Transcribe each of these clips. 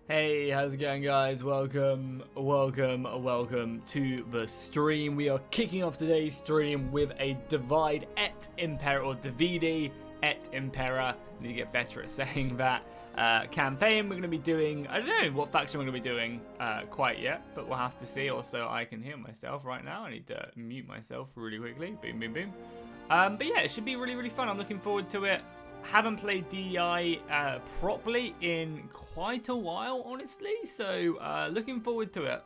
Hey, how's it going, guys? Welcome to the stream. We are kicking off today's stream with a Divide et Impera, or Divide et Impera. I need to get better at saying that. Campaign we're going to be doing. I don't know what faction we're going to be doing quite yet, but we'll have to see. Also, I can hear myself right now. I need to mute myself really quickly. Boom, boom, boom. But yeah, it should be really, really fun. I'm looking forward to it. Haven't played DEI properly in quite a while, honestly, so looking forward to it.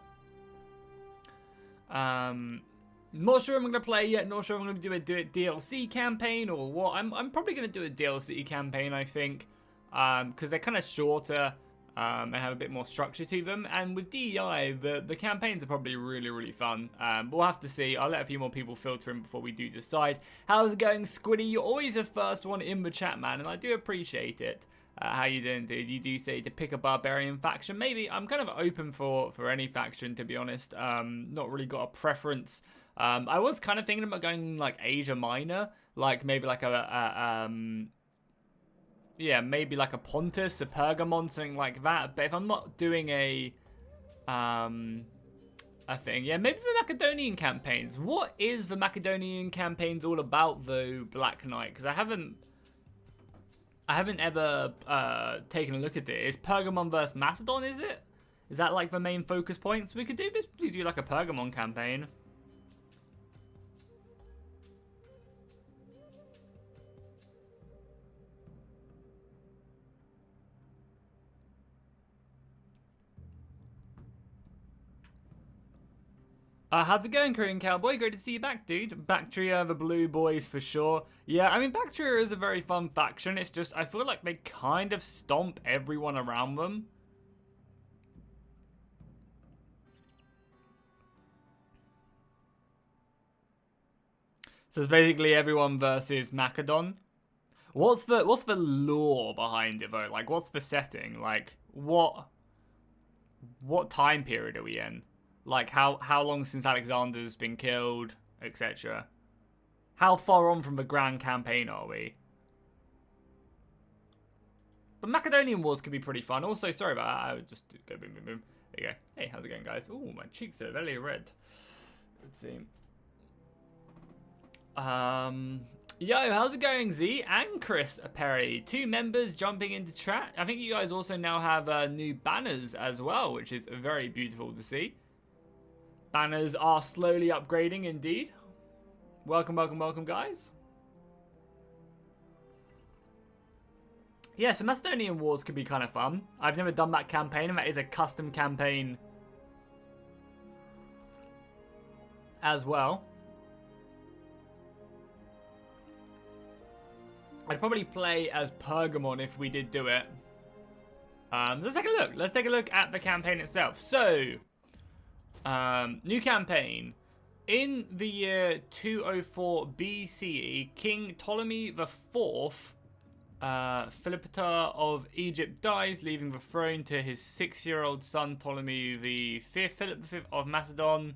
Not sure I'm going to play yet, not sure I'm going to do a DLC campaign or what. I'm probably going to do a DLC campaign, I think, because they're kind of shorter and have a bit more structure to them. And with DEI, the campaigns are probably really, really fun. But we'll have to see. I'll let a few more people filter in before we do decide. How's it going, Squiddy? You're always the first one in the chat, man, and I do appreciate it. How you doing, dude? You do say to pick a barbarian faction. Maybe. I'm kind of open for any faction, to be honest. Not really got a preference. I was kind of thinking about going like Asia Minor, like maybe like yeah, maybe like a Pontus, a Pergamon, something like that. But if I'm not doing a thing, yeah, maybe the Macedonian campaigns. What is the Macedonian campaigns all about, though, Black Knight? Because I haven't ever taken a look at it. Is Pergamon versus Macedon? Is it? Is that like the main focus points? We could do like a Pergamon campaign. How's it going, Korean Cowboy? Great to see you back, dude. Bactria, the blue boys for sure. Yeah, I mean, Bactria is a very fun faction. It's just, I feel like they kind of stomp everyone around them. So it's basically everyone versus Macedon. What's the lore behind it, though? Like, what's the setting? Like, what time period are we in? Like, how long since Alexander's been killed, etc. How far on from the grand campaign are we? The Macedonian Wars could be pretty fun. Also, sorry about that. I would just go boom, boom, boom. There you go. Hey, how's it going, guys? Ooh, my cheeks are very red. Let's see. Yo, how's it going, Z? And Chris Perry. 2 members jumping into chat. I think you guys also now have new banners as well, which is very beautiful to see. Banners are slowly upgrading, indeed. Welcome, welcome, welcome, guys. Yeah, so Macedonian Wars could be kind of fun. I've never done that campaign, and that is a custom campaign as well. I'd probably play as Pergamon if we did do it. Let's take a look. Let's take a look at the campaign itself. So, new campaign. In the year 204 BCE, King Ptolemy IV, Philopator of Egypt, dies, leaving the throne to his 6-year-old son Ptolemy V. Philip V of Macedon.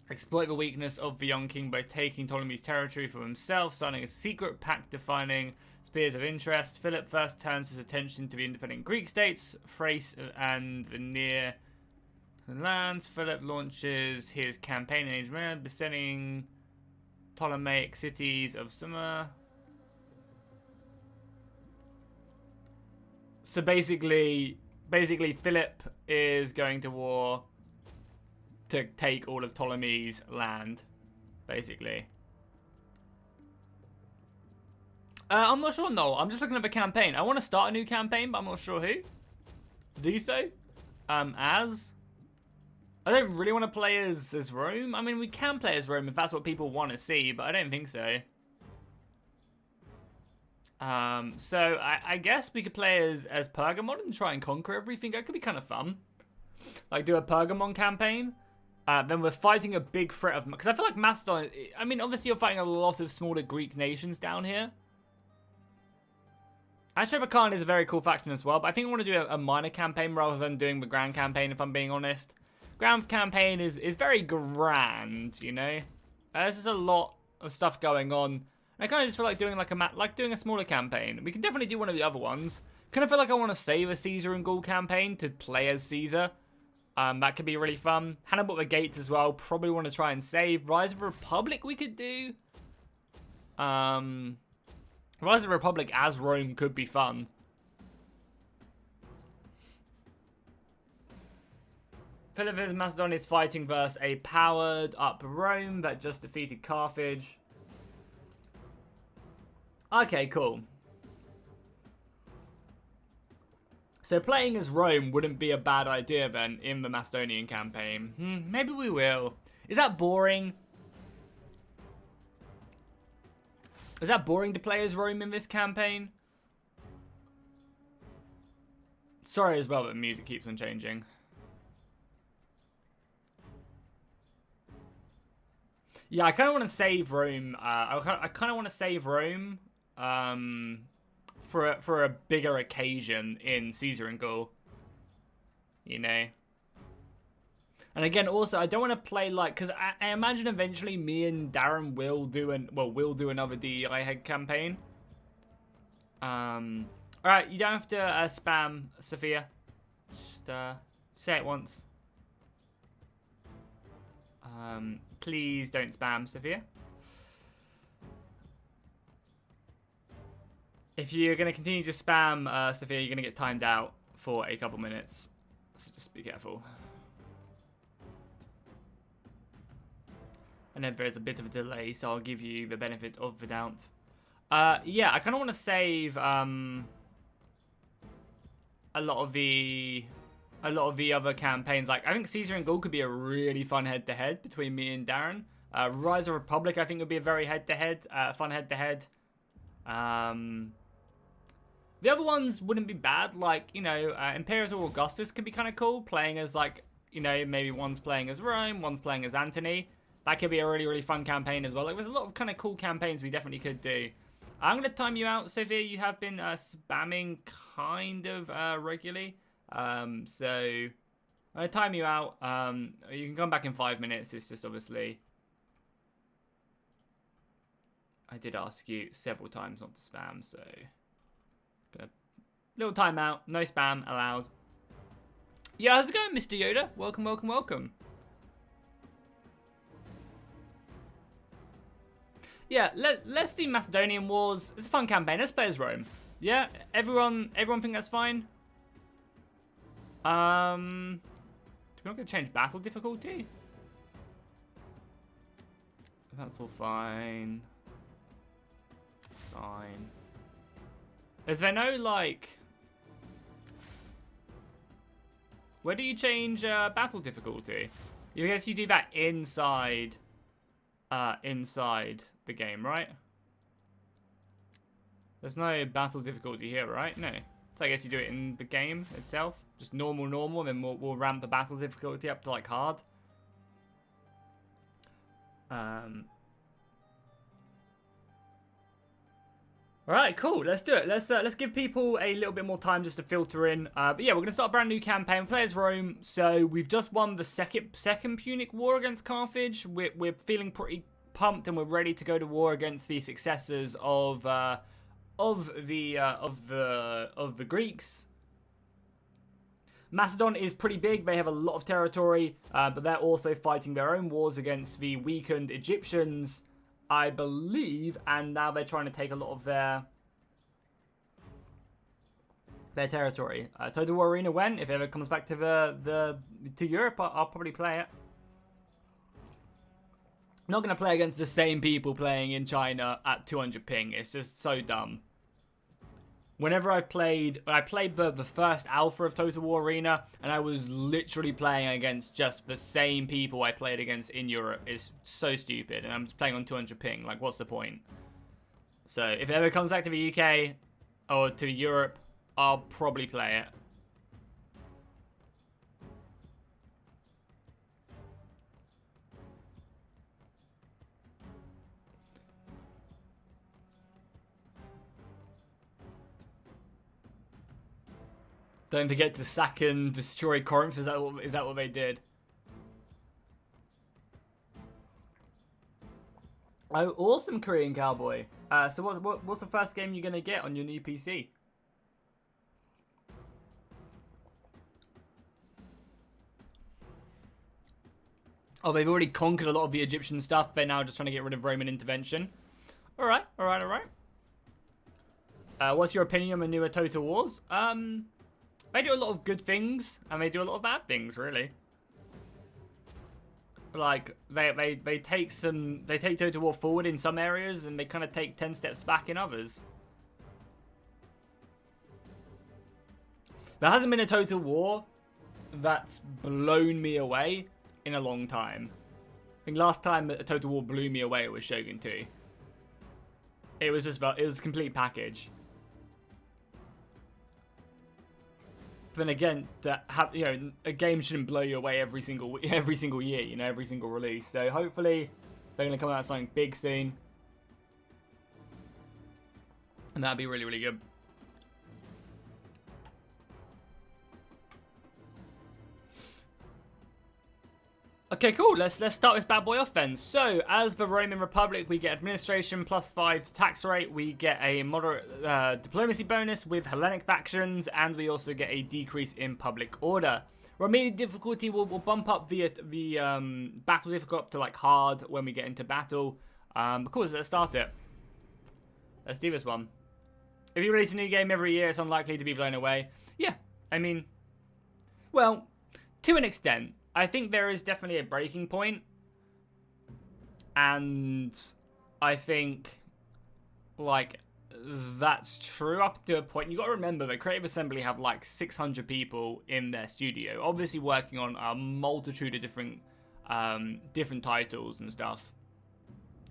Exploit the weakness of the young king by taking Ptolemy's territory for himself, signing a secret pact defining spheres of interest. Philip first turns his attention to the independent Greek states, Thrace and the near lands. Philip launches his campaign in Age, besetting Ptolemaic cities of Sumer. So basically Philip is going to war to take all of Ptolemy's land, basically. I'm not sure, no. I'm just looking at the campaign. I want to start a new campaign, but I'm not sure who. Do so? As? I don't really want to play as Rome. I mean, we can play as Rome if that's what people want to see, but I don't think so. So I guess we could play as Pergamon and try and conquer everything. That could be kind of fun. Like, do a Pergamon campaign. Then we're fighting a big threat of... Because I feel like Macedon... I mean, obviously you're fighting a lot of smaller Greek nations down here. Ashrabakan is a very cool faction as well, but I think I want to do a minor campaign rather than doing the grand campaign, if I'm being honest. Grand campaign is very grand, you know? There's just a lot of stuff going on. I kind of just feel like doing like doing a smaller campaign. We can definitely do one of the other ones. Kind of feel like I want to save a Caesar and Gaul campaign to play as Caesar. That could be really fun. Hannibal at the Gates as well. Probably want to try and save. Rise of the Republic we could do. Rise of the Republic as Rome could be fun. Philippus Macedon is fighting versus a powered up Rome that just defeated Carthage. Okay, cool. So playing as Rome wouldn't be a bad idea then in the Macedonian campaign. Maybe we will. Is that boring? Is that boring to play as Rome in this campaign? Sorry as well that the music keeps on changing. Yeah, I kind of want to save Rome. I kind of want to save Rome for a bigger occasion in Caesar and Gaul. You know. And again, also, I don't want to play like, because I imagine eventually me and Darren will do another DEI head campaign. All right, you don't have to spam Sophia. Just say it once. Please don't spam, Sophia. If you're going to continue to spam, Sophia, you're going to get timed out for a couple minutes. So just be careful. And then there's a bit of a delay, so I'll give you the benefit of the doubt. Yeah, I kind of want to save a lot of the other campaigns. Like, I think Caesar and Gaul could be a really fun head-to-head between me and Darren. Rise of Republic, I think, would be a very fun head-to-head. The other ones wouldn't be bad. Like, you know, Imperator Augustus could be kind of cool, playing as, like, you know, maybe one's playing as Rome, one's playing as Antony. That could be a really, really fun campaign as well. Like, there's a lot of kind of cool campaigns we definitely could do. I'm going to time you out, Sophia. You have been spamming kind of regularly. So I'm going to time you out. You can come back in 5 minutes. It's just obviously I did ask you several times not to spam, so little timeout. No spam allowed. Yeah, how's it going, Mr. Yoda? Welcome, welcome, welcome. Yeah, let's do Macedonian Wars. It's a fun campaign. Let's play as Rome. Yeah, everyone think that's fine? Do we not gonna change battle difficulty? That's all fine. It's fine. Is there no, like... Where do you change battle difficulty? I guess you do that inside the game, right? There's no battle difficulty here, right? No. So I guess you do it in the game itself. Just normal, then we'll ramp the battle difficulty up to, like, hard. Alright, cool. Let's do it. Let's give people a little bit more time just to filter in. But yeah, we're going to start a brand new campaign. Play as Rome. So we've just won the second Punic War against Carthage. We're feeling pretty pumped and we're ready to go to war against the successors of the Greeks. Macedon is pretty big. They have a lot of territory, but they're also fighting their own wars against the weakened Egyptians, I believe, and now they're trying to take a lot of their territory. Total War Arena when? If it ever comes back to Europe, I'll probably play it. I'm not going to play against the same people playing in China at 200 ping. It's just so dumb. Whenever I played the first alpha of Total War Arena, and I was literally playing against just the same people I played against in Europe. It's so stupid, and I'm just playing on 200 ping. Like, what's the point? So, if it ever comes back to the UK or to Europe, I'll probably play it. Don't forget to sack and destroy Corinth. Is that what they did? Oh, awesome, Korean Cowboy. So what's the first game you're gonna get on your new PC? Oh, they've already conquered a lot of the Egyptian stuff. They're now just trying to get rid of Roman intervention. All right, all right, all right. What's your opinion on the newer Total Wars? They do a lot of good things, and they do a lot of bad things, really. Like, they take Total War forward in some areas, and they kind of take 10 steps back in others. There hasn't been a Total War that's blown me away in a long time. I think last time a Total War blew me away, it was Shogun 2. It was just about, it was a complete package. But then again, a game shouldn't blow you away every single year, you know, every single release. So hopefully they're gonna come out with something big soon, and that'd be really, really good. Okay, cool. Let's start this bad boy off then. So, as the Roman Republic, we get administration +5 to tax rate. We get a moderate diplomacy bonus with Hellenic factions, and we also get a decrease in public order. Romanian difficulty will bump up the battle difficulty up to like hard when we get into battle. But cool, so let's start it. Let's do this one. If you release a new game every year, it's unlikely to be blown away. Yeah, I mean, well, to an extent. I think there is definitely a breaking point, and I think, like, that's true up to a point. You got to remember that Creative Assembly have like 600 people in their studio, obviously working on a multitude of different titles and stuff.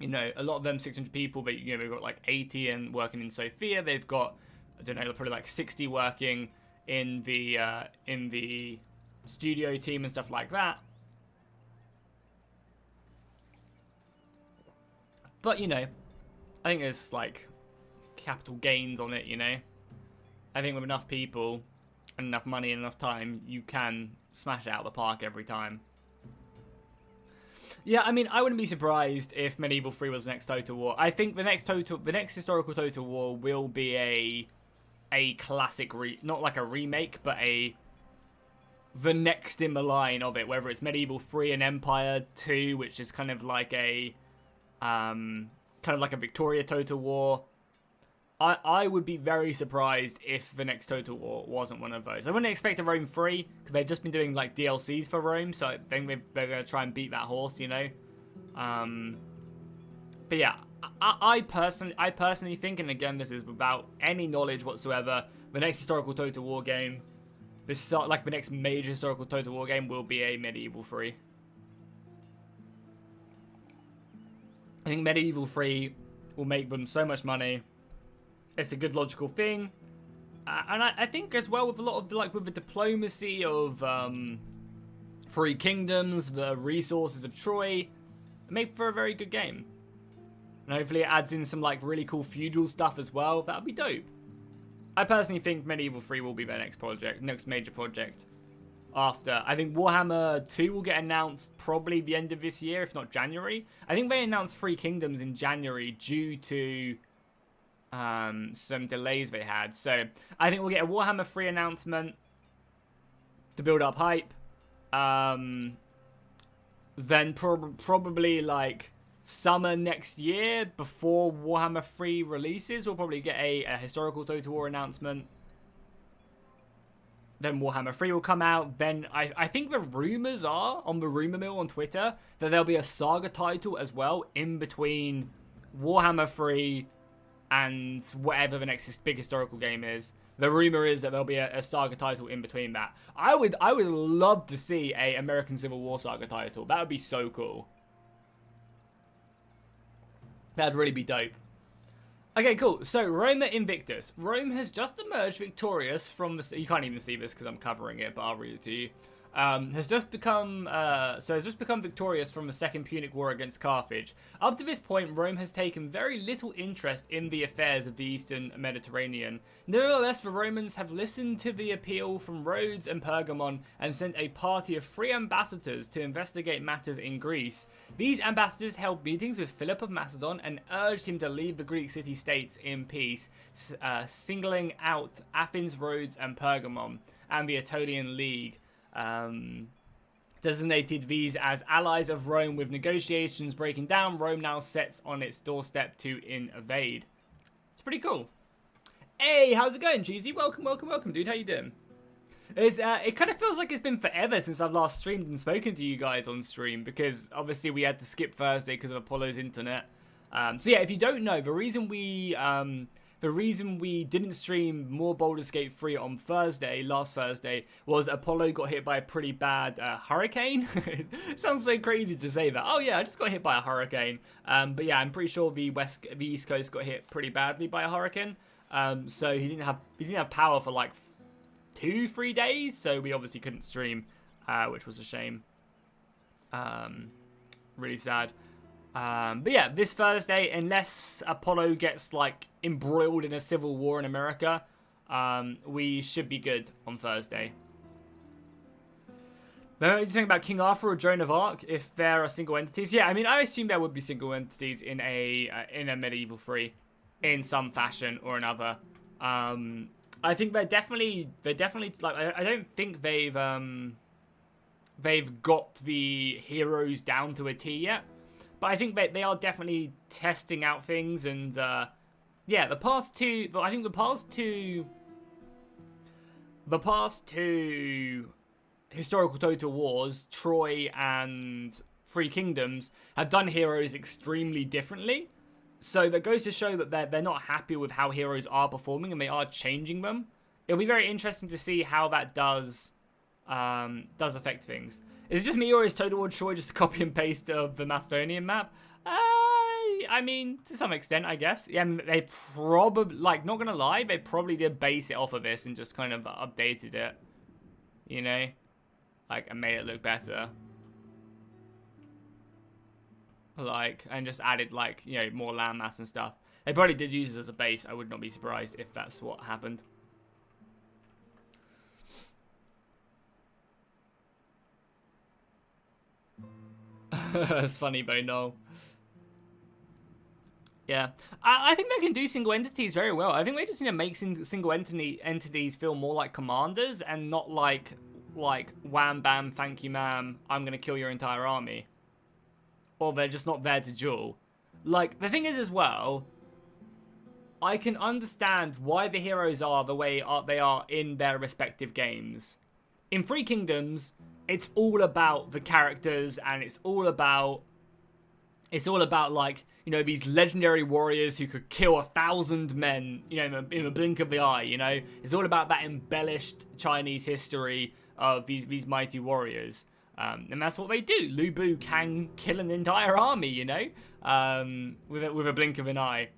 You know, a lot of them 600 people, but you know, they've got like 80 and working in Sofia. They've got, I don't know, probably like 60 working in the studio team and stuff like that. But, you know, I think there's like capital gains on it, you know. I think with enough people and enough money and enough time, you can smash it out of the park every time. Yeah, I mean, I wouldn't be surprised if Medieval 3 was the next Total War. I think the next historical Total War will be a classic, not like a remake, but the next in the line of it, whether it's Medieval 3 and Empire 2, which is kind of like a Victoria Total War. I would be very surprised if the next Total War wasn't one of those. I wouldn't expect a Rome 3, because they've just been doing like DLCs for Rome, so I think they're going to try and beat that horse, you know. But yeah, I personally think, and again, this is without any knowledge whatsoever, the next historical Total War game, the next major historical Total War game, will be a Medieval 3. I think Medieval 3 will make them so much money. It's a good logical thing. And I think as well with a lot of with the diplomacy of Three Kingdoms, the resources of Troy, make for a very good game. And hopefully it adds in some like really cool feudal stuff as well. That would be dope. I personally think Medieval 3 will be their next major project. After, I think Warhammer 2 will get announced probably the end of this year, if not January. I think they announced Three Kingdoms in January due to some delays they had. So I think we'll get a Warhammer 3 announcement to build up hype. Then probably like summer next year, before Warhammer 3 releases, we'll probably get a historical Total War announcement. Then Warhammer 3 will come out. Then I think the rumors are, on the rumor mill on Twitter, that there'll be a saga title as well in between Warhammer 3 and whatever the next big historical game is. The rumor is that there'll be a saga title in between that. I would love to see a American Civil War saga title. That would be so cool. That'd really be dope. Okay, cool. So, Roma Invictus. Rome has just emerged victorious from the... You can't even see this because I'm covering it, but I'll read it to you. Has just become victorious from the Second Punic War against Carthage. Up to this point, Rome has taken very little interest in the affairs of the Eastern Mediterranean. Nevertheless, the Romans have listened to the appeal from Rhodes and Pergamon and sent a party of 3 ambassadors to investigate matters in Greece. These ambassadors held meetings with Philip of Macedon and urged him to leave the Greek city-states in peace, singling out Athens, Rhodes, and Pergamon, and the Aetolian League, to designated these as allies of Rome. With negotiations breaking down, Rome now sets on its doorstep to invade. It's pretty cool. Hey, how's it going, Cheesy? Welcome, welcome, welcome, dude. How you doing? It kind of feels like it's been forever since I've last streamed and spoken to you guys on stream, because obviously we had to skip Thursday because of Apollo's internet. So yeah, if you don't know, the reason we didn't stream more Baldur's Gate 3 on last Thursday, was Apollo got hit by a pretty bad hurricane. It sounds so crazy to say that. Oh yeah, I just got hit by a hurricane. But yeah, I'm pretty sure the East Coast got hit pretty badly by a hurricane. So he didn't have power for like 2-3 days, so we obviously couldn't stream, which was a shame. Really sad. But yeah, this Thursday, unless Apollo gets like embroiled in a civil war in America, we should be good on Thursday. But you're talking about King Arthur or Joan of Arc, if there are single entities. Yeah, I mean, I assume there would be single entities in a Medieval 3 in some fashion or another. I think they're definitely like, I don't think they've got the heroes down to a T yet, but I think they are definitely testing out things. And yeah, the past two historical Total Wars, Troy and Three Kingdoms, have done heroes extremely differently. So that goes to show that they're not happy with how heroes are performing, and they are changing them. It'll be very interesting to see how that does affect things. Is it just me, or is Total War Troy just a copy and paste of the Macedonian map? I mean, to some extent, I guess. Yeah, they probably, like, not gonna lie, they probably did base it off of this and just kind of updated it, you know, like, and made it look better. Like, and just added, like, you know, more landmass and stuff. They probably did use it as a base. I would not be surprised if that's what happened. That's funny, Bo. No. Yeah, I think they can do single entities very well. I think they just need to make single entities feel more like commanders and not like wham bam, thank you ma'am, I'm gonna kill your entire army. Or they're just not there to duel. Like, the thing is as well, I can understand why the heroes are the way they are in their respective games. In Three Kingdoms, it's all about the characters, and it's all about like, you know, these legendary warriors who could kill 1,000 men, you know, in a blink of the eye, you know. It's all about that embellished Chinese history of these mighty warriors. And that's what they do. Lu Bu can kill an entire army, you know, with a blink of an eye.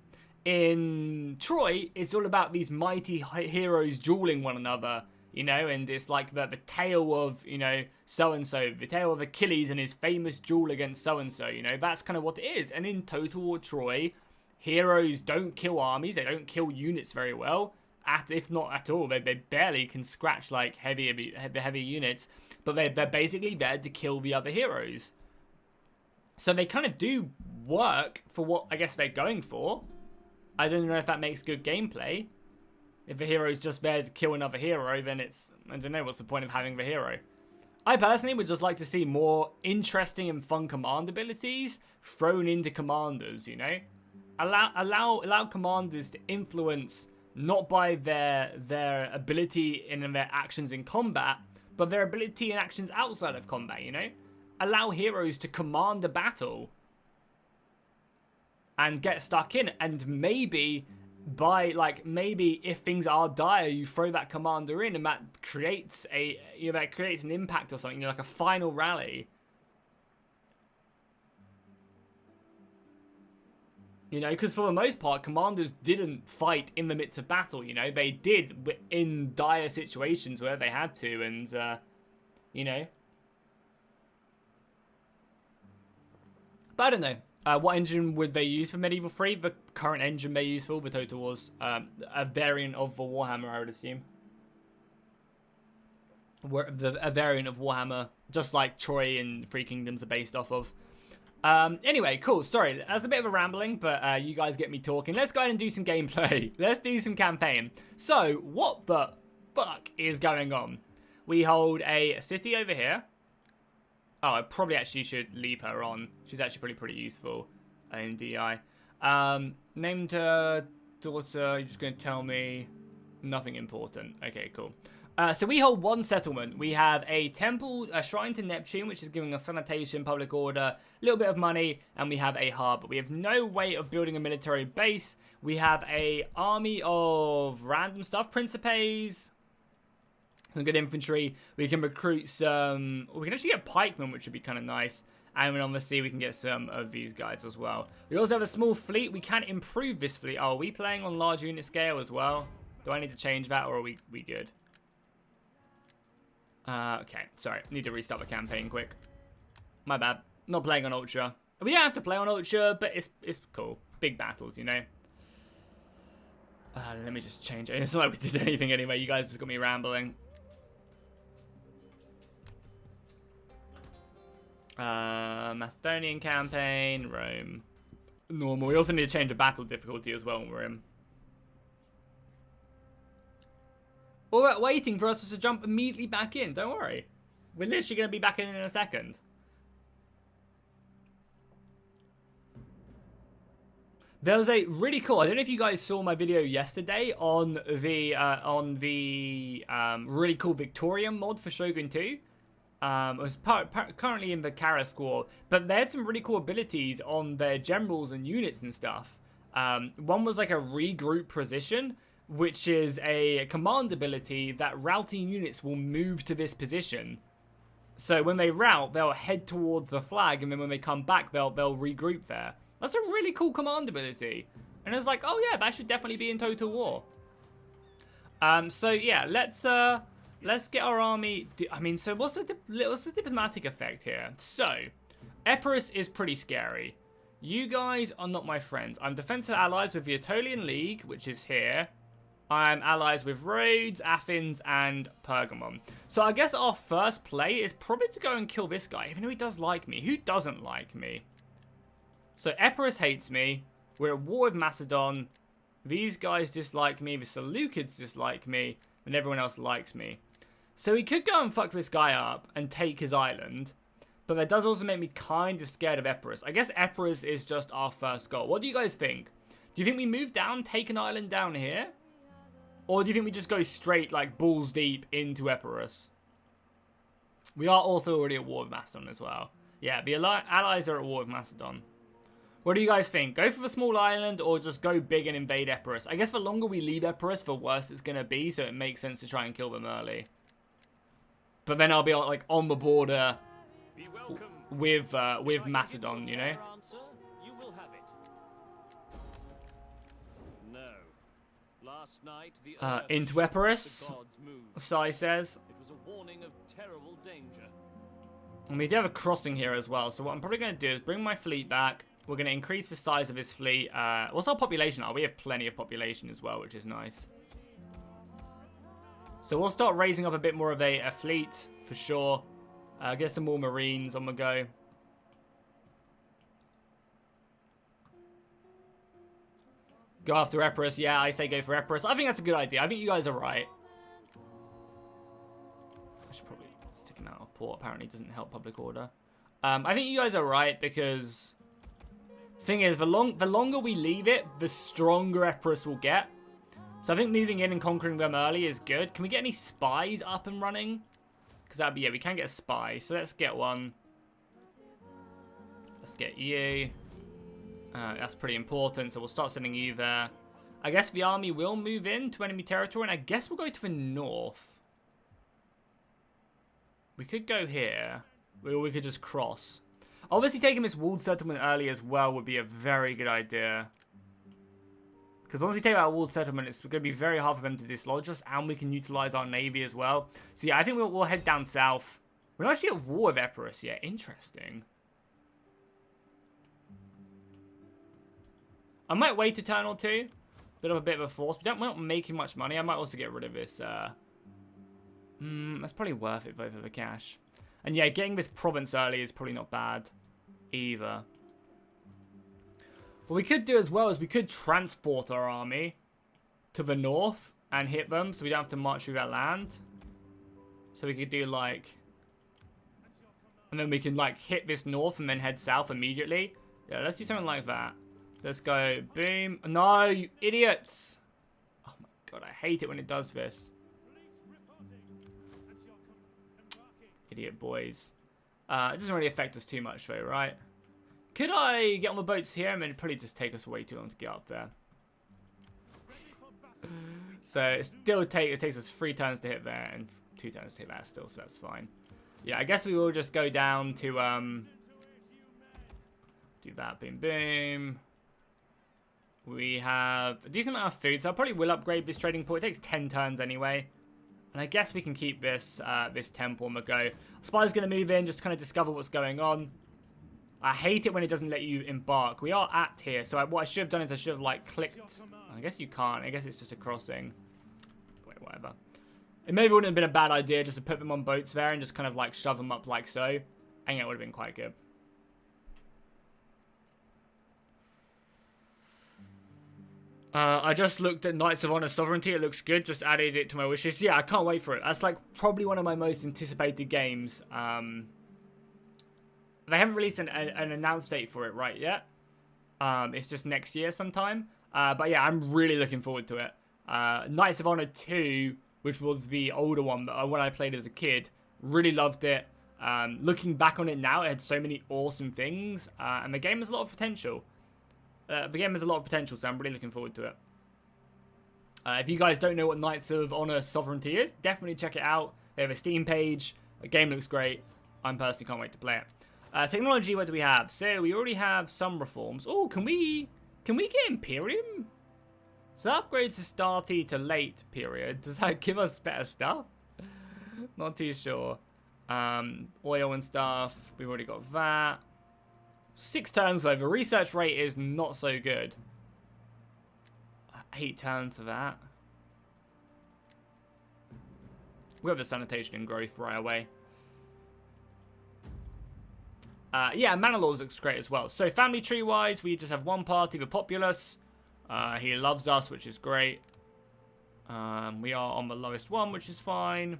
In Troy, it's all about these mighty heroes dueling one another, you know, and it's like the tale of, you know, so-and-so, the tale of Achilles and his famous duel against so-and-so, you know, that's kind of what it is. And in Total War Troy, heroes don't kill armies, they don't kill units very well, if not at all. They barely can scratch, like, heavy units, but they're basically there to kill the other heroes. So they kind of do work for what I guess they're going for. I don't know if that makes good gameplay. If the hero is just there to kill another hero, then it's, I don't know, what's the point of having the hero? I personally would just like to see more interesting and fun command abilities thrown into commanders, you know? Allow commanders to influence, not by their ability in their actions in combat, but their ability and actions outside of combat, you know? Allow heroes to command a battle and get stuck in, and maybe if things are dire, you throw that commander in, and that creates an impact or something, you know, like a final rally. You know, because for the most part, commanders didn't fight in the midst of battle, you know. They did in dire situations where they had to, and, you know. But I don't know. What engine would they use for Medieval 3? The current engine they use for the Total Wars. A variant of the Warhammer, I would assume. A variant of Warhammer, just like Troy and Three Kingdoms are based off of. Anyway, cool. Sorry, that's a bit of a rambling, but you guys get me talking. Let's go ahead and do some gameplay. Let's do some campaign. So, what the fuck is going on? We hold a city over here. Oh, I probably actually should leave her on. She's actually pretty useful in DI. Named her daughter. You're just going to tell me nothing important. Okay, cool. So we hold one settlement. We have a temple, a shrine to Neptune, which is giving us sanitation, public order, a little bit of money, and we have a hub. We have no way of building a military base. We have a army of random stuff, Principes, some good infantry. We can recruit some... We can actually get pikemen, which would be kind of nice. And then obviously we can get some of these guys as well. We also have a small fleet. We can improve this fleet. Oh, are we playing on large unit scale as well? Do I need to change that, or are we good? Okay, sorry. Need to restart the campaign quick. My bad. Not playing on Ultra. We don't have to play on Ultra, but it's cool. Big battles, you know? Let me just change it. It's not like we did anything anyway. You guys just got me rambling. Macedonian campaign, Rome. Normal. We also need to change the battle difficulty as well when we're in. All right, waiting for us to jump immediately back in. Don't worry. We're literally going to be back in a second. There was a really cool... I don't know if you guys saw my video yesterday on the really cool Victorian mod for Shogun 2. It was currently in the Kara squad, but they had some really cool abilities on their generals and units and stuff. One was like a regroup position, which is a command ability that routing units will move to this position. So when they route, they'll head towards the flag, and then when they come back, they'll regroup there. That's a really cool command ability. And it's like, oh yeah, that should definitely be in Total War. So yeah, let's get our army. I mean, so what's the diplomatic effect here? So, Epirus is pretty scary. You guys are not my friends. I'm defensive allies with the Aetolian League, which is here. I'm allies with Rhodes, Athens, and Pergamon. So I guess our first play is probably to go and kill this guy, even though he does like me. Who doesn't like me? So Epirus hates me. We're at war with Macedon. These guys dislike me. The Seleucids dislike me. And everyone else likes me. So we could go and fuck this guy up and take his island. But that does also make me kind of scared of Epirus. I guess Epirus is just our first goal. What do you guys think? Do you think we move down, take an island down here? Or do you think we just go straight, like, balls deep into Epirus? We are also already at war with Macedon as well. Yeah, the allies are at war with Macedon. What do you guys think? Go for the small island or just go big and invade Epirus? I guess the longer we leave Epirus, the worse it's going to be. So it makes sense to try and kill them early. But then I'll be, like, on the border with Macedon, you know? Into Epirus, Sai says. It was a warning of terrible danger. And we do have a crossing here as well. So what I'm probably going to do is bring my fleet back. We're going to increase the size of this fleet. What's our population? Oh, we have plenty of population as well, which is nice. So we'll start raising up a bit more of a fleet for sure. Get some more Marines on the go. Go after Epirus. Yeah, I say go for Epirus. I think that's a good idea. I think you guys are right. I should probably stick him out of port. Apparently it doesn't help public order. I think you guys are right because... Thing is, the longer we leave it, the stronger Epirus will get. So I think moving in and conquering them early is good. Can we get any spies up and running? Because that'd be... Yeah, we can get a spy. So let's get one. Let's get you. That's pretty important, so we'll start sending you there. I guess the army will move in to enemy territory, and I guess we'll go to the north. We could go here, or we could just cross. Obviously, taking this walled settlement early as well would be a very good idea. Because once we take out a walled settlement, it's going to be very hard for them to dislodge us, and we can utilize our navy as well. So yeah, I think we'll head down south. We're not actually at war with Epirus yet. Interesting. I might wait a turn or two. Bit of a force. We're not making much money. I might also get rid of this. That's probably worth it though for the cash. And yeah, getting this province early is probably not bad either. What we could do as well is we could transport our army to the north and hit them so we don't have to march through that land. So we could do like... And then we can, like, hit this north and then head south immediately. Yeah, let's do something like that. Let's go. Boom. No, you idiots. Oh, my God. I hate it when it does this. Idiot boys. It doesn't really affect us too much, though, right? Could I get on the boats here? I mean, it'd probably just take us way too long to get up there. So, it takes us 3 turns to hit there and 2 turns to hit that still, so that's fine. Yeah, I guess we will just go down to, do that, boom, boom. We have a decent amount of food, so I probably will upgrade this trading port. It takes 10 turns anyway. And I guess we can keep this, this temple on the go. Spider's going to move in, just to kind of discover what's going on. I hate it when it doesn't let you embark. We are at here, so what I should have done is I should have, like, clicked. I guess you can't. I guess it's just a crossing. Wait, whatever. It maybe wouldn't have been a bad idea just to put them on boats there and just kind of like shove them up like so. I think it would have been quite good. I just looked at Knights of Honor Sovereignty. It looks good. Just added it to my wishes. Yeah, I can't wait for it. That's like probably one of my most anticipated games. They haven't released an announced date for it right yet. It's just next year sometime. But yeah, I'm really looking forward to it. Knights of Honor 2... which was the older one when I played as a kid. Really loved it. Looking back on it now, it had so many awesome things. And the game has a lot of potential. So I'm really looking forward to it. If you guys don't know what Knights of Honor Sovereignty is, definitely check it out. They have a Steam page. The game looks great. I personally can't wait to play it. Technology, what do we have? So we already have some reforms. Oh, can we get Imperium? So that upgrades the starty to late period. Does that give us better stuff? Not too sure. Oil and stuff. We've already got that. 6 turns over. Research rate is not so good. 8 turns for that. We have the sanitation and growth right away. Yeah, Mana Laws looks great as well. So family tree wise, we just have one party, the populace. He loves us, which is great. We are on the lowest one, which is fine.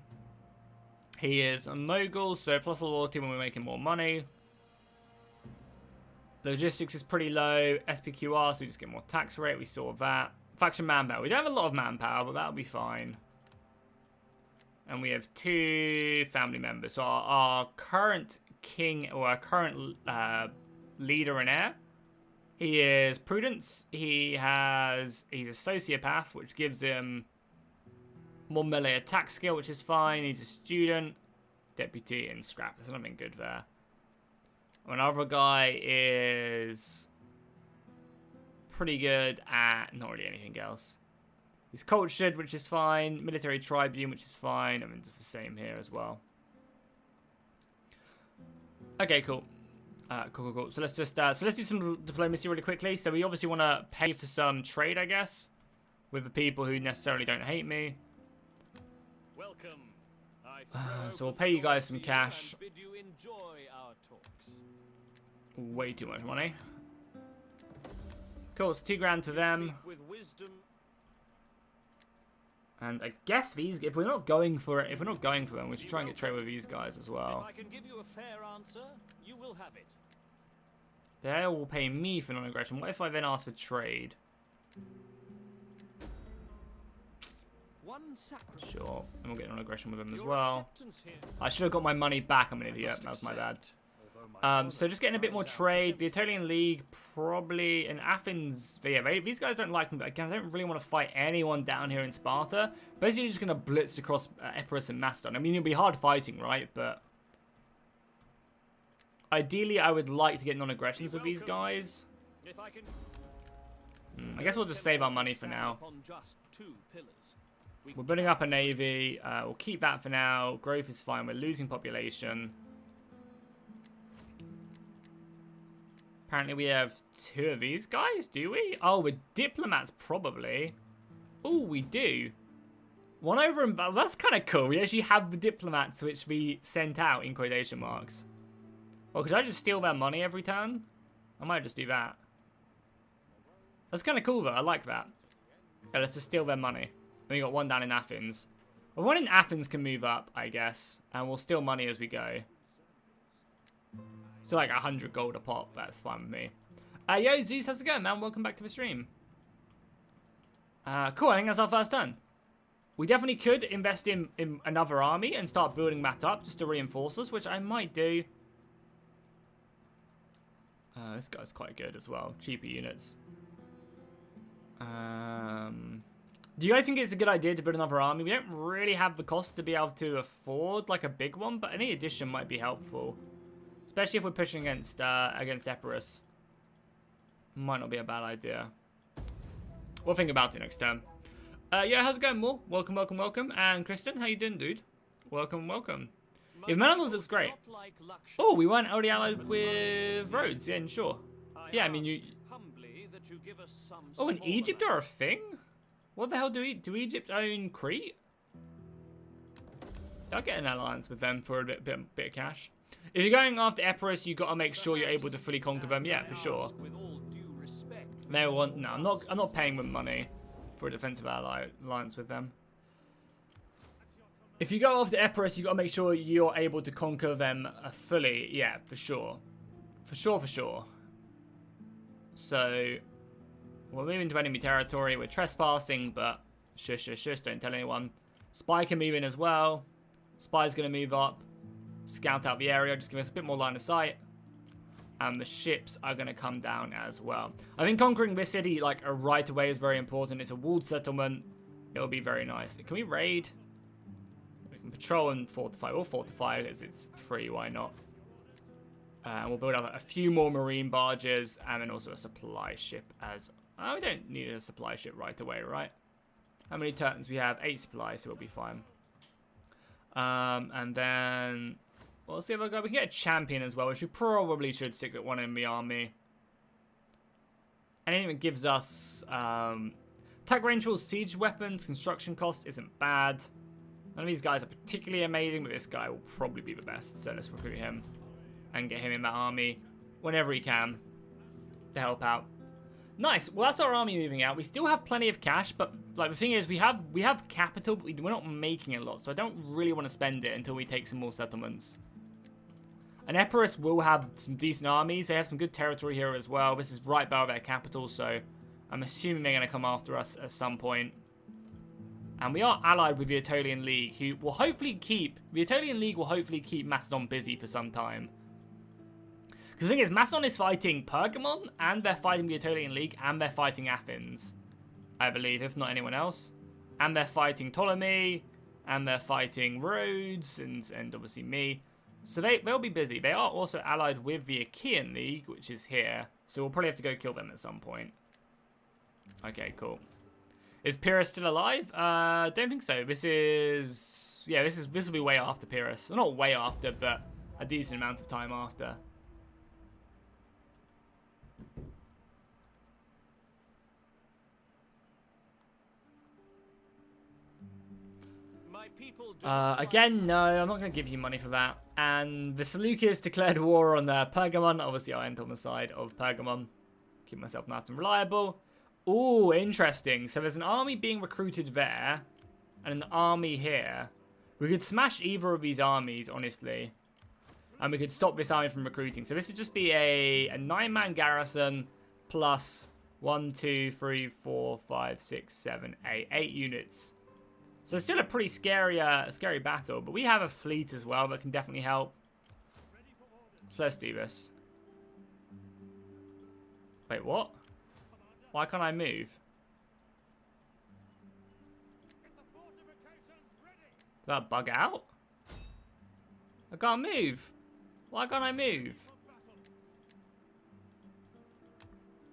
He is a mogul, so plus loyalty when we're making more money. Logistics is pretty low. SPQR, so we just get more tax rate. We saw that. Faction manpower. We don't have a lot of manpower, but that'll be fine. And we have 2 family members. So our current king, or our current leader and heir, he is Prudence. He's a sociopath, which gives him more melee attack skill, which is fine. He's a student, deputy, and scrap. There's nothing good there. Another guy is pretty good at not really anything else. He's cultured, which is fine. Military tribune, which is fine. I mean, it's the same here as well. Okay, cool. Cool. So let's do some diplomacy really quickly. So we obviously want to pay for some trade, I guess, with the people who necessarily don't hate me. Welcome. So we'll pay you guys some cash. Way too much money. Cool. It's 2 grand to them. And I guess these, if we're not going for it, them, we should try and get trade with these guys as well. If I can give you a fair answer, you will have it. They will pay me for non-aggression. What if I then ask for trade? Sure, and we'll get non-aggression with them as well. I should have got my money back. I'm an idiot. That was my bad. So just getting a bit more trade. The Italian League probably, and Athens, but yeah, these guys don't like me, but again, I don't really want to fight anyone down here in Sparta. Basically just going to blitz across Epirus and Macedon. I mean, it'll be hard fighting, right? But ideally, I would like to get non-aggressions with these guys. I guess we'll just save our money for now. We're building up a navy. We'll keep that for now. Growth is fine. We're losing population. Apparently we have 2 of these guys, do we? Oh, we're diplomats, probably. Oh, we do. One over in... That's kind of cool. We actually have the diplomats which we sent out, in quotation marks. Well, could I just steal their money every turn? I might just do that. That's kind of cool, though. I like that. Yeah, let's just steal their money. And we got 1 down in Athens. Well, 1 in Athens can move up, I guess. And we'll steal money as we go. So like 100 gold a pop. That's fine with me. Yo, Zeus, how's it going, man? Welcome back to the stream. Cool, I think that's our first turn. We definitely could invest in another army and start building that up just to reinforce us, which I might do. This guy's quite good as well. Cheaper units. Do you guys think it's a good idea to build another army? We don't really have the cost to be able to afford like a big one, but any addition might be helpful. Especially if we're pushing against Epirus. Might not be a bad idea. We'll think about it next turn. Yeah, how's it going, Mo? Welcome, welcome, welcome. And Kristen, how you doing, dude? Welcome, welcome. Yeah, Melano's looks great. Oh, we weren't already allied with Rhodes. Yeah, sure. Yeah, I mean, you... Oh, and Egypt are a thing? What the hell do Egypt own Crete? I'll get an alliance with them for a bit of cash. If you're going after Epirus, you got to make sure you're able to fully conquer them. Yeah, for sure. No, I'm not paying them money for a defensive alliance with them. If you go after Epirus, you got to make sure you're able to conquer them fully. Yeah, for sure. For sure. So, we're moving to enemy territory. We're trespassing, but shush, don't tell anyone. Spy can move in as well. Spy's going to move up. Scout out the area, just give us a bit more line of sight. And the ships are going to come down as well. I think conquering this city, like, right away is very important. It's a walled settlement. It'll be very nice. Can we raid? We can patrol and fortify. We'll fortify because it's free, why not? And we'll build up a few more marine barges and then also a supply ship as... Oh, we don't need a supply ship right away, right? How many turns? We have 8 supplies, so we'll be fine. And then... We'll see if we can get a champion as well, which we probably should stick with one in the army. Anything that gives us... attack range tools, siege weapons, construction cost isn't bad. None of these guys are particularly amazing, but this guy will probably be the best. So let's recruit him and get him in that army whenever he can to help out. Nice. Well, that's our army moving out. We still have plenty of cash, but like the thing is, we have capital, but we're not making a lot, so I don't really want to spend it until we take some more settlements. And Epirus will have some decent armies. They have some good territory here as well. This is right by their capital, so I'm assuming they're going to come after us at some point. And we are allied with the Aetolian League, who will hopefully keep... The Aetolian League will hopefully keep Macedon busy for some time. Because the thing is, Macedon is fighting Pergamon, and they're fighting the Aetolian League, and they're fighting Athens, I believe, if not anyone else. And they're fighting Ptolemy, and they're fighting Rhodes, and obviously me. So they'll be busy. They are also allied with the Achaean League, which is here. So we'll probably have to go kill them at some point. Okay, cool. Is Pyrrhus still alive? Don't think so. This is... Yeah, this will be way after Pyrrhus. Well, not way after, but a decent amount of time after. Again, no, I'm not going to give you money for that. And the Seleucids declared war on Pergamon. Obviously, I went on the side of Pergamon. Keep myself nice and reliable. Ooh, interesting. So there's an army being recruited there, and an army here. We could smash either of these armies, honestly. And we could stop this army from recruiting. So this would just be a 9-man garrison plus 1, 2, 3, 4, 5, 6, 7, 8. 8 units. So it's still a pretty scary battle, but we have a fleet as well that can definitely help. So let's do this. Wait, what? Why can't I move? Did that bug out? I can't move. Why can't I move?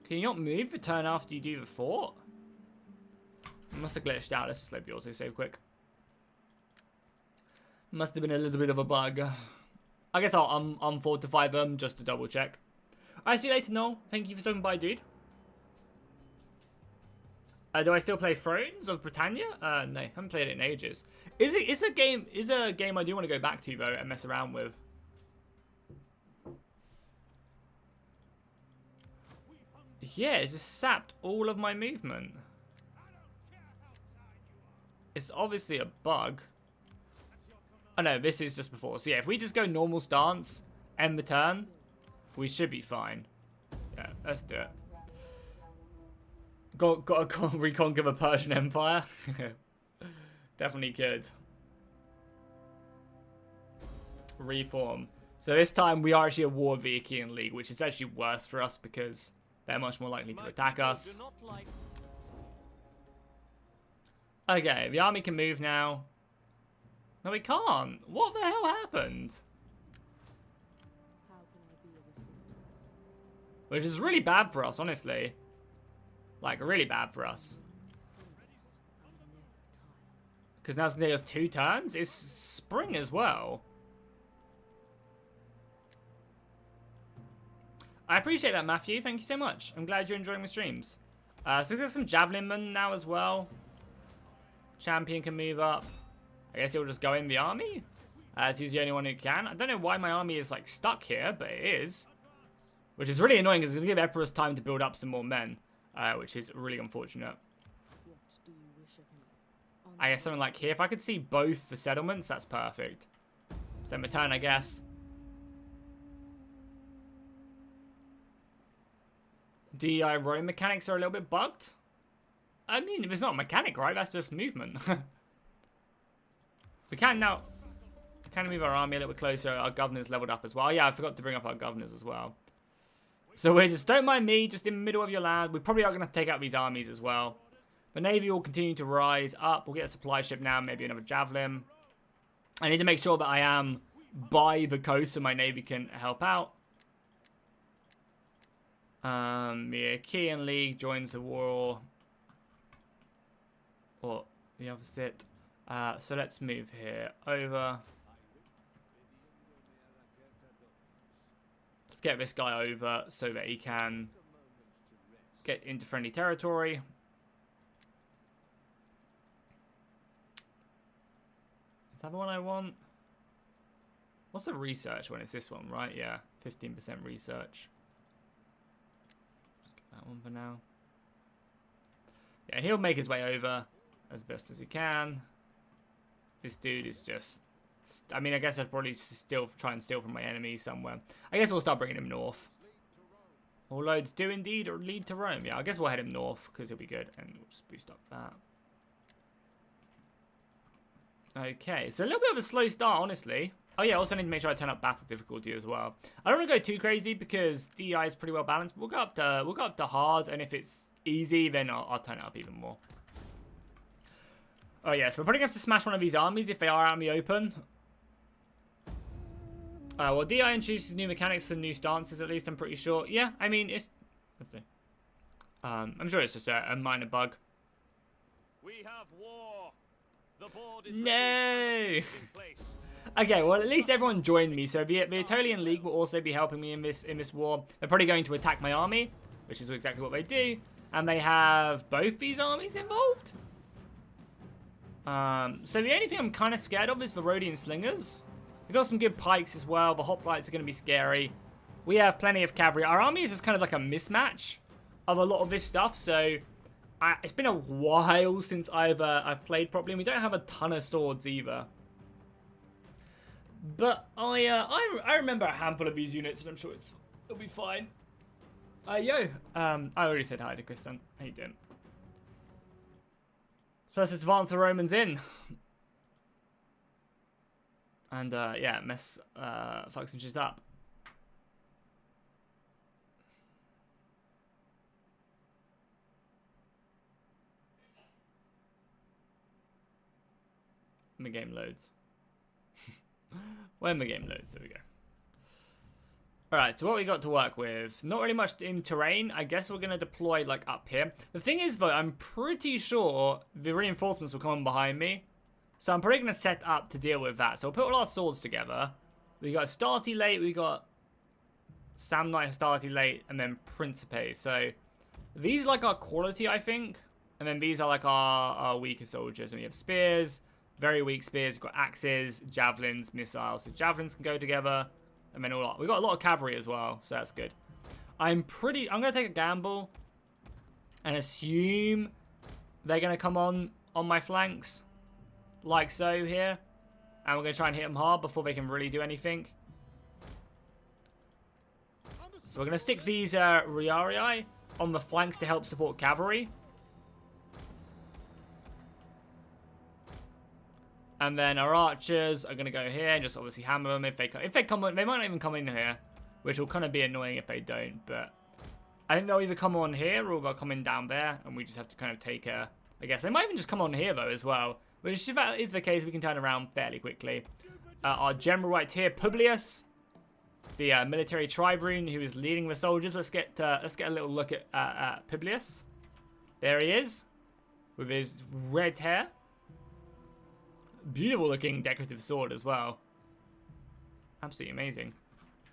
Can you not move the turn after you do the fort? It must have glitched out. Let's just load the autosave quick. Must have been a little bit of a bug. I guess I'll unfortify them just to double check. Alright, see you later, Noel. Thank you for stopping by, dude. Do I still play Thrones of Britannia? No, I haven't played it in ages. Is a game I do want to go back to though and mess around with. Yeah, it just sapped all of my movement. It's obviously a bug. Oh no, this is just before. So yeah, if we just go normal stance, end the turn, we should be fine. Yeah, let's do it. Got to reconquer the Persian Empire. Definitely could. Reform. So this time we are actually at war with the Achaean League, which is actually worse for us because they're much more likely to attack us. Okay, the army can move now. No, we can't. What the hell happened? How can I be of assistance? Which is really bad for us, honestly. Like, really bad for us. Because now it's going to take us 2 turns? It's spring as well. I appreciate that, Matthew. Thank you so much. I'm glad you're enjoying the streams. So there's some Javelin Men now as well. Champion can move up. I guess he'll just go in the army. As he's the only one who can. I don't know why my army is, like, stuck here, but it is. Which is really annoying because it's going to give Emperor's time to build up some more men. Which is really unfortunate. What do you wish of me? I guess something like here. If I could see both the settlements, that's perfect. So my turn, I guess. DI row mechanics are a little bit bugged. I mean, if it's not a mechanic, right? That's just movement. We can now... We can move our army a little bit closer. Our governor's leveled up as well. Yeah, I forgot to bring up our governors as well. So we're just, don't mind me, just in the middle of your land. We probably are going to take out these armies as well. The navy will continue to rise up. We'll get a supply ship now, maybe another javelin. I need to make sure that I am by the coast so my navy can help out. The Achaean League joins the war. Or the opposite. So let's move here over. Let's get this guy over so that he can get into friendly territory. Is that the one I want? What's the research one? It's this one, right? Yeah, 15% research. Just get that one for now. Yeah, he'll make his way over as best as he can. This dude is just... I mean, I guess I'd probably still try and steal from my enemies somewhere. I guess we'll start bringing him north. All loads do indeed lead to Rome. Yeah, I guess we'll head him north because he'll be good. And we'll just boost up that. Okay, so a little bit of a slow start, honestly. Oh yeah, also need to make sure I turn up battle difficulty as well. I don't want to go too crazy because DI is pretty well balanced. We'll go up to hard, and if it's easy, then I'll turn it up even more. Oh yeah, so we're probably going to have to smash one of these armies if they are out in the open. Well, DI introduces new mechanics and new stances, at least, I'm pretty sure. Yeah, I mean, it's... Let's see. I'm sure it's just a minor bug. We have war. The board is No! ready. In place. Okay, well, at least everyone joined me, so the Aetolian League will also be helping me in this war. They're probably going to attack my army, which is exactly what they do. And they have both these armies involved. So the only thing I'm kind of scared of is the Rhodian Slingers. We've got some good pikes as well. The hoplites are going to be scary. We have plenty of cavalry. Our army is just kind of like a mismatch of a lot of this stuff. So it's been a while since I've played properly. And we don't have a ton of swords either. But I remember a handful of these units, and I'm sure it'll be fine. I already said hi to Kristen. How you doing? So let's just advance the Romans in. And, yeah, fuck some shit up. When the game loads. When the game loads, there we go. Alright, so what we got to work with? Not really much in terrain. I guess we're going to deploy, like, up here. The thing is, though, I'm pretty sure the reinforcements will come on behind me. So I'm probably going to set up to deal with that. So we'll put all our swords together. We got Astarte late, we got Samnite Astarte late, and then Principe. So these are like our quality, I think. And then these are like our weaker soldiers. And we have spears, very weak spears. We've got axes, javelins, missiles. So javelins can go together. And then we've got a lot of cavalry as well, so that's good. I'm going to take a gamble and assume they're going to come on my flanks. Like so here. And we're going to try and hit them hard before they can really do anything. So we're going to stick these Riarii on the flanks to help support cavalry. And then our archers are going to go here and just obviously hammer them if they come. They might not even come in here, which will kind of be annoying if they don't. But I think they'll either come on here or they'll come in down there, and we just have to kind of take a. I guess they might even just come on here though as well. Which if that is the case, we can turn around fairly quickly. Our general right here, Publius, the military tribune who is leading the soldiers. Let's get a little look at Publius. There he is, with his red hair. Beautiful looking decorative sword as well. Absolutely amazing.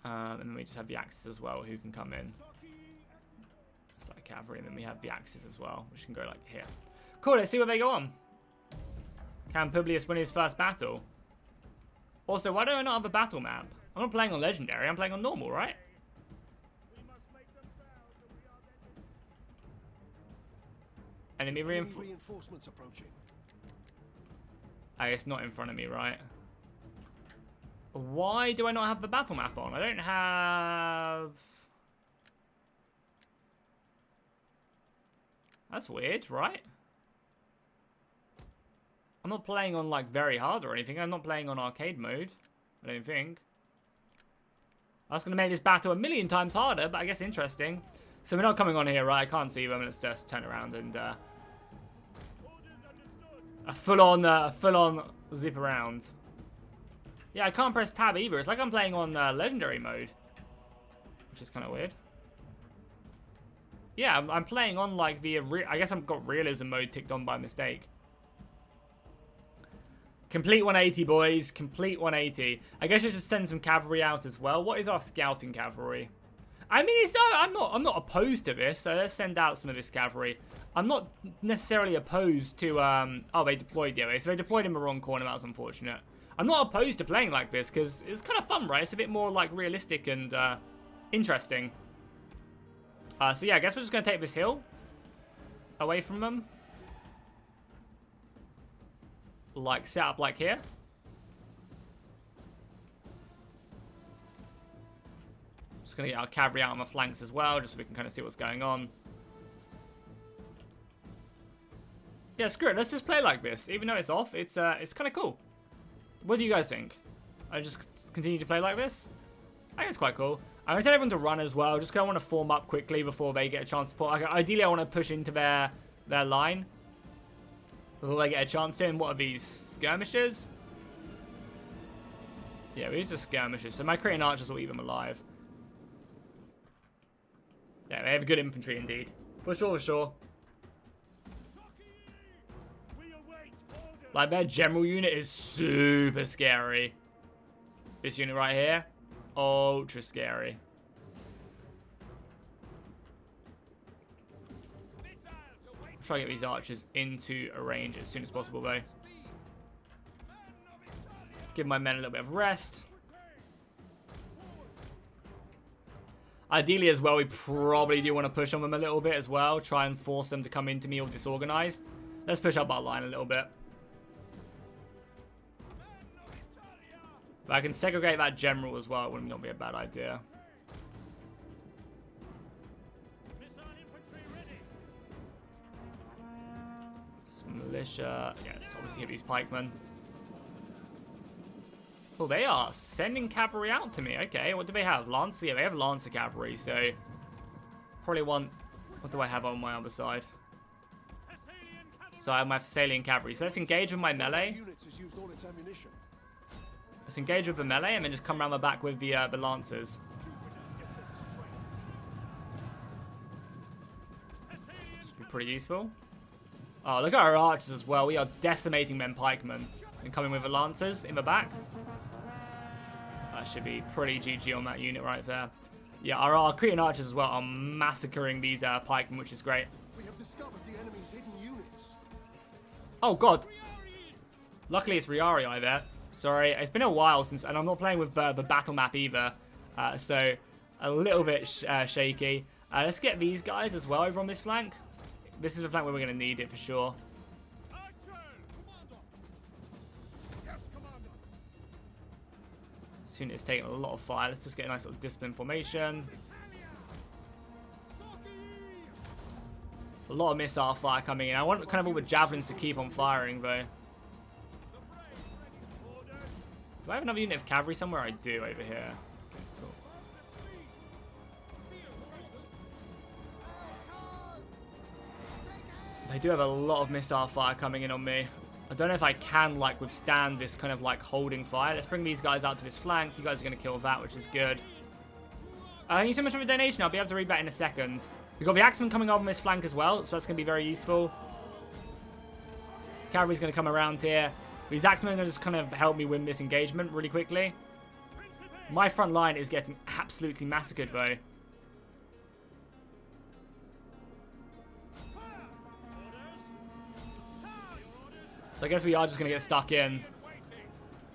And then we just have the axes as well, who can come in. It's like cavalry, and then we have the axes as well, which can go like here. Cool, let's see where they go on. Can Publius win his first battle? Also, why do I not have a battle map? I'm not playing on legendary, I'm playing on normal, right? Enemy reinforcements approaching. I guess not in front of me, right? Why do I not have the battle map on? I don't have... That's weird, right? I'm not playing on, like, very hard or anything. I'm not playing on arcade mode, I don't think. That's going to make this battle a million times harder, but I guess interesting. So we're not coming on here, right? I can't see them. Let's just turn around and... A full-on zip around. Yeah, I can't press tab either. It's like I'm playing on legendary mode, which is kind of weird. Yeah, I'm playing on like the. I guess I've got realism mode ticked on by mistake. Complete 180, boys. Complete 180. I guess I should send some cavalry out as well. What is our scouting cavalry? I mean, I'm not opposed to this. So let's send out some of this cavalry. I'm not necessarily opposed to, oh, they deployed the other way. So they deployed in the wrong corner. That was unfortunate. I'm not opposed to playing like this because it's kind of fun, right? It's a bit more, like, realistic and interesting. So, yeah, I guess we're just going to take this hill away from them. Like, set up like here. Just going to get our cavalry out on the flanks as well, just so we can kind of see what's going on. Yeah, screw it. Let's just play like this. Even though it's off, it's kind of cool. What do you guys think? I just continue to play like this? I think it's quite cool. I'm going to tell everyone to run as well. Just because I want to form up quickly before they get a chance to form. Like, ideally, I want to push into their line before they get a chance to. And what are these? Skirmishers? Yeah, these are skirmishers. So my Cretan archers will eat them alive. Yeah, they have good infantry indeed. For sure, for sure. Like, their general unit is super scary. This unit right here, ultra scary. Try to get these archers into a range as soon as possible, though. Give my men a little bit of rest. Ideally, as well, we probably do want to push on them a little bit as well. Try and force them to come into me all disorganized. Let's push up our line a little bit. But I can segregate that general as well. It would not be a bad idea. Some militia. Yes, obviously hit these pikemen. Oh, they are sending cavalry out to me. Okay, what do they have? Lancer? Yeah, they have Lancer cavalry, so... Probably want... What do I have on my other side? So I have my Thessalian cavalry. So let's engage with my melee. Let's engage with the melee and then just come around the back with the Lancers. Should be pretty useful. Oh, look at our archers as well. We are decimating them pikemen. And coming with the Lancers in the back. That should be pretty GG on that unit right there. Yeah, our Cretan archers as well are massacring these pikemen, which is great. We have discovered the enemy's hidden units. Oh, God. Luckily, it's Riarii there. Sorry, it's been a while since, and I'm not playing with the battle map either, so a little bit shaky. Let's get these guys as well over on this flank. This is the flank where we're going to need it for sure. This unit is taking a lot of fire. Let's just get a nice little discipline formation. A lot of missile fire coming in. I want kind of all the javelins to keep on firing, though. Do I have another unit of cavalry somewhere? I do, over here. Cool. They do have a lot of missile fire coming in on me. I don't know if I can, like, withstand this kind of, like, holding fire. Let's bring these guys out to this flank. You guys are going to kill that, which is good. Thank you so much for the donation. I'll be able to read that in a second. We've got the Axemen coming over on this flank as well, so that's going to be very useful. Cavalry's going to come around here. These Axemen are going to just kind of help me win this engagement really quickly. My front line is getting absolutely massacred, though. So I guess we are just going to get stuck in.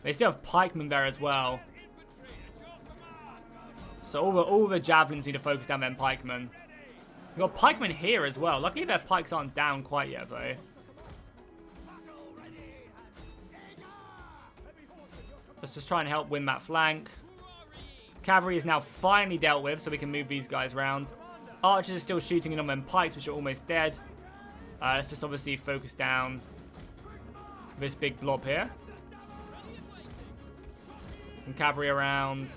They still have pikemen there as well. So all the javelins need to focus down them pikemen. We've got pikemen here as well. Luckily their pikes aren't down quite yet, though. Let's just try and help win that flank. Cavalry is now finally dealt with, so we can move these guys around. Archers are still shooting in on them pikes, which are almost dead. Let's just obviously focus down this big blob here. Some cavalry around.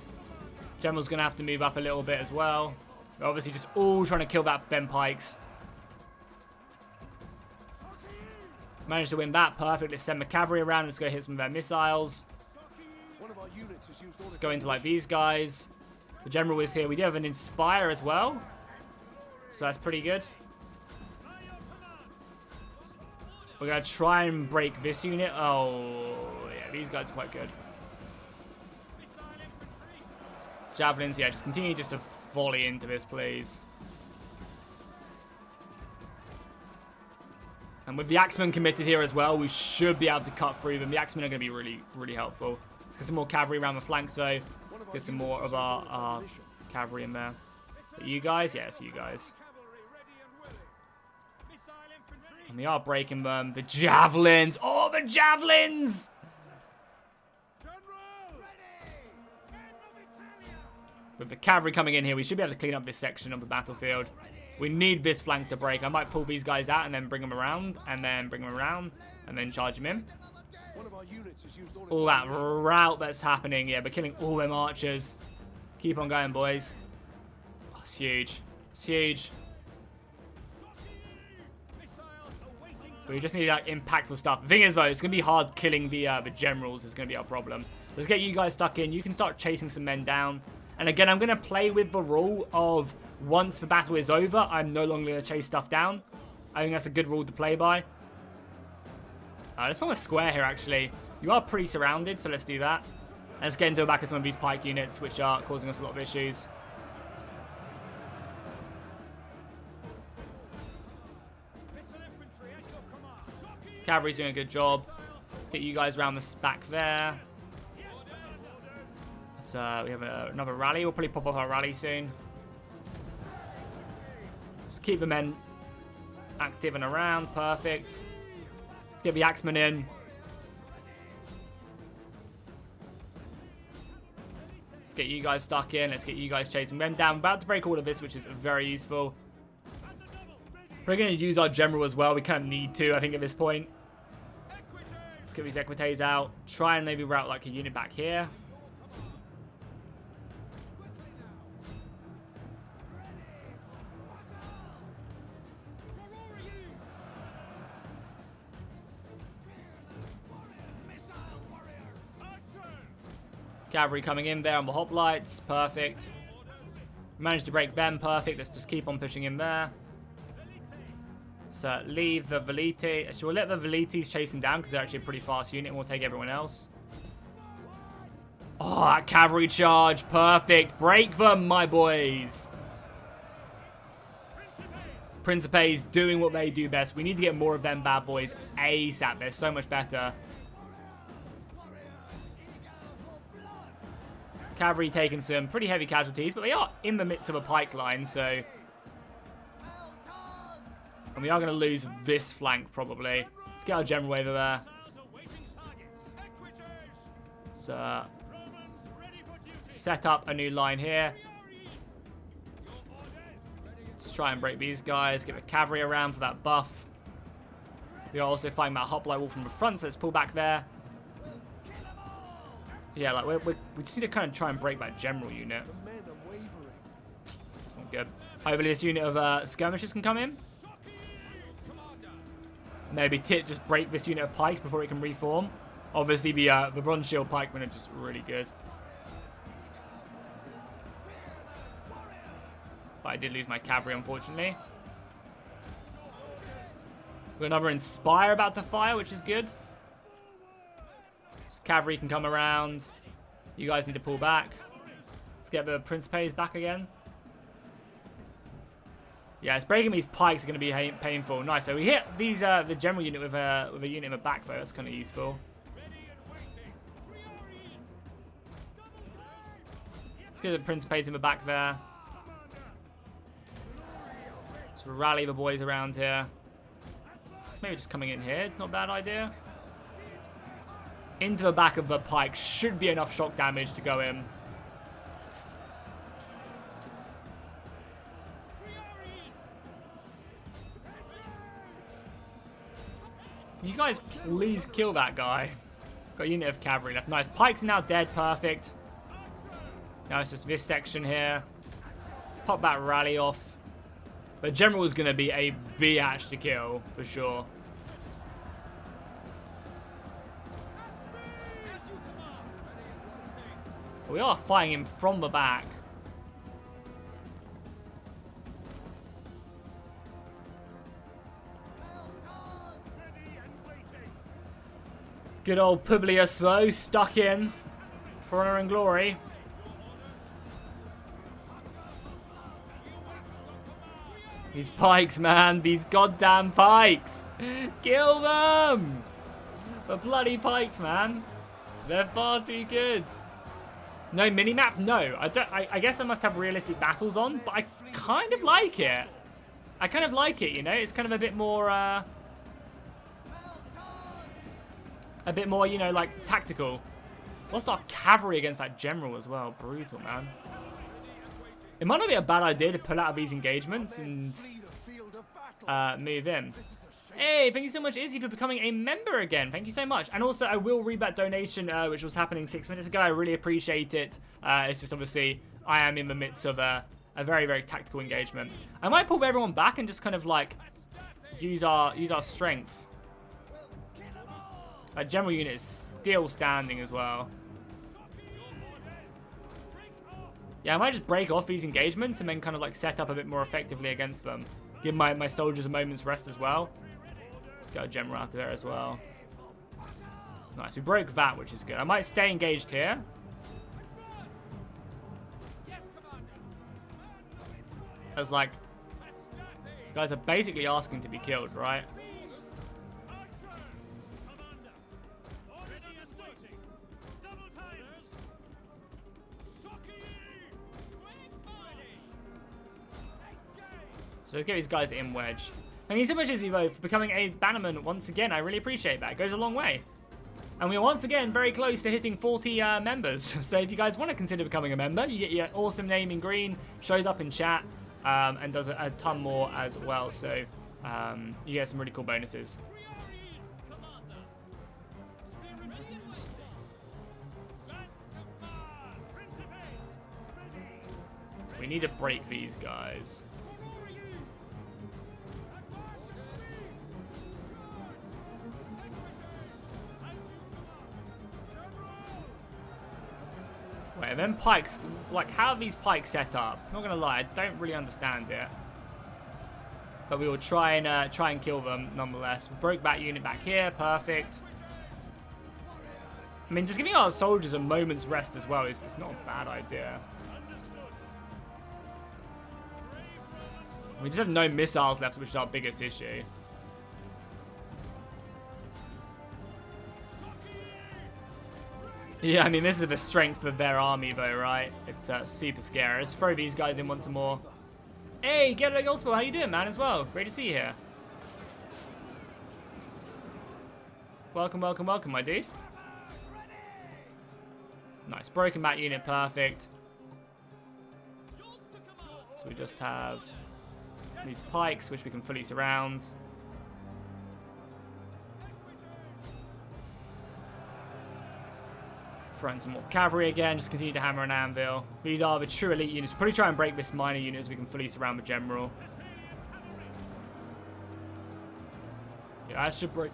General's going to have to move up a little bit as well. They're obviously just all trying to kill them pikes. Managed to win that. Perfect. Let's send the cavalry around. Let's go hit some of their missiles. Let's go into like these guys. The general is here. We do have an Inspire as well. So that's pretty good. We're going to try and break this unit. Oh, yeah. These guys are quite good. Javelins, yeah. Just continue just to volley into this, please. And with the Axemen committed here as well, we should be able to cut through them. The Axemen are going to be really, really helpful. Let's get some more cavalry around the flanks, though. Get some more of our cavalry in there. Are you guys? Yes, you guys. And we are breaking them. The javelins! Oh, the javelins! With the cavalry coming in here, we should be able to clean up this section of the battlefield. We need this flank to break. I might pull these guys out and then bring them around, and then bring them around, and then charge them in. All that route that's happening, yeah, but killing all them archers. Keep on going, boys. Oh, it's huge. It's huge. So we just need like impactful stuff. The thing is, though, it's going to be hard killing the generals. Is going to be our problem. Let's get you guys stuck in. You can start chasing some men down. And again, I'm going to play with the rule of once the battle is over, I'm no longer going to chase stuff down. I think that's a good rule to play by. Let's form a square here, actually. You are pretty surrounded, so let's do that. And let's get into the back of some of these pike units, which are causing us a lot of issues. Cavalry's doing a good job. Get you guys around the back there. So we have another rally. We'll probably pop off our rally soon. Just keep the men active and around. Perfect. Let's get the Axemen in. Let's get you guys stuck in. Let's get you guys chasing them down. I'm about to break all of this, which is very useful. We're going to use our general as well. We kind of need to, I think, at this point. Let's get these Equites out. Try and maybe route like a unit back here. Cavalry coming in there on the hoplites. Perfect. Managed to break them. Perfect. Let's just keep on pushing in there. So leave the Veliti. Actually, we'll let the Velites chase them down because they're actually a pretty fast unit and we'll take everyone else. Oh, that cavalry charge. Perfect. Break them, my boys. Principes doing what they do best. We need to get more of them bad boys ASAP. They're so much better. Cavalry taking some pretty heavy casualties, but they are in the midst of a pike line, so... And we are going to lose this flank, probably. Let's get our general over there. So... Set up a new line here. Let's try and break these guys. Get the cavalry around for that buff. We are also fighting that hoplite wall from the front, so let's pull back there. Yeah, like we just need to kind of try and break that general unit. The men are wavering. Oh, good. Hopefully this unit of skirmishers can come in. Maybe just break this unit of pikes before it can reform. Obviously the bronze shield pikemen are just really good. But I did lose my cavalry, unfortunately. We've got another Inspire about to fire, which is good. This cavalry can come around. You guys need to pull back. Let's get the Principes back again. Yeah, it's breaking these pikes are going to be painful. Nice. So we hit these the general unit with a unit in the back, though. That's kind of useful. Let's get the Principes in the back there. Let's rally the boys around here. It's maybe just coming in here. Not a bad idea. Into the back of the pike should be enough shock damage to go in. You guys please kill that guy. Got a unit of cavalry left. Nice. Pikes are now dead. Perfect. Now it's just this section here. Pop that rally off. But general is going to be a biatch to kill, for sure. But we are fighting him from the back. Good old Publius, though, stuck in for honor and glory. These pikes, man. These goddamn pikes. Kill them. The bloody pikes, man. They're far too good. No minimap? No. I guess I must have realistic battles on, but I kind of like it. I kind of like it, you know? It's kind of a bit more, you know, like, tactical. Lost our cavalry against that general as well. Brutal, man. It might not be a bad idea to pull out of these engagements and move in. Hey, thank you so much, Izzy, for becoming a member again. Thank you so much. And also, I will read that donation, which was happening 6 minutes ago. I really appreciate it. It's just, obviously, I am in the midst of a very, very tactical engagement. I might pull everyone back and just kind of, like, use our strength. That general unit is still standing as well. Yeah, I might just break off these engagements and then kind of like set up a bit more effectively against them. Give my soldiers a moment's rest as well. Let's get a general out of there as well. Nice, we broke that, which is good. I might stay engaged here. As like, these guys are basically asking to be killed, right? So let's get these guys in wedge. Thank you so much, Izzy, for becoming a bannerman once again. I really appreciate that. It goes a long way. And we're once again very close to hitting 40 members. So if you guys want to consider becoming a member, you get your awesome name in green, shows up in chat, and does a ton more as well. So you get some really cool bonuses. We need to break these guys. Wait, and then pikes, like, how are these pikes set up? Not gonna lie, I don't really understand it. But we will try and kill them nonetheless. Broke that unit back here, perfect. I mean, just giving our soldiers a moment's rest as well is not a bad idea. We just have no missiles left, which is our biggest issue. Yeah, I mean, this is the strength of their army, though, right? It's super scary. Let's throw these guys in once more. Hey, Ghetto Gospel, how you doing, man, as well? Great to see you here. Welcome, welcome, welcome, my dude. Nice, broken back unit, perfect. So we just have These pikes, which we can fully surround. Throw in some more cavalry again, just continue to hammer and anvil. These are the true elite units. Probably try and break this minor unit so we can fully surround the general. Yeah, I should break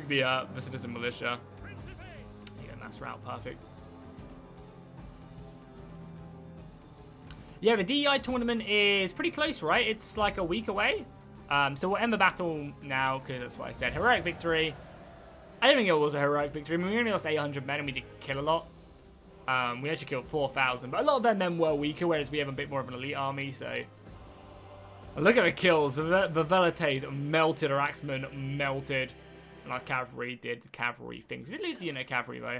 the citizen militia. Yeah, mass route, perfect. Yeah, the DEI tournament is pretty close, right? It's like a week away. So we'll end the battle now, because that's what I said. Heroic victory. I don't think it was a heroic victory. I mean, we only lost 800 men and we did kill a lot. We actually killed 4,000, but a lot of their men were weaker, whereas we have a bit more of an elite army, so... And look at the kills. The Velites melted, our axemen melted. And our cavalry did cavalry things. We did lose the unit cavalry, though.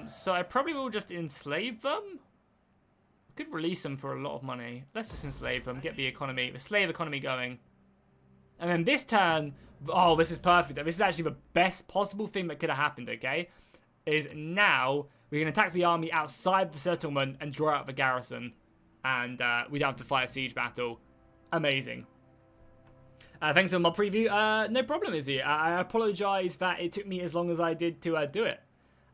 So I probably will just enslave them. We could release them for a lot of money. Let's just enslave them, get the slave economy going. And then this turn, oh, this is perfect. This is actually the best possible thing that could have happened, okay? Is now we can attack the army outside the settlement and draw out the garrison. And we don't have to fight a siege battle. Amazing. Thanks for my preview. No problem, Izzy. I apologize that it took me as long as I did to do it.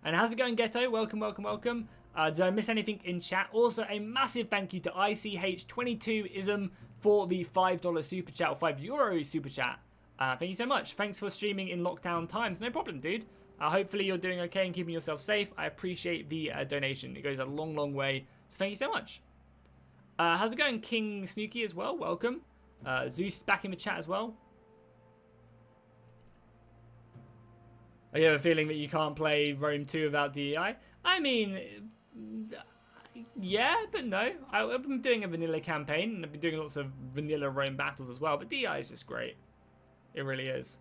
And how's it going, Ghetto? Welcome, welcome, welcome. Did I miss anything in chat? Also, a massive thank you to ICH22ism for the $5 super chat, or €5 super chat. Thank you so much. Thanks for streaming in lockdown times. No problem, dude. Hopefully you're doing okay and keeping yourself safe. I appreciate the donation. It goes a long, long way. So thank you so much. How's it going, King Snooky as well? Welcome. Zeus is back in the chat as well. I have a feeling that you can't play Rome 2 without DEI. I mean, yeah, but no. I've been doing a vanilla campaign, and I've been doing lots of vanilla Rome battles as well, but DEI is just great. It really is.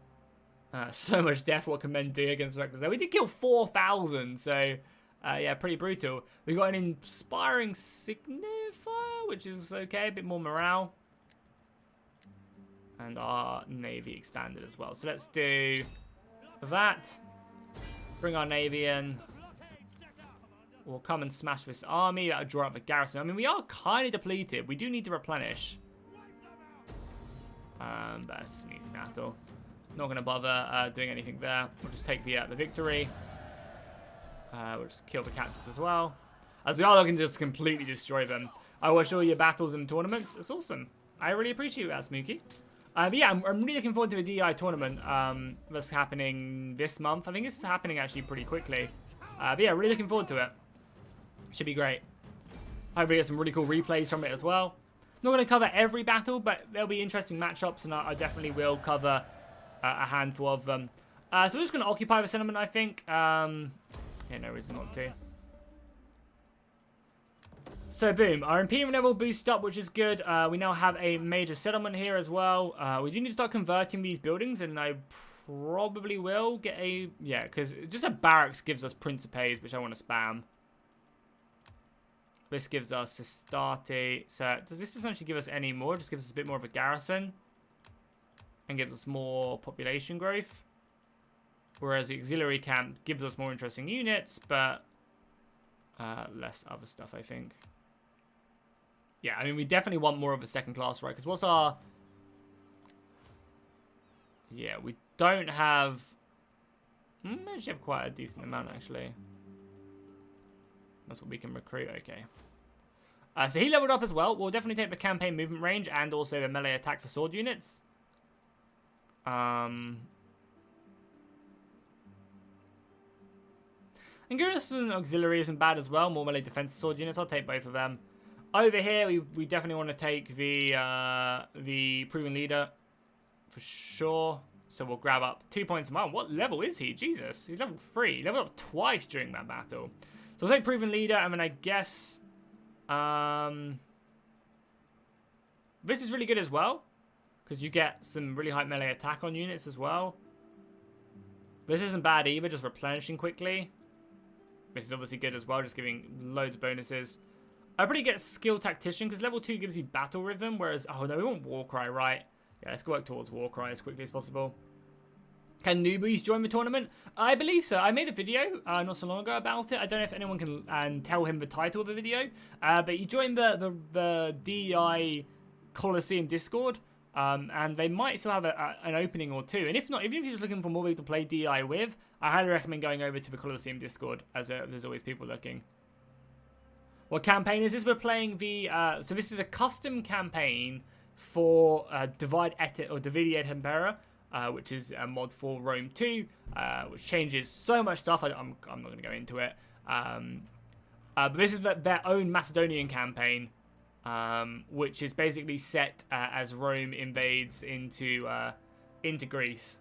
So much death, what can men do against reckless? We did kill 4,000, so yeah, pretty brutal. We got an inspiring signifier, which is okay, a bit more morale. And our navy expanded as well. So let's do that. Bring our navy in. We'll come and smash this army. That'll draw up the garrison. I mean, we are kind of depleted. We do need to replenish. But it's just an easy battle. Not going to bother doing anything there. We'll just take the victory. We'll just kill the captains as well. As we are looking to just completely destroy them. I watch all your battles and tournaments. It's awesome. I really appreciate that, Smooky. But yeah, I'm really looking forward to the DI tournament that's happening this month. I think it's happening actually pretty quickly. But yeah, really looking forward to it. Should be great. Hopefully get some really cool replays from it as well. Not going to cover every battle, but there'll be interesting matchups, and I definitely will cover a handful of them. So we're just going to occupy the settlement, I think. Yeah, no reason not to. So boom, our Imperium level boosted up, which is good. We now have a major settlement here as well. We do need to start converting these buildings, and I probably will get a... Yeah, because just a barracks gives us Principes, which I want to spam. This gives us Astarte. So this doesn't actually give us any more. It just gives us a bit more of a garrison. And gives us more population growth. Whereas the auxiliary camp gives us more interesting units, but less other stuff, I think. Yeah, I mean, we definitely want more of a second class, right? Because what's our... Yeah, we don't have... We actually have quite a decent amount, actually. That's what we can recruit, okay. So he leveled up as well. We'll definitely take the campaign movement range and also the melee attack for sword units. And Garrison Auxiliary isn't bad as well. More melee defense sword units. I'll take both of them. Over here, we definitely want to take the proven leader for sure. So we'll grab up 2 points a mile. What level is he? Jesus, he's level 3. He leveled up twice during that battle. So we'll take proven leader, and then I guess this is really good as well because you get some really high melee attack on units as well. This isn't bad either, just replenishing quickly. This is obviously good as well, just giving loads of bonuses. I probably get skill tactician because level 2 gives you battle rhythm, whereas oh no, we want war cry, right? Yeah, let's work towards war cry as quickly as possible. Can newbies join the tournament? I believe so. I made a video not so long ago about it. I don't know if anyone can tell him the title of the video. But you join the DEI Coliseum Discord. And they might still have an opening or two. And if not, even if you're just looking for more people to play DEI with, I highly recommend going over to the Coliseum Discord, as there's always people looking. What campaign is this? We're playing the... so this is a custom campaign for Divide Et or Divide et Impera, which is a mod for Rome 2, which changes so much stuff. I'm not going to go into it. But this is their own Macedonian campaign, which is basically set as Rome invades into Greece.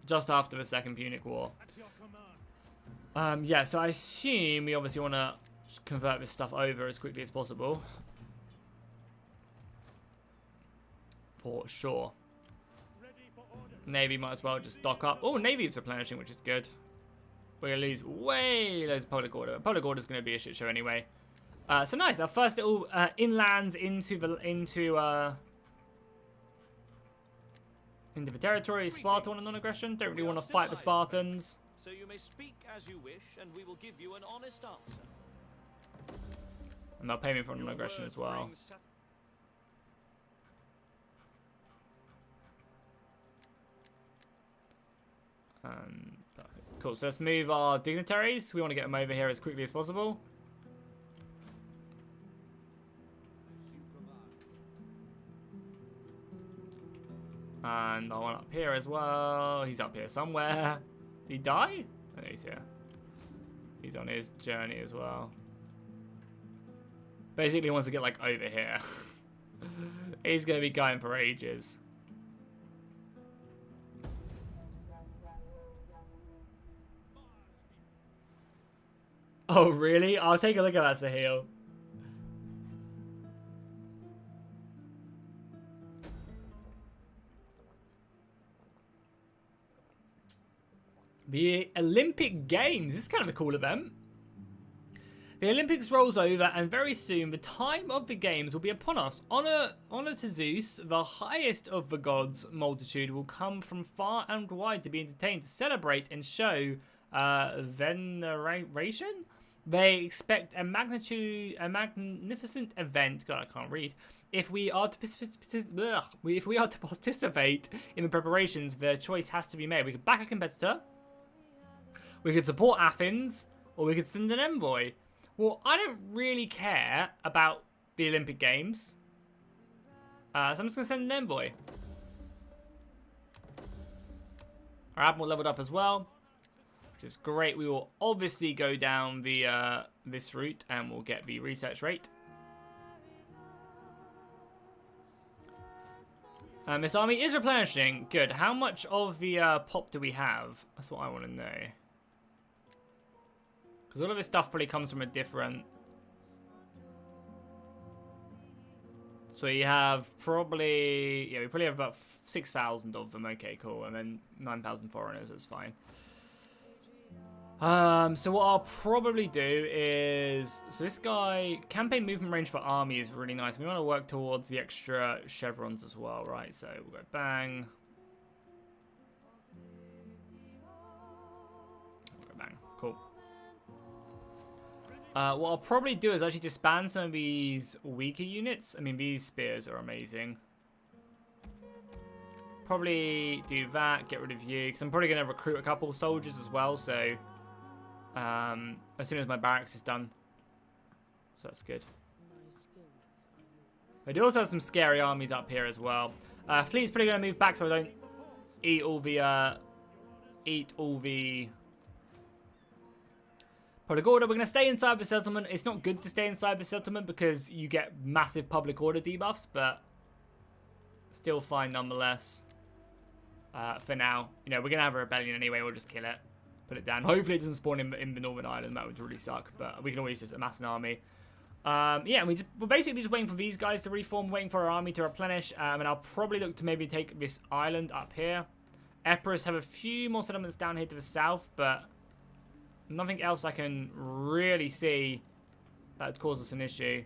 Just after the Second Punic War. Yeah, so I assume we obviously want to convert this stuff over as quickly as possible. For sure. Navy might as well just stock up. Oh, Navy is replenishing, which is good. We're going to lose way loads of public order. Public order is going to be a shit show anyway. So nice. Our first little inlands into the territory. Sparta on a non-aggression. Don't really want to fight the Spartans. So you may speak as you wish, and we will give you an honest answer. And they'll pay me for non-aggression as well. Cool, so let's move our dignitaries. We want to get them over here as quickly as possible. And I want up here as well. He's up here somewhere. Did he die? Oh, no, he's here. He's on his journey as well. Basically, he wants to get, like, over here. He's going to be going for ages. Oh, really? I'll take a look at that, Sahil. The Olympic Games. This is kind of a cool event. The Olympics rolls over, and very soon the time of the games will be upon us. Honor to Zeus, the highest of the gods' multitude, will come from far and wide to be entertained, to celebrate and show veneration. They expect a magnificent event. God, I can't read. If we are to participate in the preparations, the choice has to be made. We could back a competitor, we could support Athens, or we could send an envoy. Well, I don't really care about the Olympic Games, so I'm just gonna send an envoy. Our admiral leveled up as well, which is great. We will obviously go down the this route, and we'll get the research rate. This army is replenishing. Good. How much of the pop do we have? That's what I want to know. Because all of this stuff probably comes from a different... So you have probably... Yeah, we probably have about 6,000 of them. Okay, cool. And then 9,000 foreigners. That's fine. So what I'll probably do is... So this guy... Campaign movement range for army is really nice. We want to work towards the extra chevrons as well, right? So we'll go bang. We'll go bang. Cool. What I'll probably do is actually disband some of these weaker units. I mean, these spears are amazing. Probably do that, get rid of you, because I'm probably going to recruit a couple soldiers as well, so as soon as my barracks is done. So that's good. I do also have some scary armies up here as well. Fleet's probably going to move back so I don't eat all the public order. We're going to stay inside the settlement. It's not good to stay inside the settlement because you get massive public order debuffs, but still fine nonetheless. For now, you know, we're going to have a rebellion anyway. We'll just kill it, put it down. Hopefully it doesn't spawn in the Northern Island. That would really suck, but we can always just amass an army. Yeah, we're basically just waiting for these guys to reform, waiting for our army to replenish, and I'll probably look to maybe take this island up here. Epirus have a few more settlements down here to the south, but nothing else I can really see that would cause us an issue.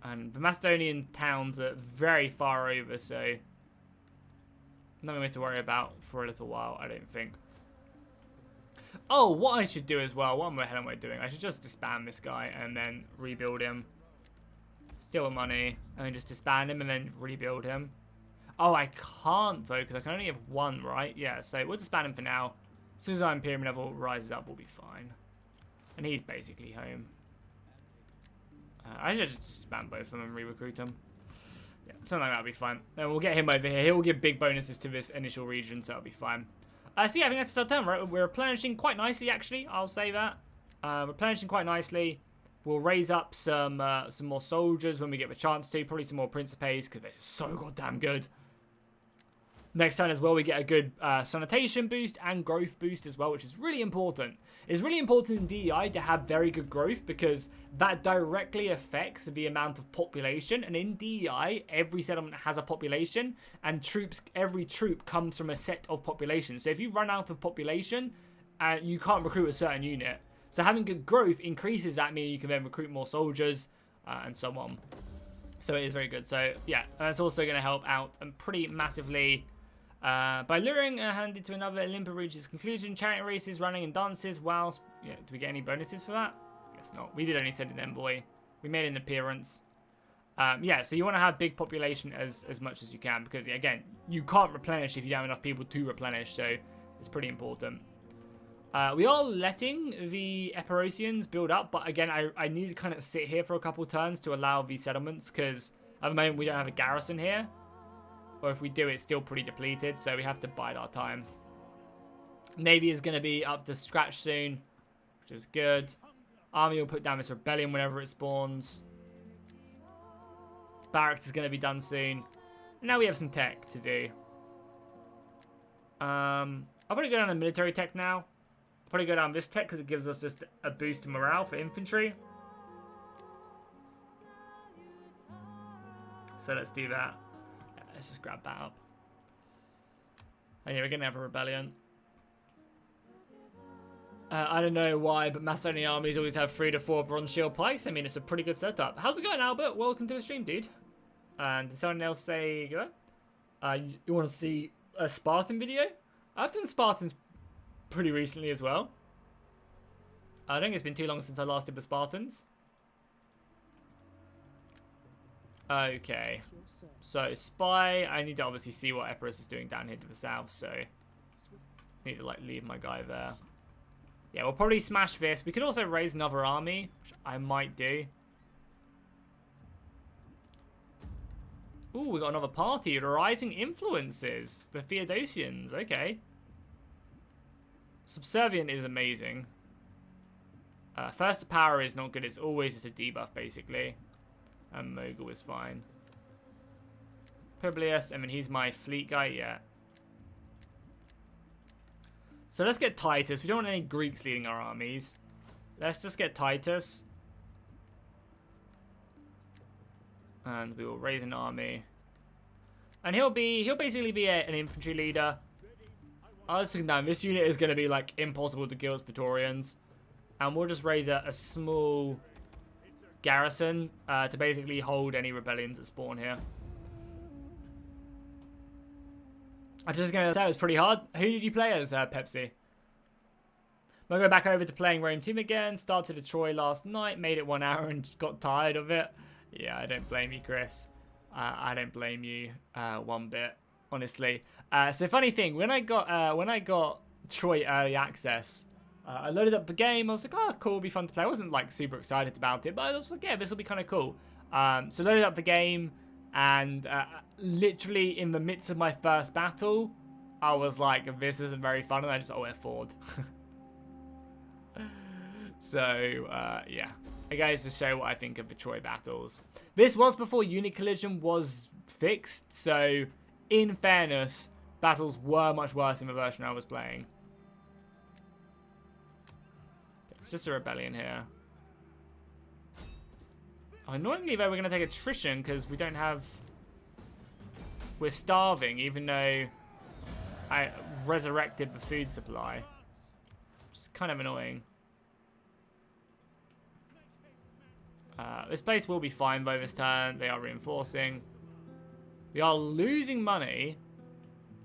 And the Macedonian towns are very far over, so nothing we have to worry about for a little while, I don't think. Oh, what I should do as well, what the hell am I doing? I should just disband this guy and then rebuild him. Steal the money, and then just disband him and then rebuild him. Oh, I can't though, because I can only have one, right? Yeah, so we'll disband him for now. As soon as our Imperium level rises up, we'll be fine. And he's basically home. I should just disband both of them and re-recruit them. Yeah, something like that will be fine. Then we'll get him over here. He'll give big bonuses to this initial region, so it'll be fine. So yeah, I think that's our turn, right? We're replenishing quite nicely, actually. I'll say that. Replenishing quite nicely. We'll raise up some more soldiers when we get the chance to. Probably some more Principes, because they're so goddamn good. Next turn as well, we get a good sanitation boost and growth boost as well, which is really important. It's really important in DEI to have very good growth because that directly affects the amount of population. And in DEI, every settlement has a population, and every troop comes from a set of population. So if you run out of population, you can't recruit a certain unit. So having good growth increases that, meaning you can then recruit more soldiers and so on. So it is very good. So yeah, and that's also going to help out and pretty massively. By luring a handy to another, Olympia reaches conclusion. Chariot races, running and dances. Wow. Yeah, do we get any bonuses for that? Guess not. We did only send an envoy. We made an appearance. Yeah, so you want to have big population as much as you can because, again, you can't replenish if you don't have enough people to replenish. So it's pretty important. We are letting the Eperosians build up. But again, I need to kind of sit here for a couple turns to allow these settlements because at the moment we don't have a garrison here. Or if we do, it's still pretty depleted, so we have to bide our time. Navy is going to be up to scratch soon, which is good. Army will put down this rebellion whenever it spawns. Barracks is going to be done soon. And now we have some tech to do. I'll probably go down to military tech now. I'll probably go down this tech because it gives us just a boost to morale for infantry. So let's do that. Let's just grab that up. And yeah, we're going to have a rebellion. I don't know why, but Macedonian armies always have 3 to 4 bronze shield pikes. I mean, it's a pretty good setup. How's it going, Albert? Welcome to the stream, dude. And did someone else say, go on? You want to see a Spartan video? I've done Spartans pretty recently as well. I don't think it's been too long since I last did the Spartans. Okay, so spy, I need to obviously see what Epirus is doing down here to the south, so need to like leave my guy there. Yeah, we'll probably smash this. We could also raise another army, which I might do. Ooh, we got another party, the Rising Influences, the Theodosians, okay. Subservient is amazing. First to power is not good, it's always just a debuff basically. And Mogul is fine. Publius, I mean, he's my fleet guy, yeah. So let's get Titus. We don't want any Greeks leading our armies. Let's just get Titus. And we will raise an army. And he'll basically be an infantry leader. I was thinking, down, this unit is going to be, like, impossible to kill as Praetorians. And we'll just raise a small garrison to basically hold any rebellions that spawn here. I'm just going to say it was pretty hard. Who did you play as, Pepsi? I'm going to go back over to playing Rome Team again. Started a Troy last night. Made it 1 hour and got tired of it. Yeah, I don't blame you, Chris. I don't blame you one bit, honestly. So funny thing, when I got Troy early access, I loaded up the game. I was like, oh, cool, it'll be fun to play. I wasn't like super excited about it, but I was like, yeah, this will be kind of cool. So loaded up the game, and literally in the midst of my first battle, I was like, this isn't very fun, and I just went forward. So yeah, I guys to show what I think of the Troy battles. This was before unit collision was fixed, so in fairness, battles were much worse in the version I was playing. It's just a rebellion here. Annoyingly though, we're going to take attrition because we don't have... We're starving, even though I resurrected the food supply. Which is kind of annoying. This place will be fine by this turn. They are reinforcing. We are losing money.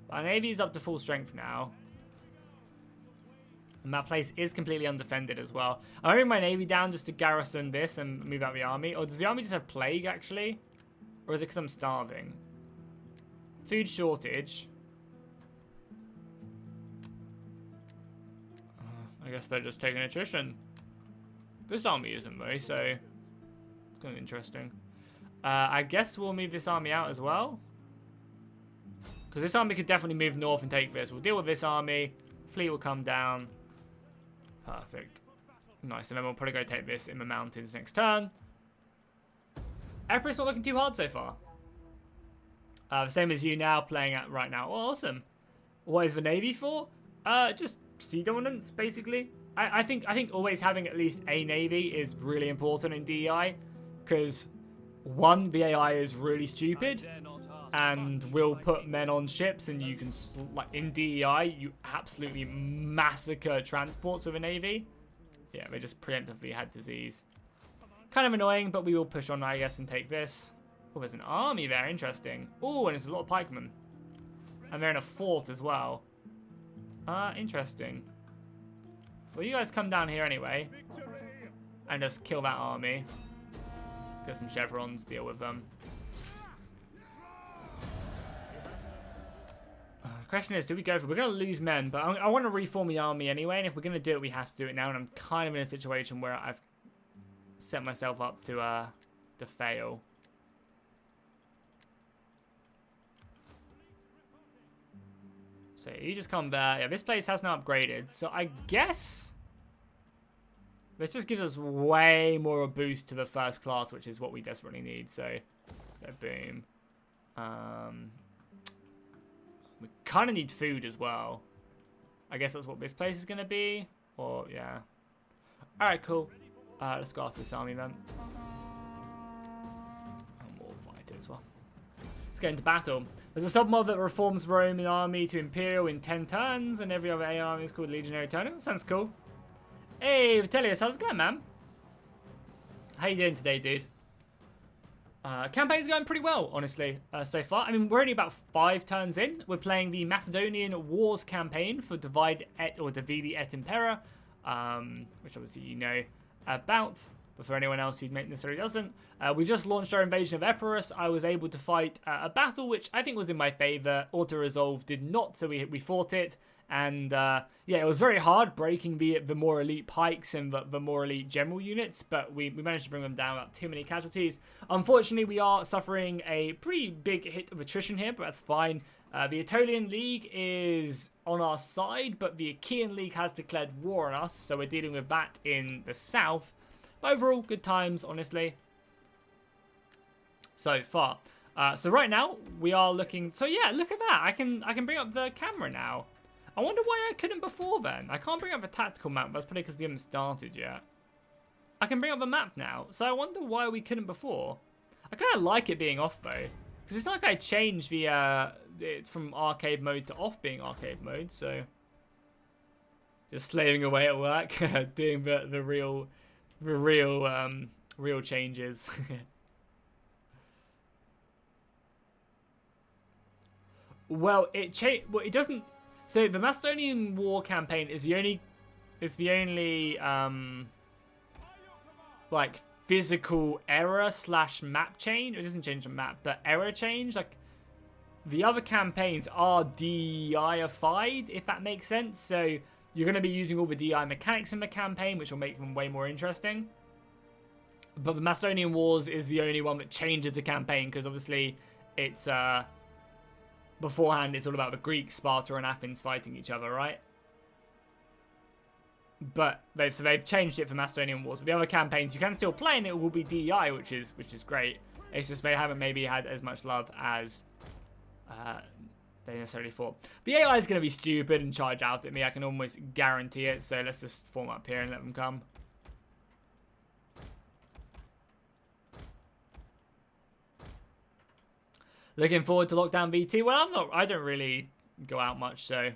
Our navy is up to full strength now. And that place is completely undefended as well. I'm moving my navy down just to garrison this and move out the army. Or does the army just have plague, actually? Or is it because I'm starving? Food shortage. I guess they're just taking attrition. This army isn't though, so it's kind of interesting. I guess we'll move this army out as well. Because this army could definitely move north and take this. We'll deal with this army. Fleet will come down. Perfect. Nice, and then we'll probably go take this in the mountains next turn. Emperor's not looking too hard so far. The same as you now, playing at right now. Oh, awesome. What is the navy for? Just sea dominance, basically. I think always having at least a navy is really important in DEI, because one, the AI is really stupid and will put men on ships, and you can, like in DEI, you absolutely massacre transports with a navy. Yeah, they just preemptively had disease. Kind of annoying, but we will push on, I guess, and take this. Oh, there's an army there. Interesting. Oh, and there's a lot of pikemen. And they're in a fort as well. Interesting. Well, you guys come down here anyway. And just kill that army. Get some chevrons, deal with them. Question is, do we go for... We're going to lose men, but I want to reform the army anyway. And if we're going to do it, we have to do it now. And I'm kind of in a situation where I've set myself up to fail. So you just come there. Yeah, this place has now upgraded. So I guess this just gives us way more a boost to the first class, which is what we desperately need. So let's go boom. We kind of need food as well. I guess that's what this place is going to be. Or, yeah. Alright, cool. Let's go after this army then. And we'll fight it as well. Let's get into battle. There's a submod that reforms the Roman army to Imperial in 10 turns, and every other AI army is called Legionary Turn. Sounds cool. Hey, Vitellius, how's it going, man? How you doing today, dude? Campaign's going pretty well, honestly, so far. I mean, we're only about 5 turns in. We're playing the Macedonian Wars campaign for Divide et or Dividi et Impera, which obviously you know about. But for anyone else who necessarily doesn't, we've just launched our invasion of Epirus. I was able to fight a battle which I think was in my favour. Auto-resolve did not, so we fought it. And yeah, it was very hard breaking the more elite pikes and the more elite general units, but we managed to bring them down without too many casualties. Unfortunately, we are suffering a pretty big hit of attrition here, but that's fine. The Aetolian League is on our side, but the Achaean League has declared war on us, so we're dealing with that in the south. But overall, good times, honestly, so far. So right now, we are looking... So yeah, look at that. I can bring up the camera now. I wonder why I couldn't before then. I can't bring up the tactical map. That's probably because we haven't started yet. I can bring up the map now. So I wonder why we couldn't before. I kind of like it being off, though. Because it's not like I changed the from arcade mode to off being arcade mode. So just slaving away at work, doing the real changes. Well, it doesn't. So the Macedonian War campaign is the only like physical error / map change. It doesn't change the map, but error change. Like the other campaigns are DEI-ified, if that makes sense. So you're going to be using all the DI mechanics in the campaign, which will make them way more interesting. But the Macedonian Wars is the only one that changes the campaign, because obviously it's beforehand it's all about the Greeks, Sparta and Athens fighting each other, right? But they've changed it for Macedonian Wars. But the other campaigns you can still play, and it will be DEI, which is great. It's just they haven't maybe had as much love as they necessarily thought. The AI is going to be stupid and charge out at me. I can almost guarantee it. So let's just form up here and let them come. Looking forward to Lockdown VT. Well, I don't really go out much, so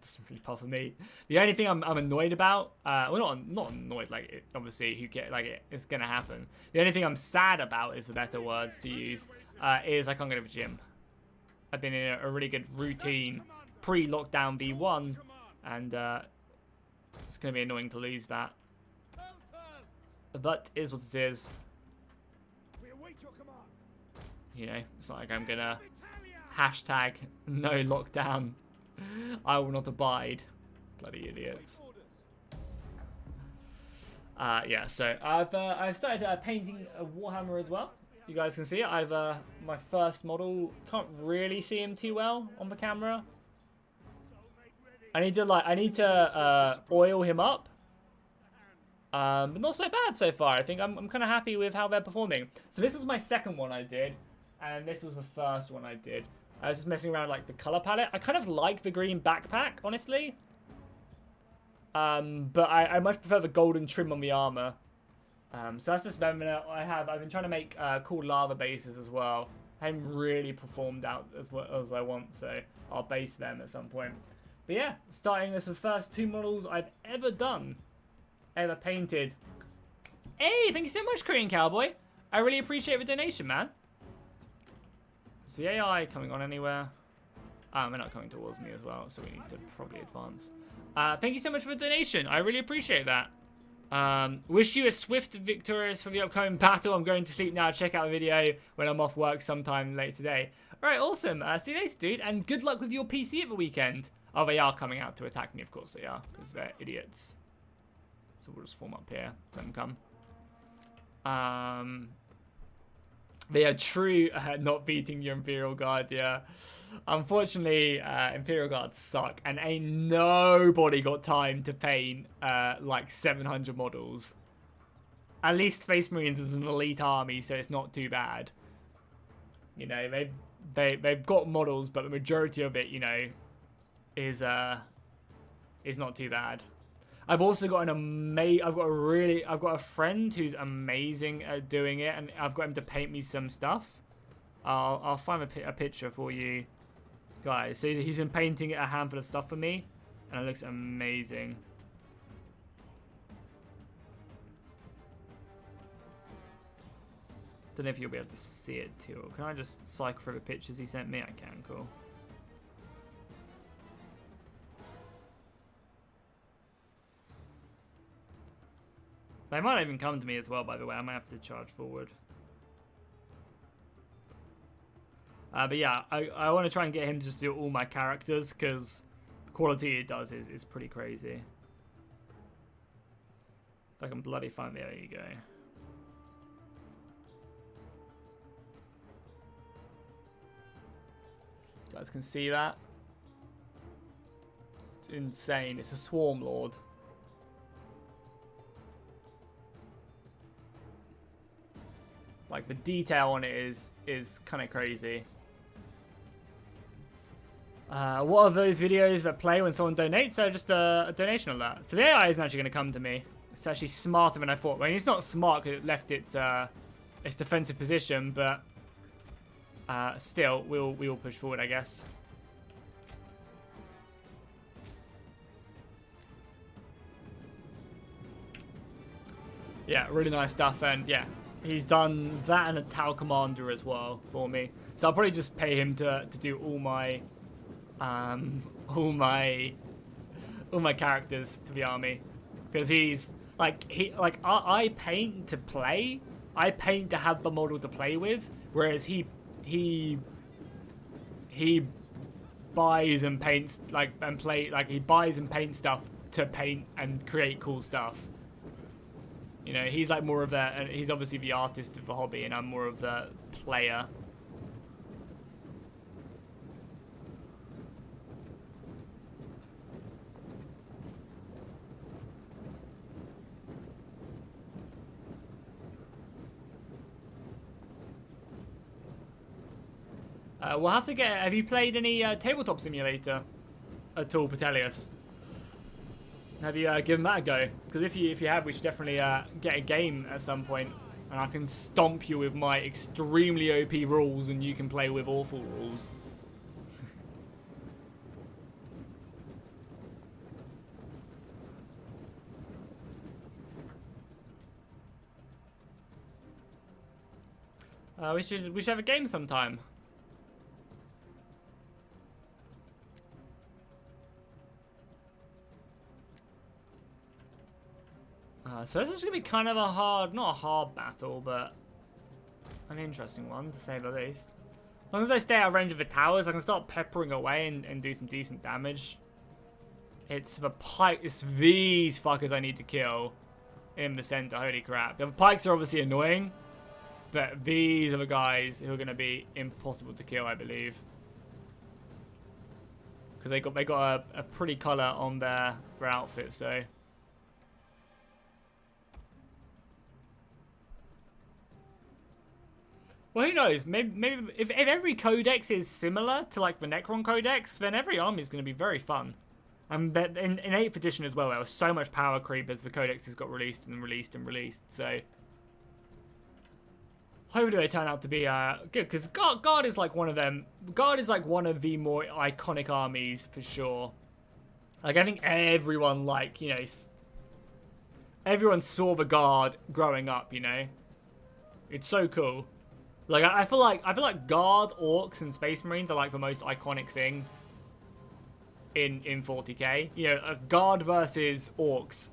doesn't really bother me. The only thing I'm annoyed about, well, not annoyed, like, obviously, it's gonna happen. The only thing I'm sad about, is the better words to use, is I can't go to the gym. I've been in a really good routine pre-lockdown V1, and it's gonna be annoying to lose that. But is what it is. You know, it's not like I'm gonna hashtag no lockdown. I will not abide. Bloody idiots. Yeah, so I've started painting a Warhammer as well. You guys can see it. I've my first model. Can't really see him too well on the camera. I need to oil him up. But not so bad so far. I think I'm kind of happy with how they're performing. So this was my second one I did, and this was the first one I did. I was just messing around like the color palette. I kind of like the green backpack, honestly. But I much prefer the golden trim on the armor. So that's just them. I've been trying to make cool lava bases as well. I haven't really performed out as well as I want, so I'll base them at some point. But yeah, starting this the first 2 models I've ever done. Ever painted. Hey, thank you so much, Korean Cowboy. I really appreciate the donation, man. Is the AI coming on anywhere? They're not coming towards me as well, so we need to probably advance. Thank you so much for the donation. I really appreciate that. Wish you a swift victorious for the upcoming battle. I'm going to sleep now. Check out the video when I'm off work sometime later today. Alright, awesome. See you later, dude. And good luck with your PC at the weekend. Oh, they are coming out to attack me, of course they are, because they're idiots. So we'll just form up here. Let them come. They are true not beating your Imperial Guard, yeah. Unfortunately, Imperial Guards suck. And ain't nobody got time to paint like 700 models. At least Space Marines is an elite army, so it's not too bad. You know, they've got models, but the majority of it, you know, is not too bad. I've also got I've got a friend who's amazing at doing it, and I've got him to paint me some stuff. I'll find a picture for you guys. So he's been painting a handful of stuff for me, and it looks amazing. Don't know if you'll be able to see it too. Can I just cycle through the pictures he sent me? I can, cool. They might even come to me as well, by the way. I might have to charge forward. But yeah, I want to try and get him to just do all my characters, because the quality it does is pretty crazy. If I can bloody find... There you go. You guys can see that? It's insane. It's a Swarm Lord. Like, the detail on it is kind of crazy. What are those videos that play when someone donates? So just a donation alert. So the AI isn't actually going to come to me. It's actually smarter than I thought. I mean, it's not smart because it left its defensive position, but still, we will push forward, I guess. Yeah, really nice stuff, and yeah. He's done that and a Tau Commander as well for me. So I'll probably just pay him to do all my characters to the army, because he's like I paint to play. I paint to have the model to play with, whereas he buys and paints he buys and paints stuff to paint and create cool stuff. You know, he's like more of he's obviously the artist of the hobby, and I'm more of the player. We'll have to get... Have you played any Tabletop Simulator at all, Petelius? Have you given that a go? Because if you have, we should definitely get a game at some point, and I can stomp you with my extremely OP rules, and you can play with awful rules. We should have a game sometime. So this is going to be kind of a hard, not a hard battle, but an interesting one, to say the least. As long as I stay out of range of the towers, I can start peppering away and do some decent damage. It's the pike, it's these fuckers I need to kill in the center, holy crap. The pikes are obviously annoying, but these are the guys who are going to be impossible to kill, I believe. Because they got a pretty color on their outfit, so... Well, who knows? Maybe if every codex is similar to like the Necron codex, then every army is going to be very fun. And in 8th edition as well, there was so much power creep as the codexes got released and released and released. So hopefully they turn out to be good, because Guard is like one of them. Guard is like one of the more iconic armies for sure. Like I think everyone everyone saw the Guard growing up. You know, it's so cool. Like I feel like Guard, Orcs, and Space Marines are like the most iconic thing in 40k. You know, a Guard versus Orcs.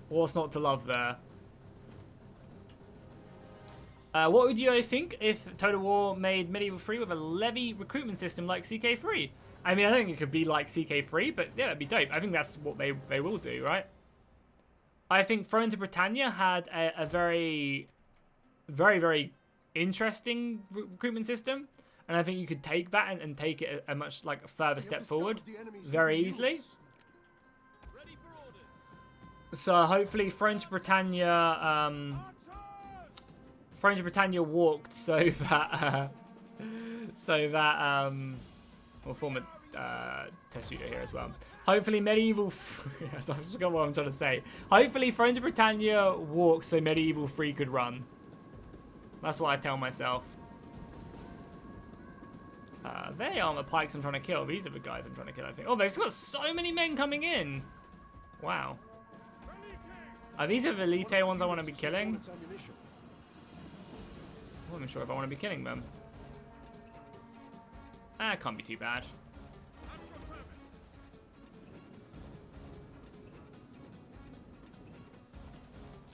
What's not to love there? What would you think if Total War made Medieval 3 with a levy recruitment system like CK3? I mean, I don't think it could be like CK3, but yeah, it'd be dope. I think that's what they will do, right? I think Thrones of Britannia had a very, very, very interesting recruitment system, and I think you could take that and take it a much like a further step forward very easily. So hopefully Thrones of Britannia walked so that we'll form a test studio here as well. Hopefully Medieval I forgot what I'm trying to say. Hopefully Thrones of Britannia walked so Medieval 3 could run. That's what I tell myself. They aren't the pikes I'm trying to kill. These are the guys I'm trying to kill, I think. Oh, they've got so many men coming in. Wow. Are these the Elite ones I want to be killing? I'm not even sure if I want to be killing them. That can't be too bad.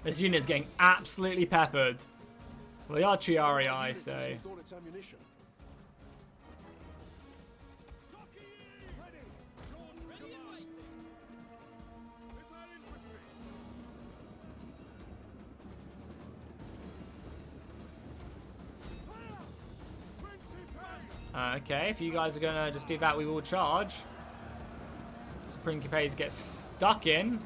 This unit's getting absolutely peppered. Well, they are Triarii, so... Okay, if you guys are gonna just do that, we will charge. So Principes get stuck in.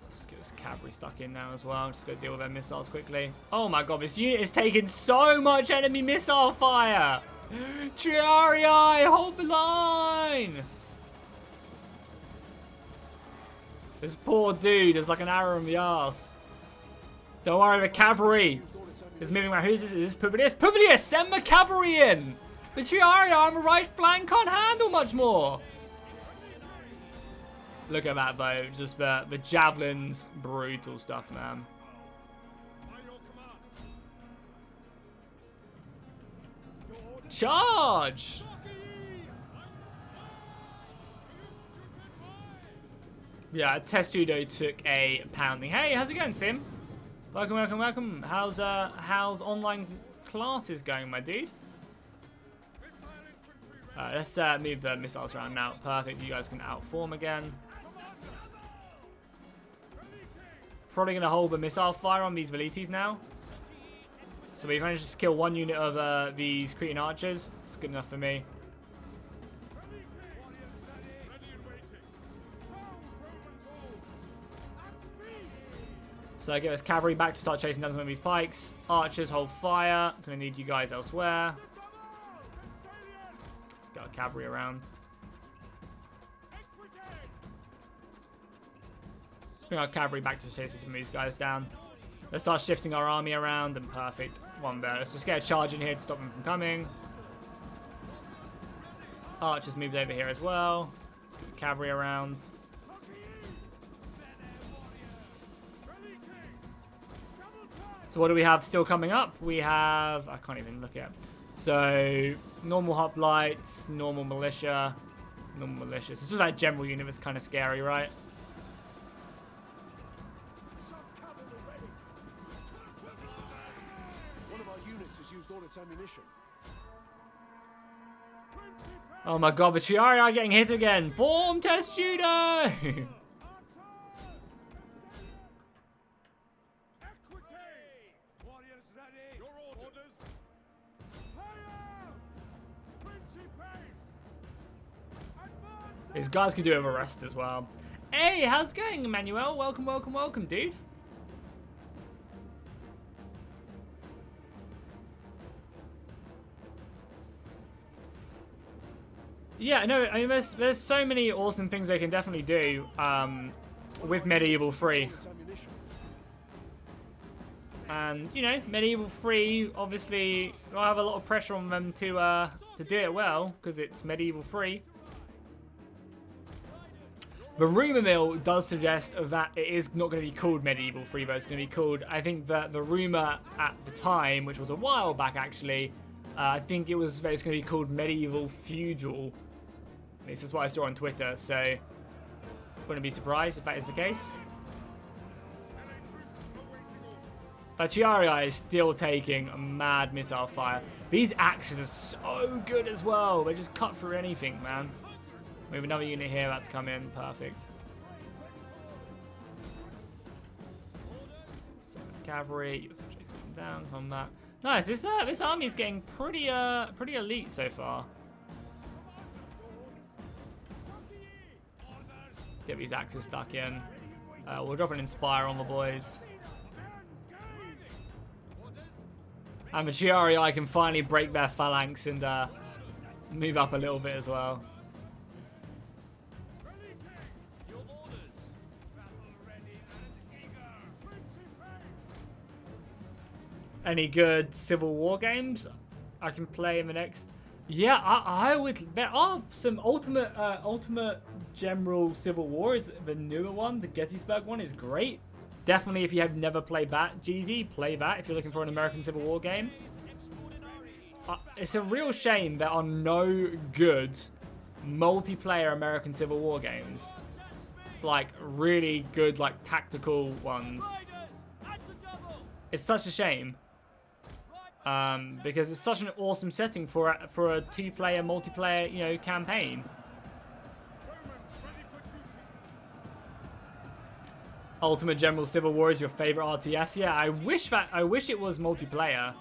Let's get this cavalry stuck in now as well. Just go deal with their missiles quickly. Oh my god, this unit is taking so much enemy missile fire! Triarii, hold the line! This poor dude is like an arrow in the arse. Don't worry, the cavalry is moving around. Who's this? Is this Publius? Publius, send the cavalry in! The Triarii on the right flank can't handle much more. Look at that though, just the javelins, brutal stuff, man. Charge! Yeah, Testudo took a pounding. Hey, how's it going, Sim? Welcome, welcome, welcome. How's online classes going, my dude? Let's move the missiles around now. Perfect. You guys can outform again. Probably gonna hold the missile fire on these Velites now. So we've managed to kill one unit of these Cretan archers. It's good enough for me. So I get this cavalry back to start chasing down some of these pikes. Archers hold fire. Gonna need you guys elsewhere. Let's get our cavalry around. Let's bring our cavalry back to chase some of these guys down. Let's start shifting our army around, and perfect. One there. Let's just get a charge in here to stop them from coming. Archers moved over here as well. Get the cavalry around. So what do we have still coming up? We have, I can't even look at. So normal hoplites, normal militia, normal militias. It's just that general unit that's kind of scary, right? One of our units has used all its ammunition. Oh my god, the Chiari are getting hit again. Form test judo! These guys could do with a rest as well. Hey, how's it going, Emmanuel? Welcome, welcome, welcome, dude. Yeah, no, I mean, there's so many awesome things they can definitely do with Medieval 3. And, you know, Medieval 3, obviously, will have a lot of pressure on them to do it well, because it's Medieval 3. The rumour mill does suggest that it is not going to be called Medieval 3, but it's going to be called, I think that the rumour at the time, which was a while back actually, I think it was that it's going to be called Medieval Feudal. At least that's what I saw on Twitter, so wouldn't be surprised if that is the case. But Chiari is still taking a mad missile fire. These axes are so good as well. They just cut through anything, man. We have another unit here about to come in. Perfect. So cavalry, you're chasing them down, combat. Nice. This army is getting pretty elite so far. Get these axes stuck in. We'll drop an Inspire on the boys. And the Chiari can finally break their phalanx and move up a little bit as well. Any good Civil War games I can play in the next? Yeah, I would. There are some Ultimate General Civil War is the newer one. The Gettysburg one is great. Definitely, if you have never played that, GZ, play that if you're looking for an American Civil War game. It's a real shame there are no good multiplayer American Civil War games. Like, really good, like, tactical ones. It's such a shame. Because it's such an awesome setting for a two-player, multiplayer, you know, campaign. Ultimate General Civil War is your favorite RTS? Yeah, I wish it was multiplayer.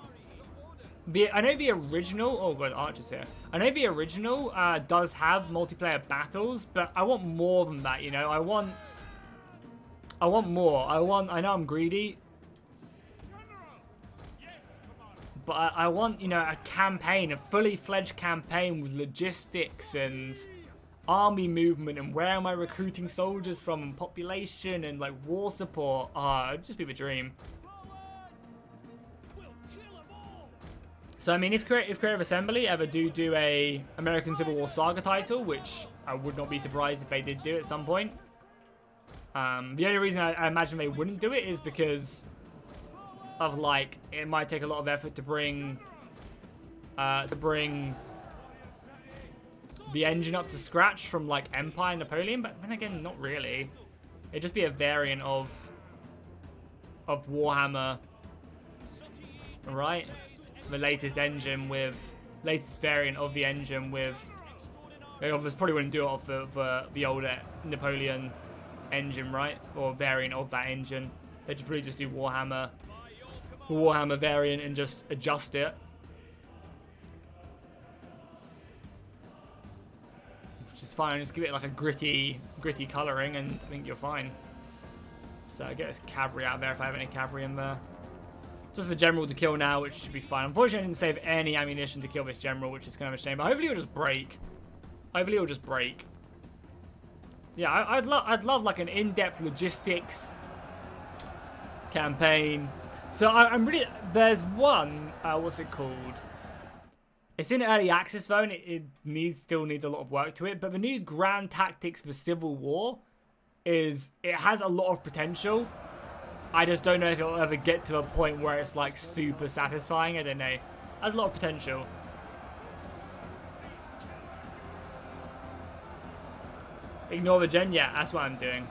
I know the original. Oh god, Archer's here. I know the original does have multiplayer battles, but I want more than that. You know, I want more. I know I'm greedy, but I want, you know, a campaign, a fully fledged campaign with logistics and army movement and where am I recruiting soldiers from and population and like war support. It'd just be the dream. So I mean, if Creative Assembly ever do a American Civil War Saga title, which I would not be surprised if they did do at some point. The only reason I imagine they wouldn't do it is because of, like, it might take a lot of effort to bring the engine up to scratch from like Empire and Napoleon, but then again, not really. It'd just be a variant of Warhammer, right? The latest engine with latest variant of the engine with. They obviously probably wouldn't do it off the older Napoleon engine, right? Or variant of that engine. They'd probably just do Warhammer variant and just adjust it. Which is fine. Just give it like a gritty colouring, and I think you're fine. So I get this cavalry out there if I have any cavalry in there. Just the general to kill now, which should be fine. Unfortunately, I didn't save any ammunition to kill this general, which is kind of a shame. But hopefully, it'll just break. Hopefully, it'll just break. Yeah, I'd love like an in-depth logistics campaign. So I'm really, there's one. What's it called? It's in early access though, and it still needs a lot of work to it. But the new Grand Tactics for Civil War it has a lot of potential. I just don't know if it'll ever get to a point where it's like super satisfying. I don't know. Has a lot of potential. Ignore the gen? Yeah, that's what I'm doing.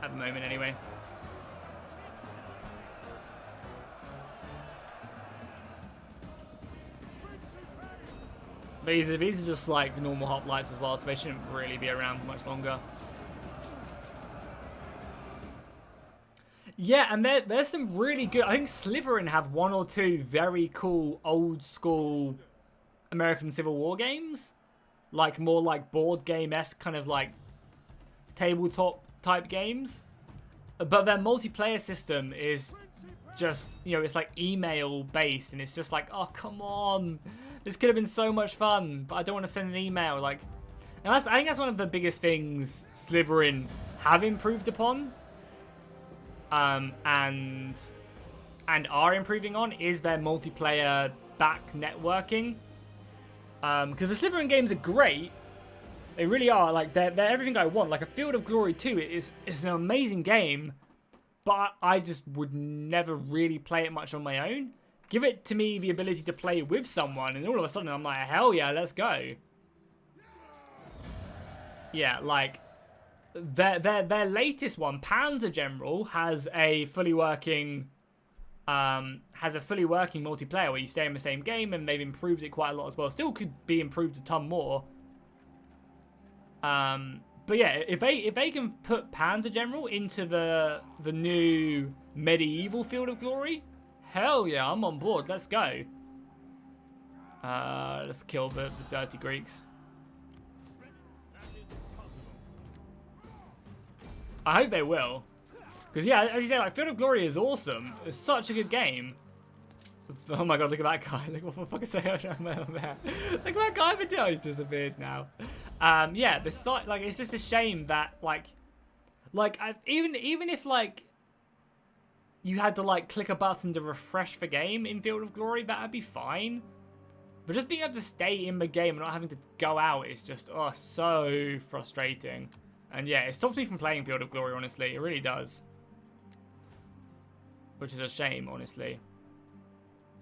At the moment, anyway. These are just like normal hoplites as well, so they shouldn't really be around for much longer. Yeah, and there's some really good... I think Slytherin have one or two very cool old school American Civil War games. Like more like board game-esque kind of like tabletop type games. But their multiplayer system is just, you know, it's like email based, and it's just like, oh, come on. This could have been so much fun, but I don't want to send an email. Like, and I think that's one of the biggest things Slytherin have improved upon. And are improving on is their multiplayer back networking. Because the Slytherin games are great. They really are. Like, they're everything I want. Like, a Field of Glory 2 is an amazing game, but I just would never really play it much on my own. Give it to me the ability to play with someone, and all of a sudden I'm like, hell yeah, let's go. Yeah, like, their latest one, Panzer General, has a fully working multiplayer where you stay in the same game, and they've improved it quite a lot as well. Still could be improved a ton more. But yeah, if they can put Panzer General into the new medieval Field of Glory, hell yeah, I'm on board. Let's go. Let's kill the dirty Greeks. I hope they will. Because, yeah, as you say, like, Field of Glory is awesome. It's such a good game. Oh my god, look at that guy. Look what the fuck is that there. Look at that guy, but he's disappeared now. Yeah, the site, like, it's just a shame that, even if, like, you had to, like, click a button to refresh the game in Field of Glory, that'd be fine. But just being able to stay in the game and not having to go out is just, oh, so frustrating. And yeah, it stops me from playing Field of Glory, honestly. It really does. Which is a shame, honestly.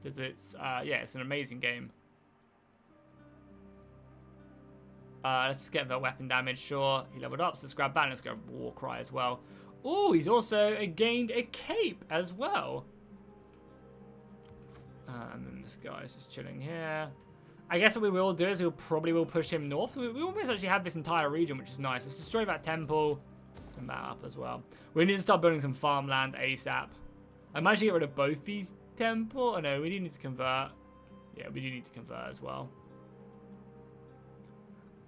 Because it's, yeah, it's an amazing game. Let's just get the weapon damage, sure. He leveled up, so let's grab that. Let's go Warcry as well. Oh, he's also gained a cape as well. And then this guy's just chilling here. I guess what we will do is we'll probably push him north. We almost actually have this entire region, which is nice. Let's destroy that temple and that up as well. We need to start building some farmland ASAP. I might actually get rid of both these temples. Oh no, we do need to convert. Yeah, we do need to convert as well.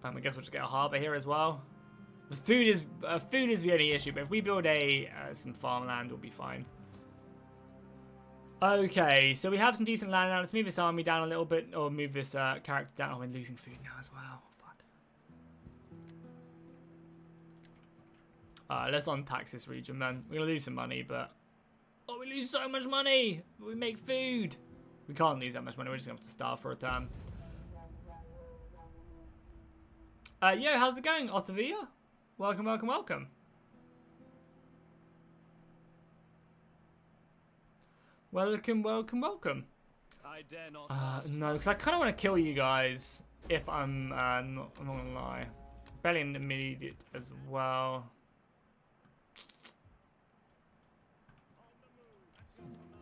I guess we'll just get a harbour here as well. The food is the only issue, but if we build some farmland, we'll be fine. Okay, so we have some decent land now. Let's move this army down a little bit, or move this character down. Oh, we're losing food now as well. Fuck. Let's untax this region, then. We're gonna lose some money, but oh, we lose so much money. We make food. We can't lose that much money. We're just gonna have to starve for a time. Yo, how's it going, Ottavia? Welcome, welcome, welcome. Welcome, welcome, welcome. I dare not no, because I kind of want to kill you guys if I'm not gonna lie. Rebellion immediate as well.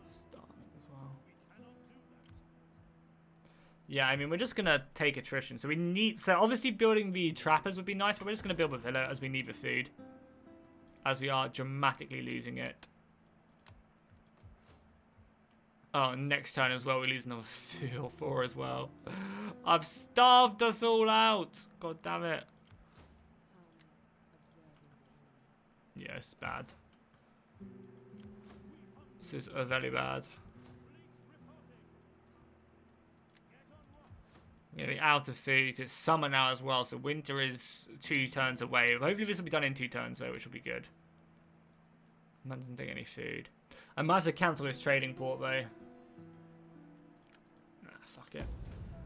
Starting as well. Yeah, I mean, we're just gonna take attrition. So we need, so obviously building the trappers would be nice, but we're just gonna build the villa as we need the food. As we are dramatically losing it. Oh, next turn as well, we lose another 3 or 4 as well. I've starved us all out. God damn it. Yeah, it's bad. This is very bad. We're getting out of food because summer now as well, so winter is 2 turns away. Hopefully this will be done in 2 turns though, which will be good. Man doesn't take any food. I might have to cancel this trading port though. Nah, fuck it.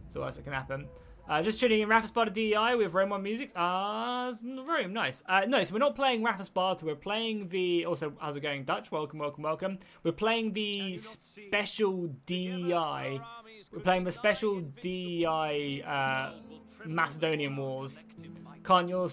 It's the worst that can happen. Just tuning in Rafa Sparta DEI with Rome 1 Music. Rome, nice. No, so we're not playing Rafa Sparta. We're playing the... Also, how's it going, Dutch? Welcome, welcome, welcome. We're playing the special DEI. We're playing the special DEI Macedonian Wars. Can't you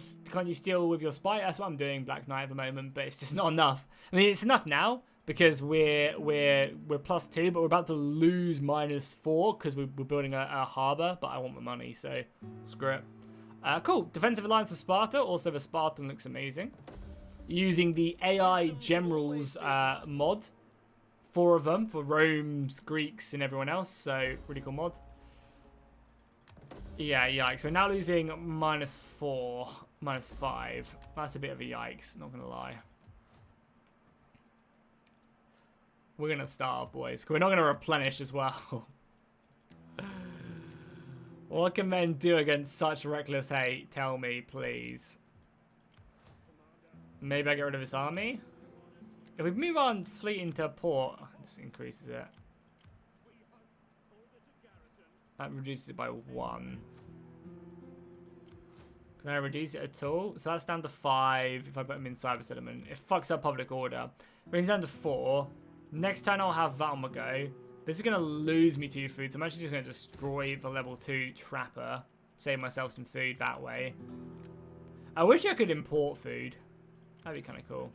steal with your spy? That's what I'm doing, Black Knight, at the moment, but it's just not enough. I mean, it's enough now because we're +2, but we're about to lose -4 because we're building a harbour. But I want the money, so screw it. Cool. Defensive Alliance of Sparta. Also, the Spartan looks amazing. Using the AI Generals mod. 4 of them for Rome's, Greeks, and everyone else. So, really cool mod. Yeah, yikes. We're now losing -4, -5. That's a bit of a yikes, not going to lie. We're going to starve, boys. We're not going to replenish as well. What can men do against such reckless hate? Tell me, please. Maybe I get rid of this army? If we move on fleet into port, this increases it. That reduces it by 1. Can I reduce it at all? So that's down to 5 if I put them inside the settlement. It fucks up public order. Brings down to 4. Next turn I'll have that on the go. This is going to lose me 2 food, so I'm actually just going to destroy the level 2 trapper. Save myself some food that way. I wish I could import food. That'd be kind of cool.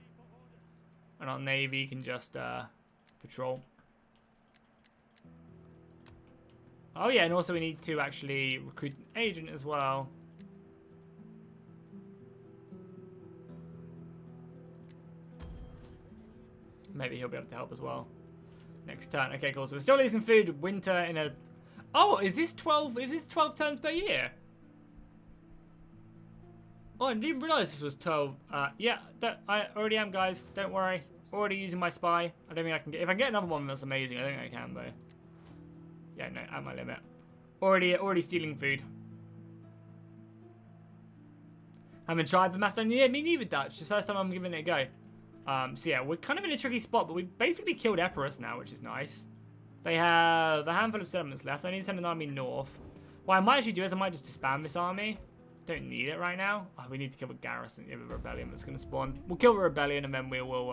And our navy can just patrol. Oh yeah, and also we need to actually recruit an agent as well. Maybe he'll be able to help as well. Next turn. Okay, cool. So we're still losing food. Winter in a... Oh, is this 12? Is this 12 turns per year? Oh, I didn't realize this was 12. Yeah, I already am, guys. Don't worry. Already using my spy. I don't think I can get... If I can get another one, that's amazing. I think I can, though. Yeah, no, at my limit. Already stealing food. Haven't tried the Macedonia. Yeah, me neither, Dutch. It's the first time I'm giving it a go. So yeah, we're kind of in a tricky spot, but we basically killed Epirus now, which is nice. They have a handful of settlements left. I need to send an army north. What I might actually do is I might just disband this army. Don't need it right now. Oh, we need to kill the garrison. Yeah, the rebellion that's going to spawn. We'll kill the rebellion and then we will,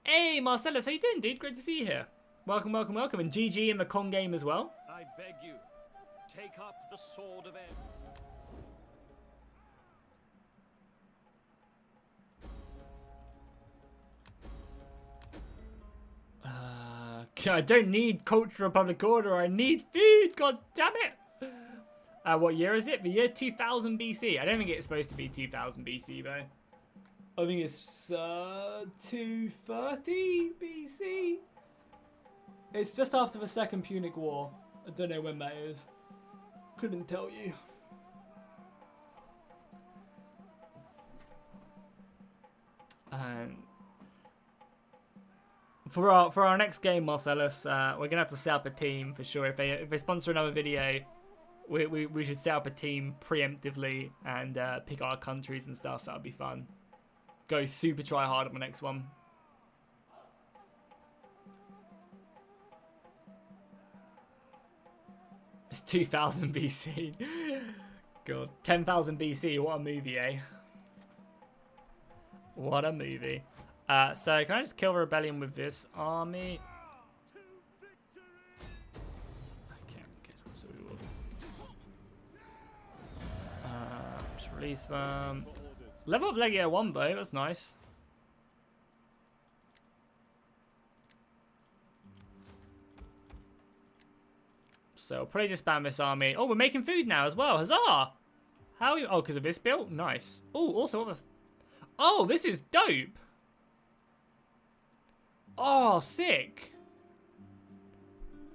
Hey, Marcellus, how you doing, dude? Great to see you here. Welcome, welcome, welcome. And GG in the con game as well. I beg you, take up the sword of M. I don't need culture or public order. I need food. God damn it. What year is it? The year 2000 BC. I don't think it's supposed to be 2000 BC though. I think it's 230 BC. It's just after the Second Punic War. I don't know when that is. Couldn't tell you. And for our next game, Marcellus, we're gonna have to set up a team for sure. If they sponsor another video, we should set up a team preemptively and pick our countries and stuff. That would be fun. Go super try hard on the next one. It's 2000 BC. God, 10,000 BC. What a movie, eh? What a movie. So can I just kill the rebellion with this army? Okay, good. So we will. Just release them. Level up Legio 1 though. That's nice. So I'll probably just spam this army. Oh, we're making food now as well. Huzzah! How are you? Oh, because of this build? Nice. Oh, also what the... Oh, this is dope. Oh, sick.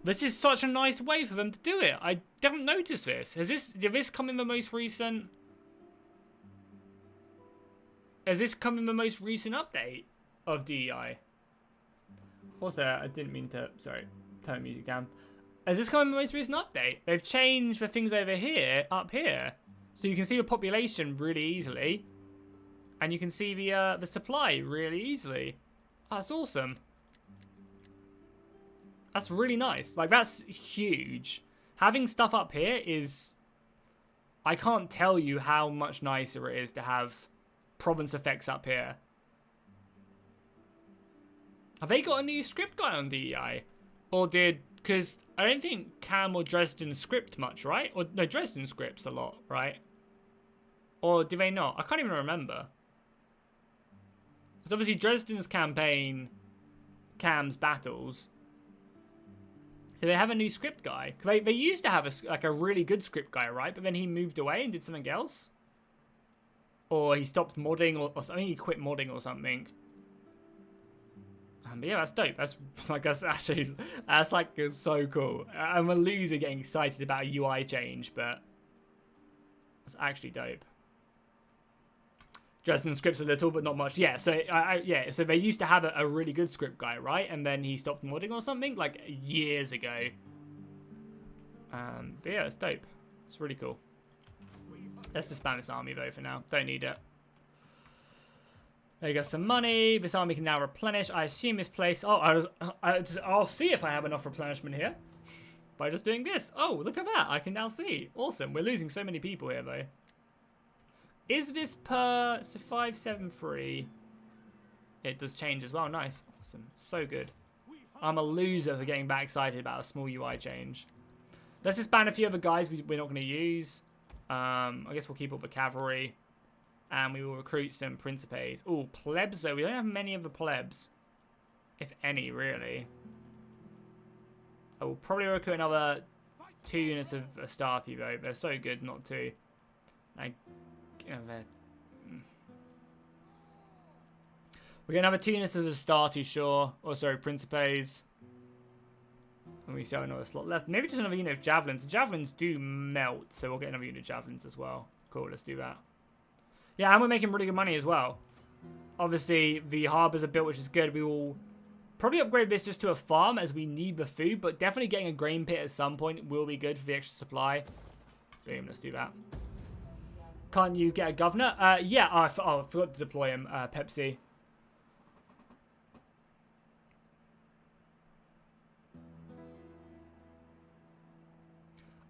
This is such a nice way for them to do it. I didn't notice this. Did this come in the most recent... Has this come in the most recent update of DEI? Also, I didn't mean to... Sorry, turn the music down. Has this come in the most recent update? They've changed the things over here, up here. So you can see the population really easily. And you can see the supply really easily. Oh, that's awesome. That's really nice. Like, that's huge. having stuff up here is... I can't tell you how much nicer it is to have province effects up here. Have they got a new script guy on DEI? Or did... Because I don't think Cam or Dresden script much, right? Or no, Dresden scripts a lot, right? Or do they not? I can't even remember. Because obviously Dresden's campaign, Cam's battles. Do they have a new script guy? They used to have a really good script guy, right? But then he moved away and did something else. Or he stopped modding, or I think he quit modding or something. But yeah, that's dope. That's like, that's like so cool. I'm a loser getting excited about a UI change, but that's actually dope. Dresden scripts a little, but not much. Yeah, so yeah, so they used to have a really good script guy, right? And then he stopped modding or something like years ago. But yeah, it's dope. It's really cool. Let's disband this army though for now. Don't need it. There you go, some money. This army can now replenish. I assume this place... Oh, I'll see if I have enough replenishment here. By just doing this. Oh, look at that. I can now see. Awesome. We're losing so many people here, though. Is this per... So 573. It does change as well. Nice. Awesome. So good. I'm a loser for getting back excited about a small UI change. Let's just ban a few other guys we're not going to use. I guess we'll keep all the cavalry. And we will recruit some Principes. Oh, plebs though. We don't have many of the plebs. If any, really. I will probably recruit another 2 units of Astarte though. They're so good not to. We're going to have 2 units of Astarte, sure. Or sorry, Principes. And we still have another slot left. Maybe just another unit of Javelins. The Javelins do melt, so we'll get another unit of Javelins as well. Cool, let's do that. Yeah, and we're making really good money as well. Obviously, the harbors are built, which is good. We will probably upgrade this just to a farm as we need the food, but definitely getting a grain pit at some point will be good for the extra supply. Boom, let's do that. Can't you get a governor? Yeah, I forgot to deploy him, Pepsi.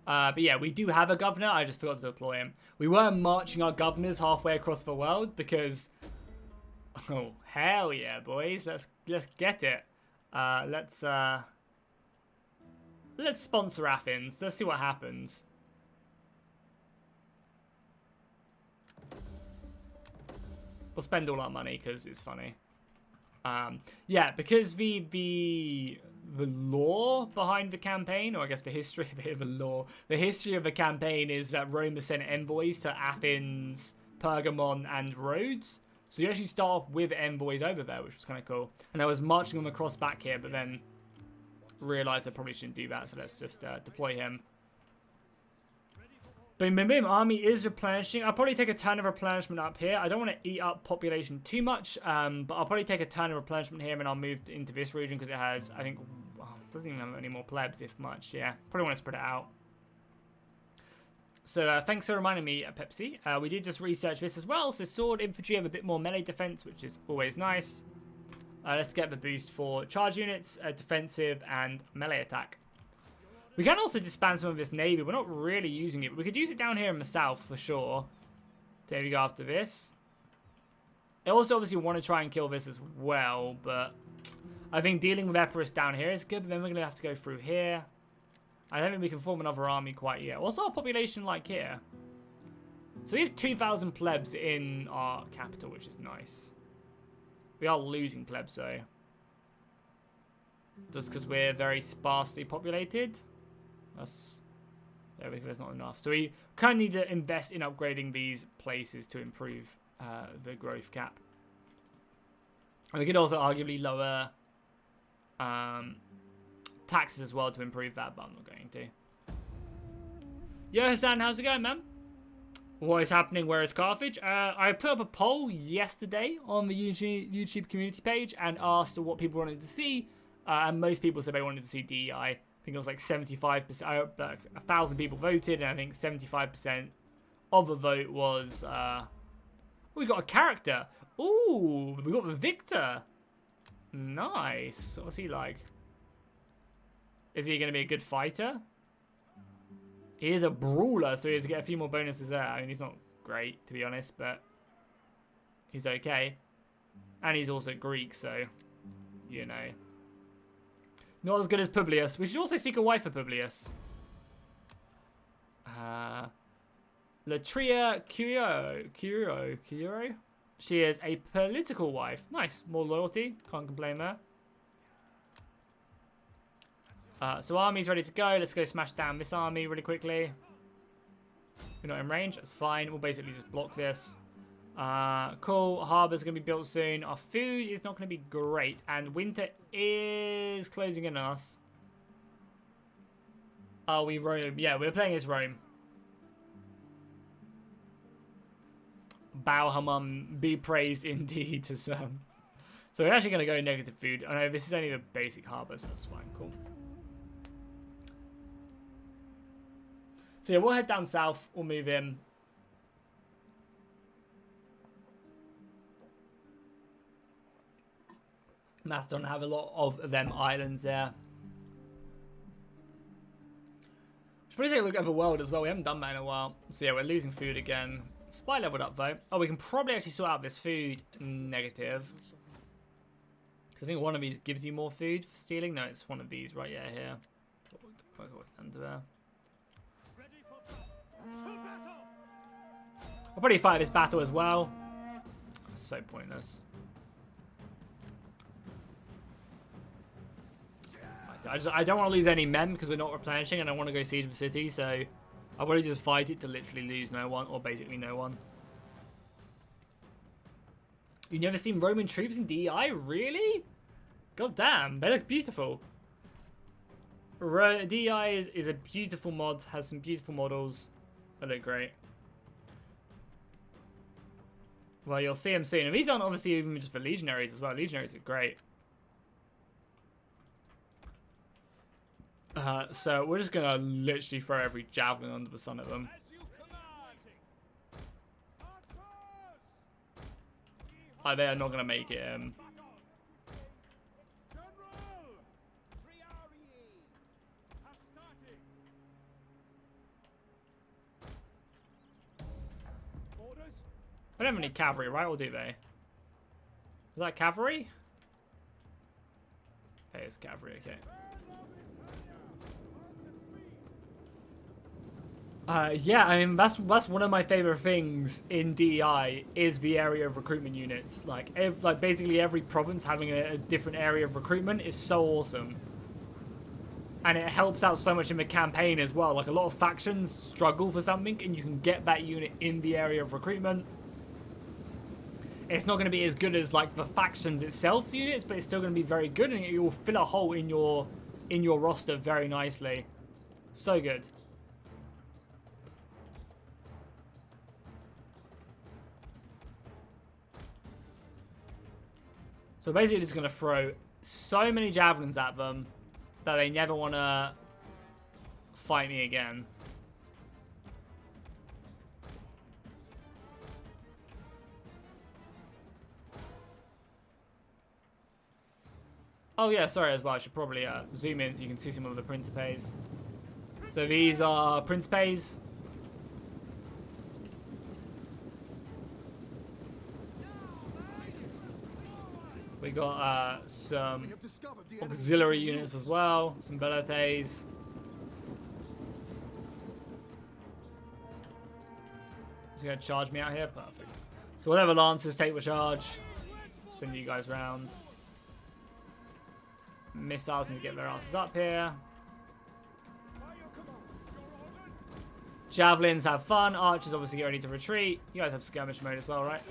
But yeah, we do have a governor. I just forgot to deploy him. We were marching our governors halfway across the world because... Oh, hell yeah, boys. Let's get it. Let's sponsor Athens. Let's see what happens. We'll spend all our money because it's funny. Yeah, because the lore behind the campaign, or I guess the history of the lore, the history of the campaign is that Rome has sent envoys to Athens, Pergamon, and Rhodes. So you actually start off with envoys over there, which was kind of cool. And I was marching them across back here, but then realized I probably shouldn't do that, so let's just deploy him. Boom, boom, boom. Army is replenishing. I'll probably take a turn of replenishment up here. I don't want to eat up population too much, but I'll probably take a turn of replenishment here, and I'll move into this region because it has, I think, doesn't even have any more plebs, if much. Yeah, probably want to spread it out. So thanks for reminding me, Pepsi. We did just research this as well. So sword infantry have a bit more melee defense, which is always nice. Let's get the boost for charge units, defensive, and melee attack. We can also disband some of this navy. We're not really using it. We could use it down here in the south for sure. There we go after this. I also obviously want to try and kill this as well, but I think dealing with Epirus down here is good, but then we're going to have to go through here. I don't think we can form another army quite yet. What's our population like here? So we have 2,000 plebs in our capital, which is nice. We are losing plebs though. Just because we're very sparsely populated. That's... Yeah, there's not enough. So we kind of need to invest in upgrading these places to improve the growth cap. And we could also arguably lower taxes as well to improve that, but I'm not going to. Yo, Hassan, how's it going, man? What is happening? Where is Carthage? I put up a poll yesterday on the YouTube community page and asked what people wanted to see. And most people said they wanted to see DEI. I think it was like 75%, like 1,000 people voted, and I think 75% of the vote was, we got a character. Ooh, we got the Victor. Nice. What's he like? Is he going to be a good fighter? He is a brawler, so he has to get a few more bonuses there. I mean, he's not great, to be honest, but he's okay. And he's also Greek, so, you know. Not as good as Publius. We should also seek a wife for Publius. Latria Curio. She is a political wife. Nice. More loyalty. Can't complain there. So army's ready to go. Let's go smash down this army really quickly. We're not in range. That's fine. We'll basically just block this. Cool. Harbor's going to be built soon. Our food is not going to be great. And winter is closing in on us. Oh, we Rome. Yeah, we're playing as Rome. Bauhamum, be praised indeed to some. So we're actually going to go negative food. I know this is only the basic harbor, so that's fine. Cool. So yeah, we'll head down south. We'll move in. Macedon have a lot of them islands there. Should probably take a look at the world as well. We haven't done that in a while. So yeah, we're losing food again. Spy leveled up though. Oh, we can probably actually sort out this food negative. Because I think one of these gives you more food for stealing. No, it's one of these right here. Under there. I'll probably fight this battle as well. That's so pointless. I don't want to lose any men because we're not replenishing and I want to go siege the city, so I'll probably just fight it to literally lose no one, or basically no one. You've never seen Roman troops in DEI? Really? God damn, they look beautiful. DEI is a beautiful mod, has some beautiful models. They look great. Well, you'll see them soon. And these aren't obviously even just for legionaries as well. Legionaries are great. So we're just going to literally throw every javelin under the sun at them. Oh, they are not going to make it. I don't have any cavalry, right? Or do they? Is that cavalry? Hey, it's cavalry, okay. Yeah, I mean, that's one of my favorite things in DEI is the area of recruitment units. Like basically every province having a different area of recruitment is so awesome. And it helps out so much in the campaign as well. Like a lot of factions struggle for something and you can get that unit in the area of recruitment. It's not going to be as good as like the factions itself's units, but it's still going to be very good and it will fill a hole in your roster very nicely. So good. So basically just going to throw so many javelins at them that they never want to fight me again. Oh yeah, sorry as well, I should probably zoom in so you can see some of the Principes. So these are Principes. We got some auxiliary units as well, some Velites. He's gonna charge me out here, perfect. So whatever Lancers take the charge, send you guys round. Missiles need to get their asses up here. Javelins have fun. Archers obviously get ready to retreat. You guys have skirmish mode as well, right?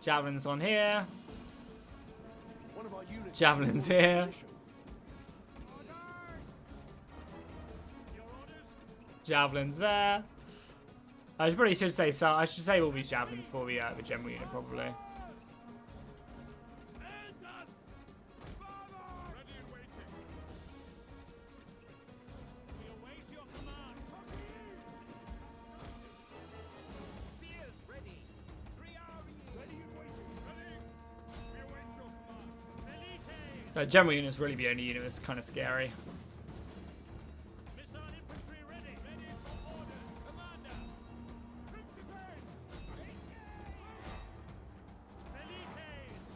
Javelins on here. Javelins here. Javelins there. I probably should say so. I should save all these javelins for the general unit probably. General unit's really the only unit that's kind of scary. Missile infantry ready. Ready for orders, Commander. Principes. Velites.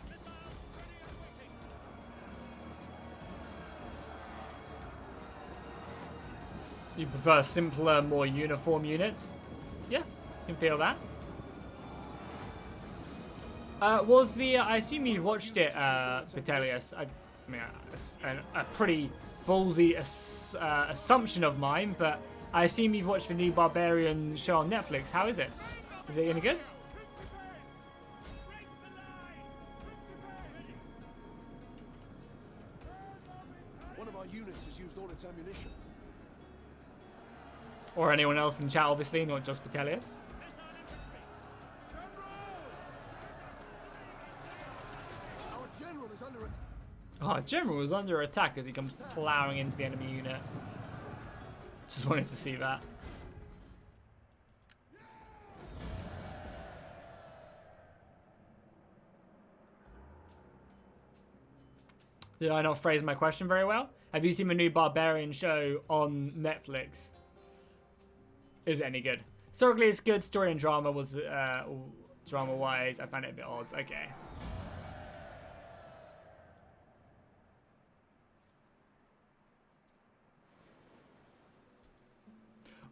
Missiles ready and waiting. You prefer simpler, more uniform units? Yeah, can feel that. Was the I assume you watched it, Vitellius? I mean, a pretty ballsy assumption of mine, but I assume you've watched the new Barbarian show on Netflix. How is it? Is it any good? One of our units has used all its ammunition. Or anyone else in chat, obviously, not just Vitellius. Our general is under attack. Oh, General was under attack as he comes plowing into the enemy unit. Just wanted to see that. Did I not phrase my question very well? Have you seen the new Barbarian show on Netflix? Is it any good? Historically, it's good. Story and drama was, drama-wise, I found it a bit odd. Okay.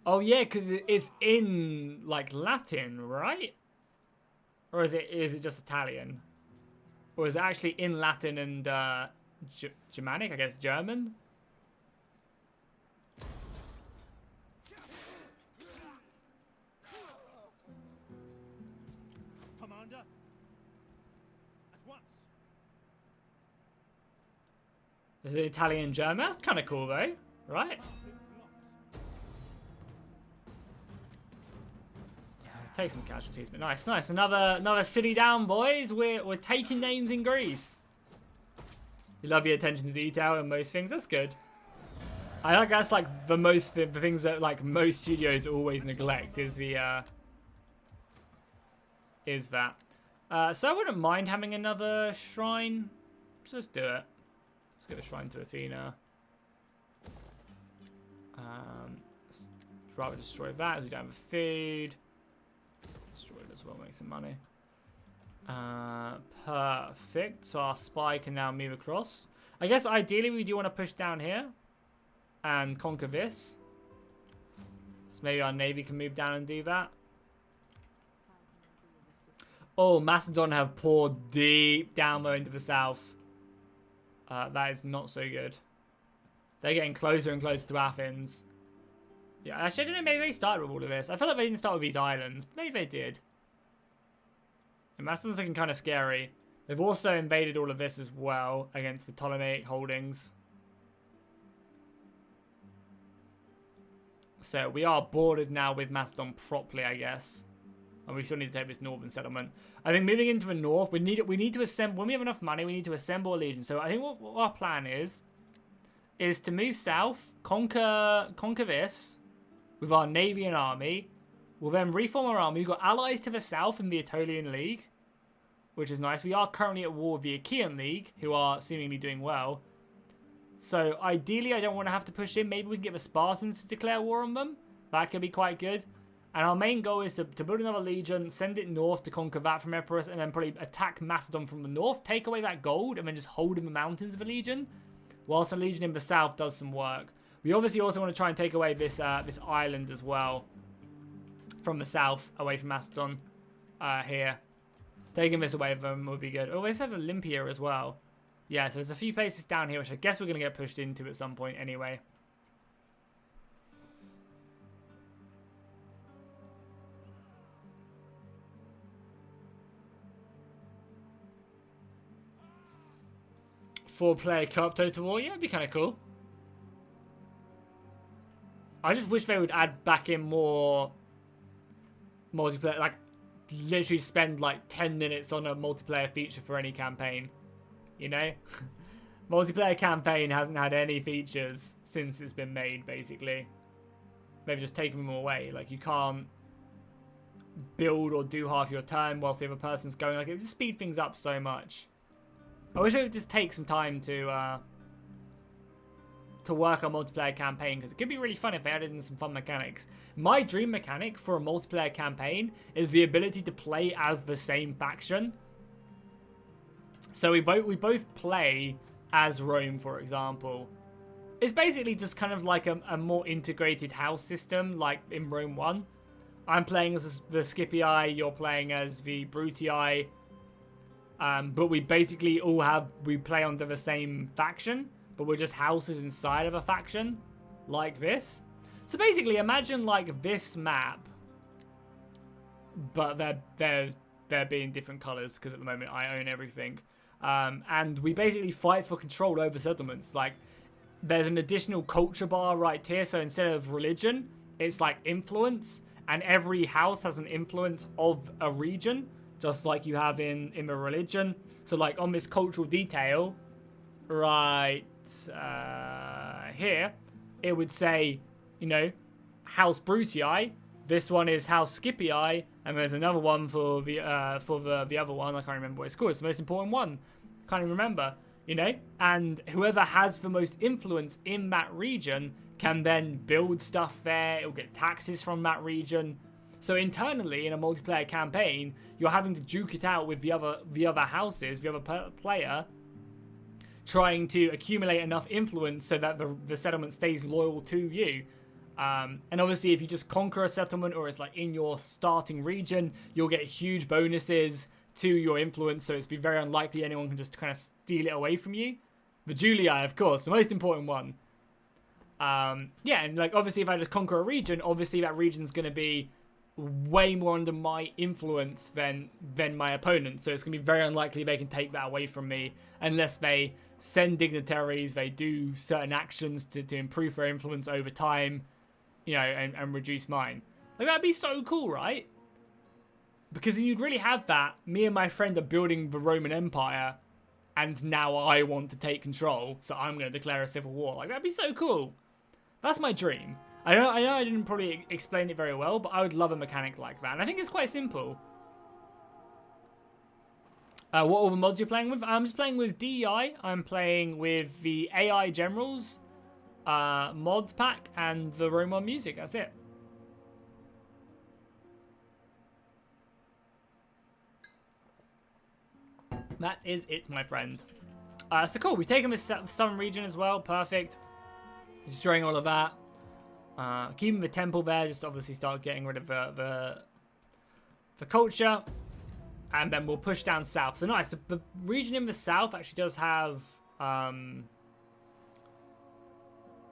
Oh yeah, because it's in like Latin, right? Or is it just Italian? Or is it actually in Latin and Germanic? I guess German. Commander. At once. Is it Italian and German? That's kind of cool though, right? Take some casualties, but nice, nice. Another city down, boys. We're taking names in Greece. You love your attention to detail and most things. That's good. I think that's like the things that like most studios always neglect is that. So I wouldn't mind having another shrine. Let's just do it. Let's get a shrine to Athena. Let's rather destroy that as we don't have food. Destroy it as well, make some money. Perfect. So our spy can now move across. I guess ideally we do want to push down here and conquer this. So maybe our navy can move down and do that. Oh, Macedon have poured deep down low into the south. That is not so good. They're getting closer and closer to Athens. Yeah, actually, I don't know, maybe they started with all of this. I feel like they didn't start with these islands. Maybe they did. And Macedon's looking kind of scary. They've also invaded all of this as well against the Ptolemaic holdings. So we are bordered now with Macedon properly, I guess. And we still need to take this northern settlement. I think moving into the north, we need to assemble. When we have enough money, we need to assemble a legion. So I think what our plan is to move south, conquer this with our navy and army. We'll then reform our army. We've got allies to the south in the Aetolian League, which is nice. We are currently at war with the Achaean League, who are seemingly doing well. So ideally, I don't want to have to push in. Maybe we can get the Spartans to declare war on them. That could be quite good. And our main goal is to build another legion, send it north to conquer that from Epirus, and then probably attack Macedon from the north, take away that gold, and then just hold in the mountains of a legion, whilst a legion in the south does some work. We obviously also want to try and take away this this island as well from the south, away from Macedon here. Taking this away from them would be good. Oh, they have Olympia as well. Yeah, so there's a few places down here which I guess we're going to get pushed into at some point anyway. Four-player co-op Total War, yeah, it'd be kind of cool. I just wish they would add back in more multiplayer, like literally spend like 10 minutes on a multiplayer feature for any campaign, you know? Multiplayer campaign hasn't had any features since it's been made, basically. They've just taken them away. Like, you can't build or do half your turn whilst the other person's going. Like, it would just speed things up so much. I wish it would just take some time to work on multiplayer campaign, because it could be really fun if they added in some fun mechanics. My dream mechanic for a multiplayer campaign is the ability to play as the same faction. So we both play as Rome, for example. It's basically just kind of like a more integrated house system, like in Rome 1. I'm playing as the Scipii, you're playing as the Brutii. But we basically we play under the same faction, but we're just houses inside of a faction, like this. So basically, imagine like this map, but they're being different colors, because at the moment I own everything. And we basically fight for control over settlements. Like, there's an additional culture bar right here, so instead of religion, it's like influence, and every house has an influence of a region, just like you have in a religion. So like on this cultural detail, right here, it would say, you know, House Brutii. This one is House Scipii, and there's another one for the other one. I can't remember what it's called. It's the most important one. Can't even remember, you know. And whoever has the most influence in that region can then build stuff there. It'll get taxes from that region. So internally, in a multiplayer campaign, you're having to duke it out with the other houses, the other player, trying to accumulate enough influence so that the settlement stays loyal to you. And obviously, if you just conquer a settlement, or it's like in your starting region, you'll get huge bonuses to your influence. So it's be very unlikely anyone can just kind of steal it away from you. The Julii, of course, the most important one. Yeah, and like obviously, if I just conquer a region, obviously that region's going to be way more under my influence than my opponent. So it's going to be very unlikely they can take that away from me, unless they send dignitaries, they do certain actions to improve their influence over time, you know, and reduce mine. Like, that'd be so cool, right? Because you'd really have that. Me and my friend are building the Roman Empire, and now I want to take control, so I'm going to declare a civil war. Like, that'd be so cool. That's my dream. I know I didn't probably explain it very well, but I would love a mechanic like that. And I think it's quite simple. What all the mods you're playing with? I'm just playing with DEI. I'm playing with the AI Generals mod pack and the Roman music. That's it. That is it, my friend. So cool. We've taken this southern region as well. Perfect. Destroying all of that. Keeping the temple there. Just obviously start getting rid of the culture. And then we'll push down south. So nice. The region in the south actually does have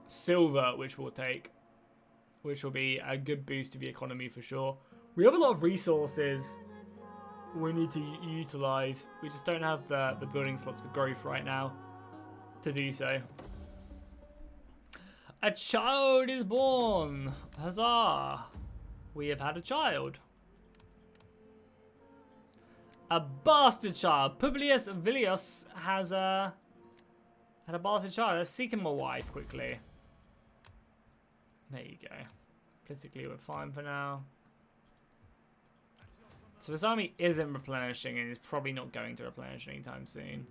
silver, which we'll take. Which will be a good boost to the economy for sure. We have a lot of resources we need to utilize. We just don't have the building slots for growth right now to do so. A child is born. Huzzah. We have had a child. A bastard child. Publius Villius has had a bastard child. Let's seek him a wife quickly. There you go. Politically, we're fine for now. So this army isn't replenishing, and is probably not going to replenish anytime soon.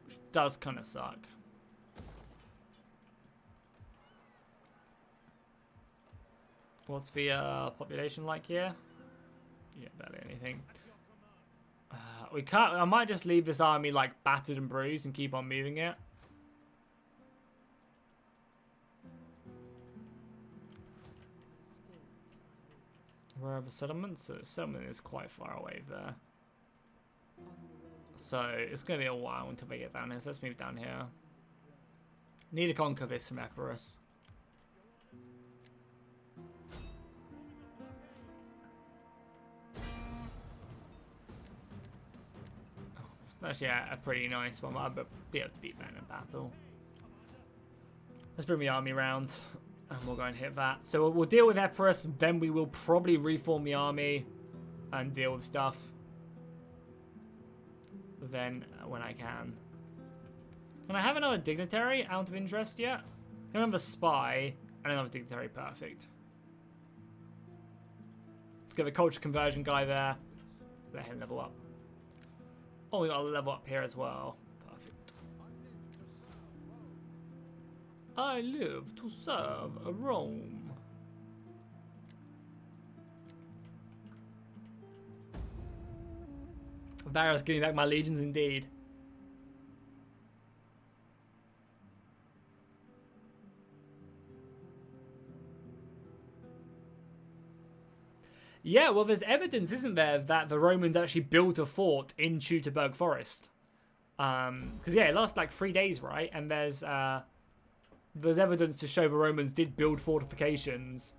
Which does kind of suck. What's the population like here? Yeah, barely anything. We can't. I might just leave this army like battered and bruised and keep on moving it. Where are the settlements? So the settlement is quite far away there. So it's going to be a while until they get down here. So let's move down here. Need to conquer this from Epirus. Actually, a pretty nice one. I'll be able to beat that in a battle. Let's bring the army around, and we'll go and hit that. So we'll deal with Epirus, then we will probably reform the army and deal with stuff. Then, when I can. Can I have another dignitary out of interest yet? I have a spy and another dignitary. Perfect. Let's get the culture conversion guy there. Let him level up. Oh, we got a level up here as well. Perfect. I live to serve Rome. Varus getting back my legions indeed. Yeah, well, there's evidence, isn't there, that the Romans actually built a fort in Teutoburg Forest. Because, yeah, it lasts like 3 days, right? And there's evidence to show the Romans did build fortifications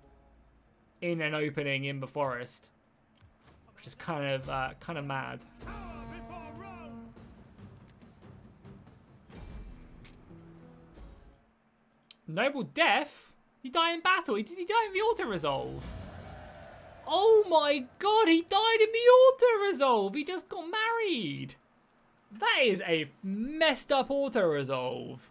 in an opening in the forest. Which is kind of mad. Power before Rome! Noble death? He died in battle. Did he die in the auto-resolve? Oh my god, he died in the auto-resolve. He just got married. That is a messed up auto-resolve.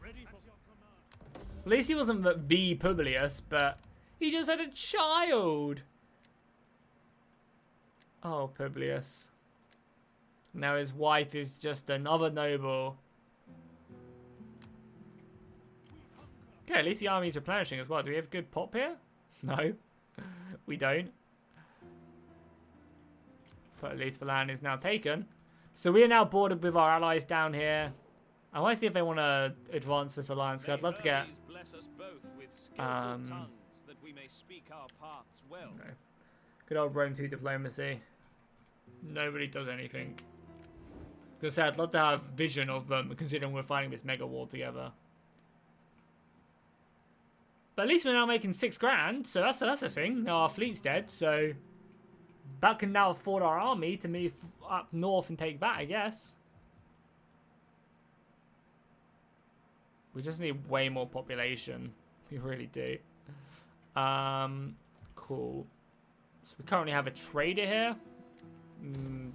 Ready for your command. At least he wasn't the Publius, but he just had a child. Oh, Publius. Now his wife is just another noble. Okay, at least the army's replenishing as well. Do we have good pop here? No, we don't. But at least the land is now taken. So we are now bordered with our allies down here. I want to see if they want to advance this alliance. So I'd love to get... Bless us both with skillful tongues, that we may speak our parts well. Okay. Good old Rome 2 diplomacy. Nobody does anything. Because I'd love to have vision of them, considering we're fighting this mega war together. But at least we're now making 6 grand, so that's a thing. Now our fleet's dead, so that can now afford our army to move up north and take that, I guess. We just need way more population. We really do. Cool. So we currently have a trader here.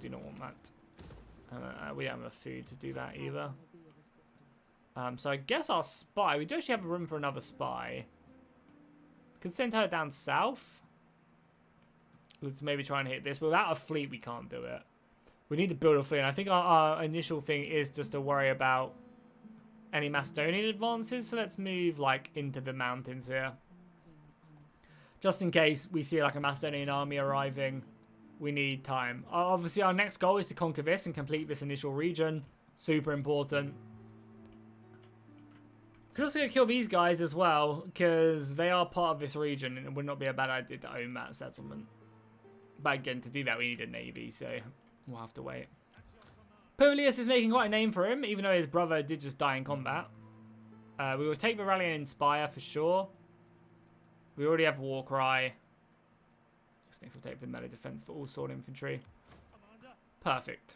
Do not want that. We don't have enough food to do that either. So I guess our spy. We do actually have room for another spy. Could send her down south. Let's maybe try and hit this. But without a fleet, we can't do it. We need to build a fleet. And I think our initial thing is just to worry about any Macedonian advances. So let's move like into the mountains here. Just in case we see like a Macedonian army arriving. We need time. Obviously, our next goal is to conquer this and complete this initial region. Super important. Could also kill these guys as well, because they are part of this region, and it would not be a bad idea to own that settlement. But again, to do that, we need a navy, so we'll have to wait. Publius is making quite a name for him, even though his brother did just die in combat. We will take the rally and inspire for sure. We already have war cry. Next we'll take the melee defense for all sword infantry. Perfect.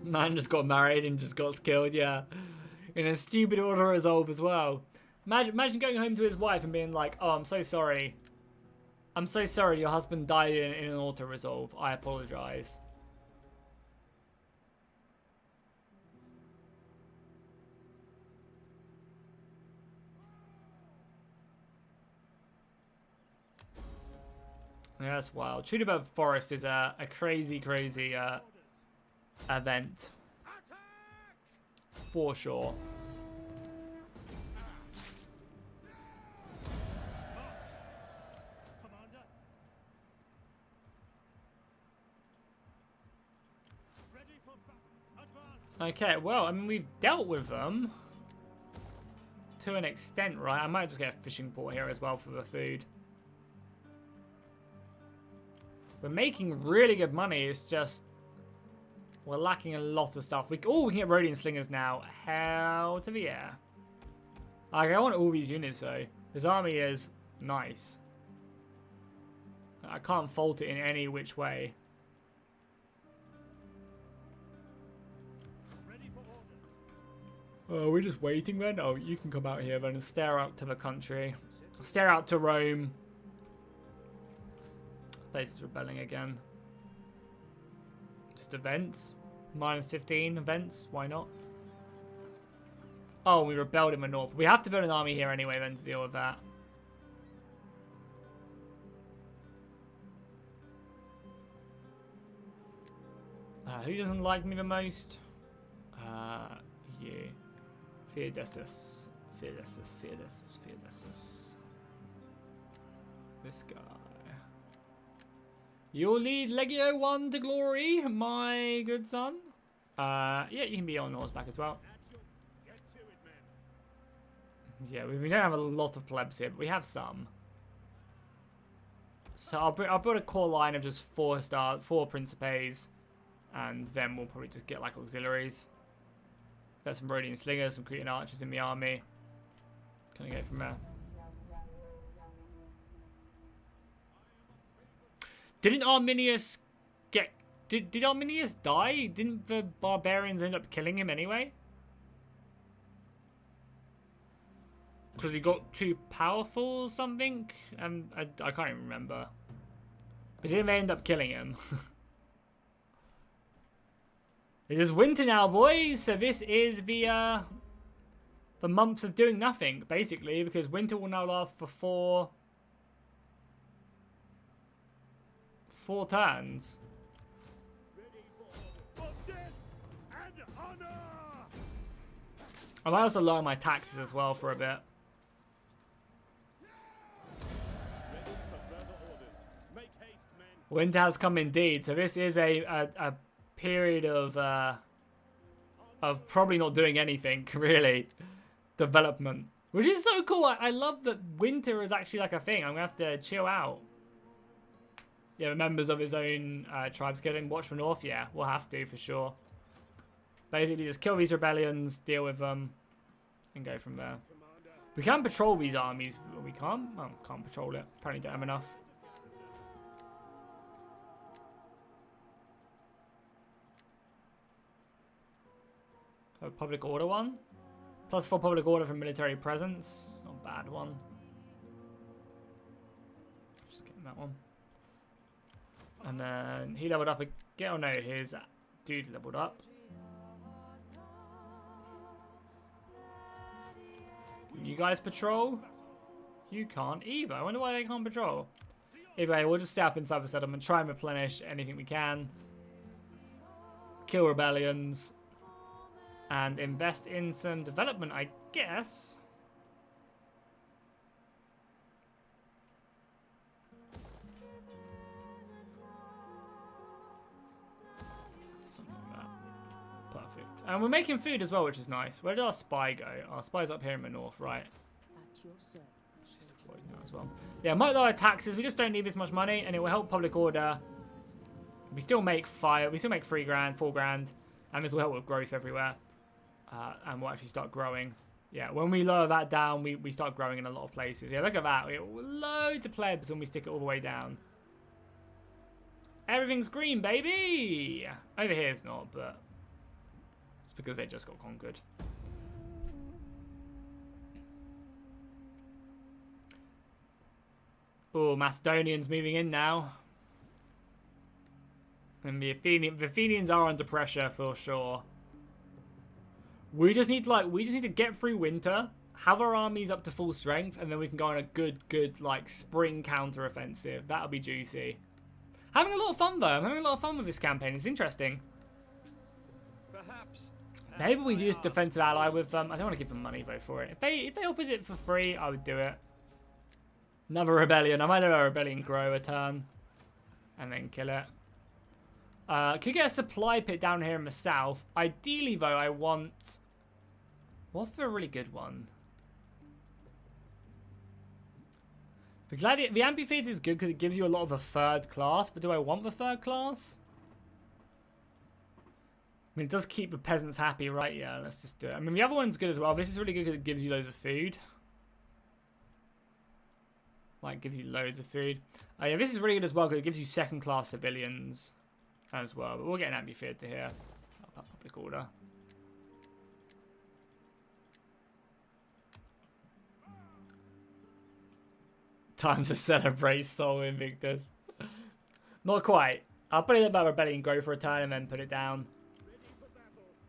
Man just got married and just got killed, yeah. In a stupid auto-resolve as well. Imagine going home to his wife and being like, oh, I'm so sorry. I'm so sorry your husband died in an auto-resolve. I apologize. Yeah, that's wild. Teutoburg Forest is a crazy, crazy event. For sure. Okay, well, I mean, we've dealt with them to an extent, right? I might just get a fishing port here as well for the food. We're making really good money. It's just we're lacking a lot of stuff. We can get Rhodian slingers now. Hell to the air. Like, I want all these units though. This army is nice. I can't fault it in any which way. Oh, we're just waiting then? Oh, you can come out here then and stare out to the country. Stare out to Rome. This place is rebelling again. Just events. Minus 15 events. Why not? Oh, we rebelled in the north. We have to build an army here anyway then to deal with that. Who doesn't like me the most? You. Theodestus. Theodestus. Theodestus. Theodestus. This guy. You'll lead Legio 1 to glory, my good son. Yeah, you can be on horseback as well. Get to it, men. Yeah, we don't have a lot of plebs here, but we have some. So I'll build a core line of just 4 Principes, and then we'll probably just get like auxiliaries. Got some Rhodian slingers, some Cretan archers in the army. Kind of go from there. Didn't Arminius get... Did Arminius die? Didn't the barbarians end up killing him anyway? Because he got too powerful or something? I can't even remember. But didn't they end up killing him? It is winter now, boys. So this is the months of doing nothing, basically, because winter will now last for four turns. Ready for death and honor. I might also lower my taxes as well for a bit. Ready for further orders. Make haste, men. Winter has come indeed. So this is a period of probably not doing anything, really. Development. Which is so cool. I love that winter is actually like a thing. I'm going to have to chill out. Yeah, the members of his own tribes killing. Watch for North. Yeah, we'll have to for sure. Basically, just kill these rebellions, deal with them, and go from there. We can patrol these armies. We can't? Oh, can't patrol it. Apparently don't have enough. A public order one. +4 public order for military presence. Not a bad one. Just getting that one. And then he leveled up again. Oh no, his dude leveled up. Can you guys patrol? You can't either. I wonder why they can't patrol. Anyway, we'll just stay up inside the settlement, try and replenish anything we can. Kill rebellions. And invest in some development, I guess. Something like that. Perfect. And we're making food as well, which is nice. Where did our spy go? Our spy's up here in the north, right? At your service. She's deployed now as well. Yeah, might lower taxes. We just don't need this much money, and it will help public order. We still make fire. We still make 3 grand, 4 grand, and this will help with growth everywhere. And we'll actually start growing. Yeah, when we lower that down, we start growing in a lot of places. Yeah, look at that. We have loads of plebs when we stick it all the way down. Everything's green, baby! Over here it's not, but it's because they just got conquered. Oh, Macedonians moving in now. And the Athenians are under pressure for sure. We just need to get through winter, have our armies up to full strength, and then we can go on a good like spring counter-offensive. That'll be juicy. Having a lot of fun though. I'm having a lot of fun with this campaign. It's interesting. Perhaps. Maybe we do this defensive ally with them. I don't want to give them money though for it. If they offered it for free, I would do it. Another rebellion. I might let our rebellion grow a turn, and then kill it. Could get a supply pit down here in the south. Ideally though, I want... What's the really good one? The amphitheater is good because it gives you a lot of a 3rd class, but do I want the 3rd class? I mean, it does keep the peasants happy, right? Yeah, let's just do it. I mean, the other one's good as well. This is really good because it gives you loads of food. Like, gives you loads of food. Yeah, this is really good as well because it gives you 2nd class civilians as well. But we'll get an amphitheater here. Public order. time to celebrate Sol Invictus. Not quite. I'll put it about Rebellion, go for a turn, and then put it down.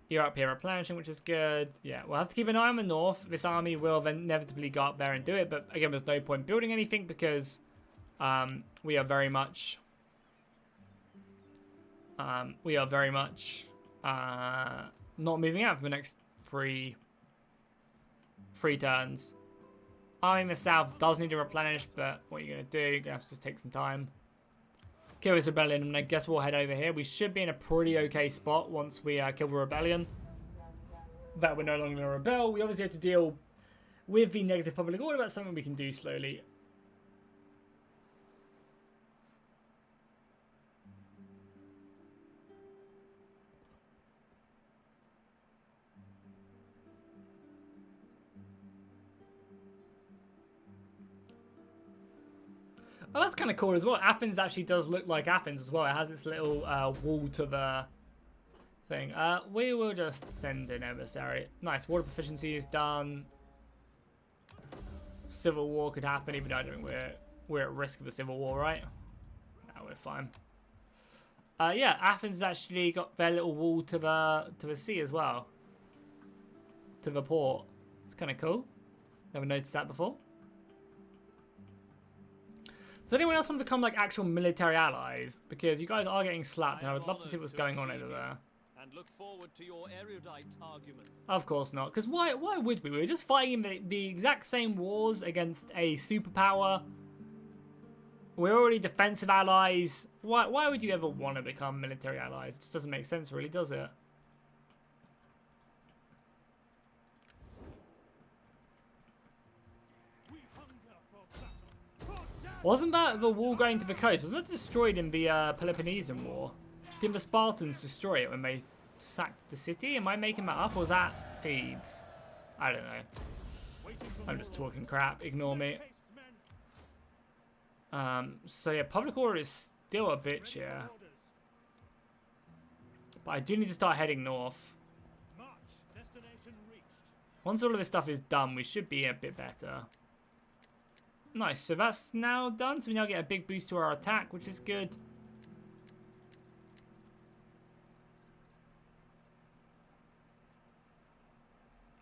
You're up here replenishing, which is good. Yeah, we'll have to keep an eye on the north. This army will then inevitably go up there and do it, but again, there's no point building anything because we are very much not moving out for the next three turns. Army in the south does need to replenish, but what are you going to do? You're going to have to just take some time. Kill this rebellion, and I guess we'll head over here. We should be in a pretty okay spot once we kill the rebellion. That we're no longer going to rebel. We obviously have to deal with the negative public order. That's something we can do slowly. Oh, that's kind of cool as well. Athens actually does look like Athens as well. It has its little wall to the thing. We will just send an emissary. Nice. Water proficiency is done. Civil war could happen, even though I don't think we're at risk of a civil war, right? No, we're fine. Yeah, Athens actually got their little wall to the sea as well. To the port. It's kind of cool. Never noticed that before. Does anyone else want to become like actual military allies? Because you guys are getting slapped, and I would love to see what's going on over there. And look forward to your erudite arguments. Of course not. Because why would we? We were just fighting the exact same wars against a superpower. We're already defensive allies. Why would you ever want to become military allies? It just doesn't make sense, really, does it? Wasn't that the wall going to the coast? Wasn't it destroyed in the Peloponnesian War? Didn't the Spartans destroy it when they sacked the city? Am I making that up, or was that Thebes? I don't know. I'm just talking crap. Ignore me. So yeah, public order is still a bitch here. But I do need to start heading north. Once all of this stuff is done, we should be a bit better. Nice, so that's now done. So we now get a big boost to our attack, which is good.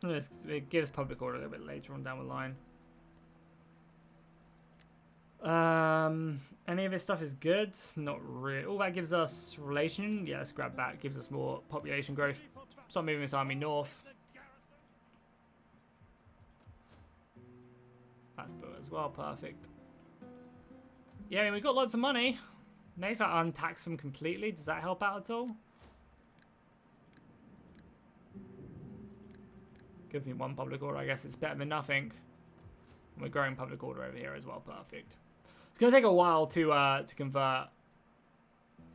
It gives public order a little bit later on down the line. Any of this stuff is good? Not really. Oh, that gives us relation. Yeah, let's grab that. Gives us more population growth. Start moving this army north. That's good as well. Perfect. Yeah, I mean, we've got lots of money. Maybe if I untax them completely, does that help out at all? Gives me one public order. I guess it's better than nothing. We're growing public order over here as well. Perfect. It's going to take a while to convert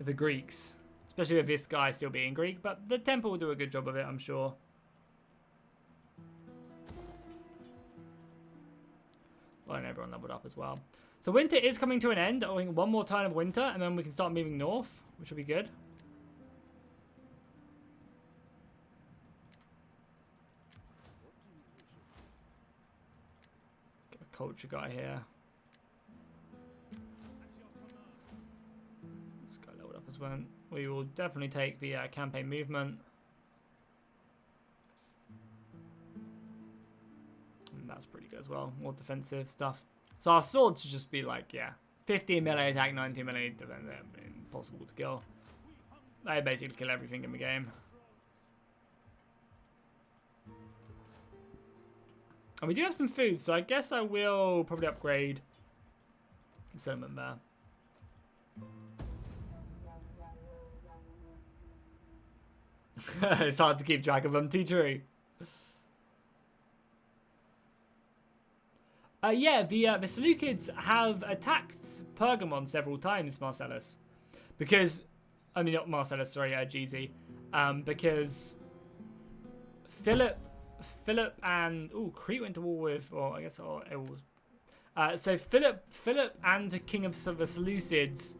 the Greeks, especially with this guy still being Greek, but the temple will do a good job of it, I'm sure. Well, and everyone leveled up as well. So winter is coming to an end. I think one more turn of winter, and then we can start moving north, which will be good. Get a culture guy here. This guy leveled up as well. We will definitely take the campaign movement. That's pretty good as well. More defensive stuff. So our swords should just be like, yeah, 15 melee attack, 19 melee defense. Impossible to kill. They basically kill everything in the game. And we do have some food, so I guess I will probably upgrade settlement there. It's hard to keep track of them, too true. Yeah, the Seleucids have attacked Pergamon several times, Marcellus. Because, I mean, not Marcellus, sorry, GZ. Because Philip and... Ooh, Crete went to war with... Or I guess... Or it was, so Philip and the king of the Seleucids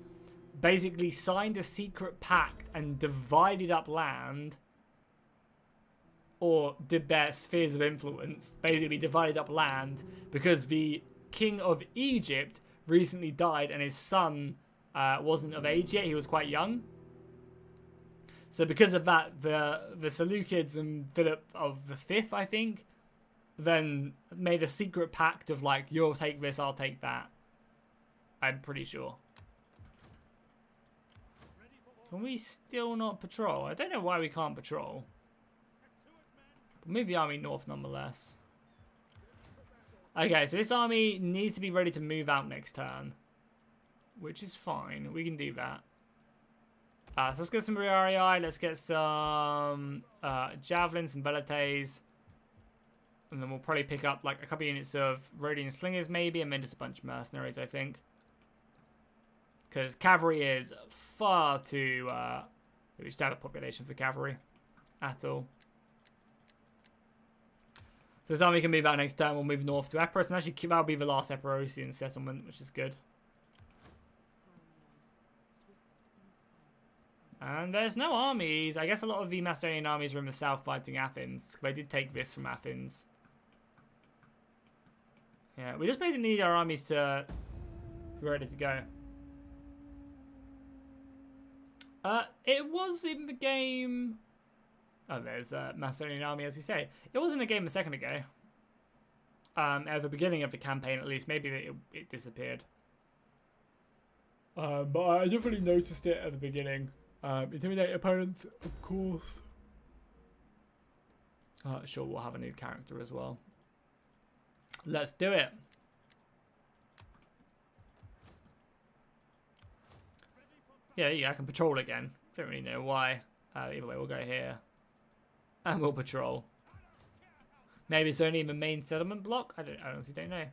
basically signed a secret pact and divided up land... or did their spheres of influence, basically divided up land because the king of Egypt recently died, and his son wasn't of age yet. He was quite young. So because of that, the Seleucids and Philip of the Fifth, I think, then made a secret pact of like, you'll take this, I'll take that. I'm pretty sure. Can we still not patrol? I don't know why we can't patrol. But move the army north nonetheless. Okay, so this army needs to be ready to move out next turn. Which is fine. We can do that. So let's get some Riarii. Let's get some Javelins and Velites. And then we'll probably pick up like a couple units of Rhodian Slingers maybe. And then just a bunch of mercenaries, I think. Because cavalry is far too... we just have a population for cavalry. At all. So this army can move out next turn. We'll move north to Epirus. And actually that'll be the last Epirosian settlement, which is good. And there's no armies. I guess a lot of the Macedonian armies are in the south fighting Athens. They did take this from Athens. Yeah, we just basically need our armies to be ready to go. It was in the game... Oh, there's a Macedonian army, as we say. It was in the game a second ago. At the beginning of the campaign, at least. Maybe it disappeared. But I definitely noticed it at the beginning. Intimidate opponents, of course. Sure, we'll have a new character as well. Let's do it. Yeah, I can patrol again. Don't really know why. Either way, we'll go here. And we'll patrol. Maybe it's only in the main settlement block? I honestly don't know.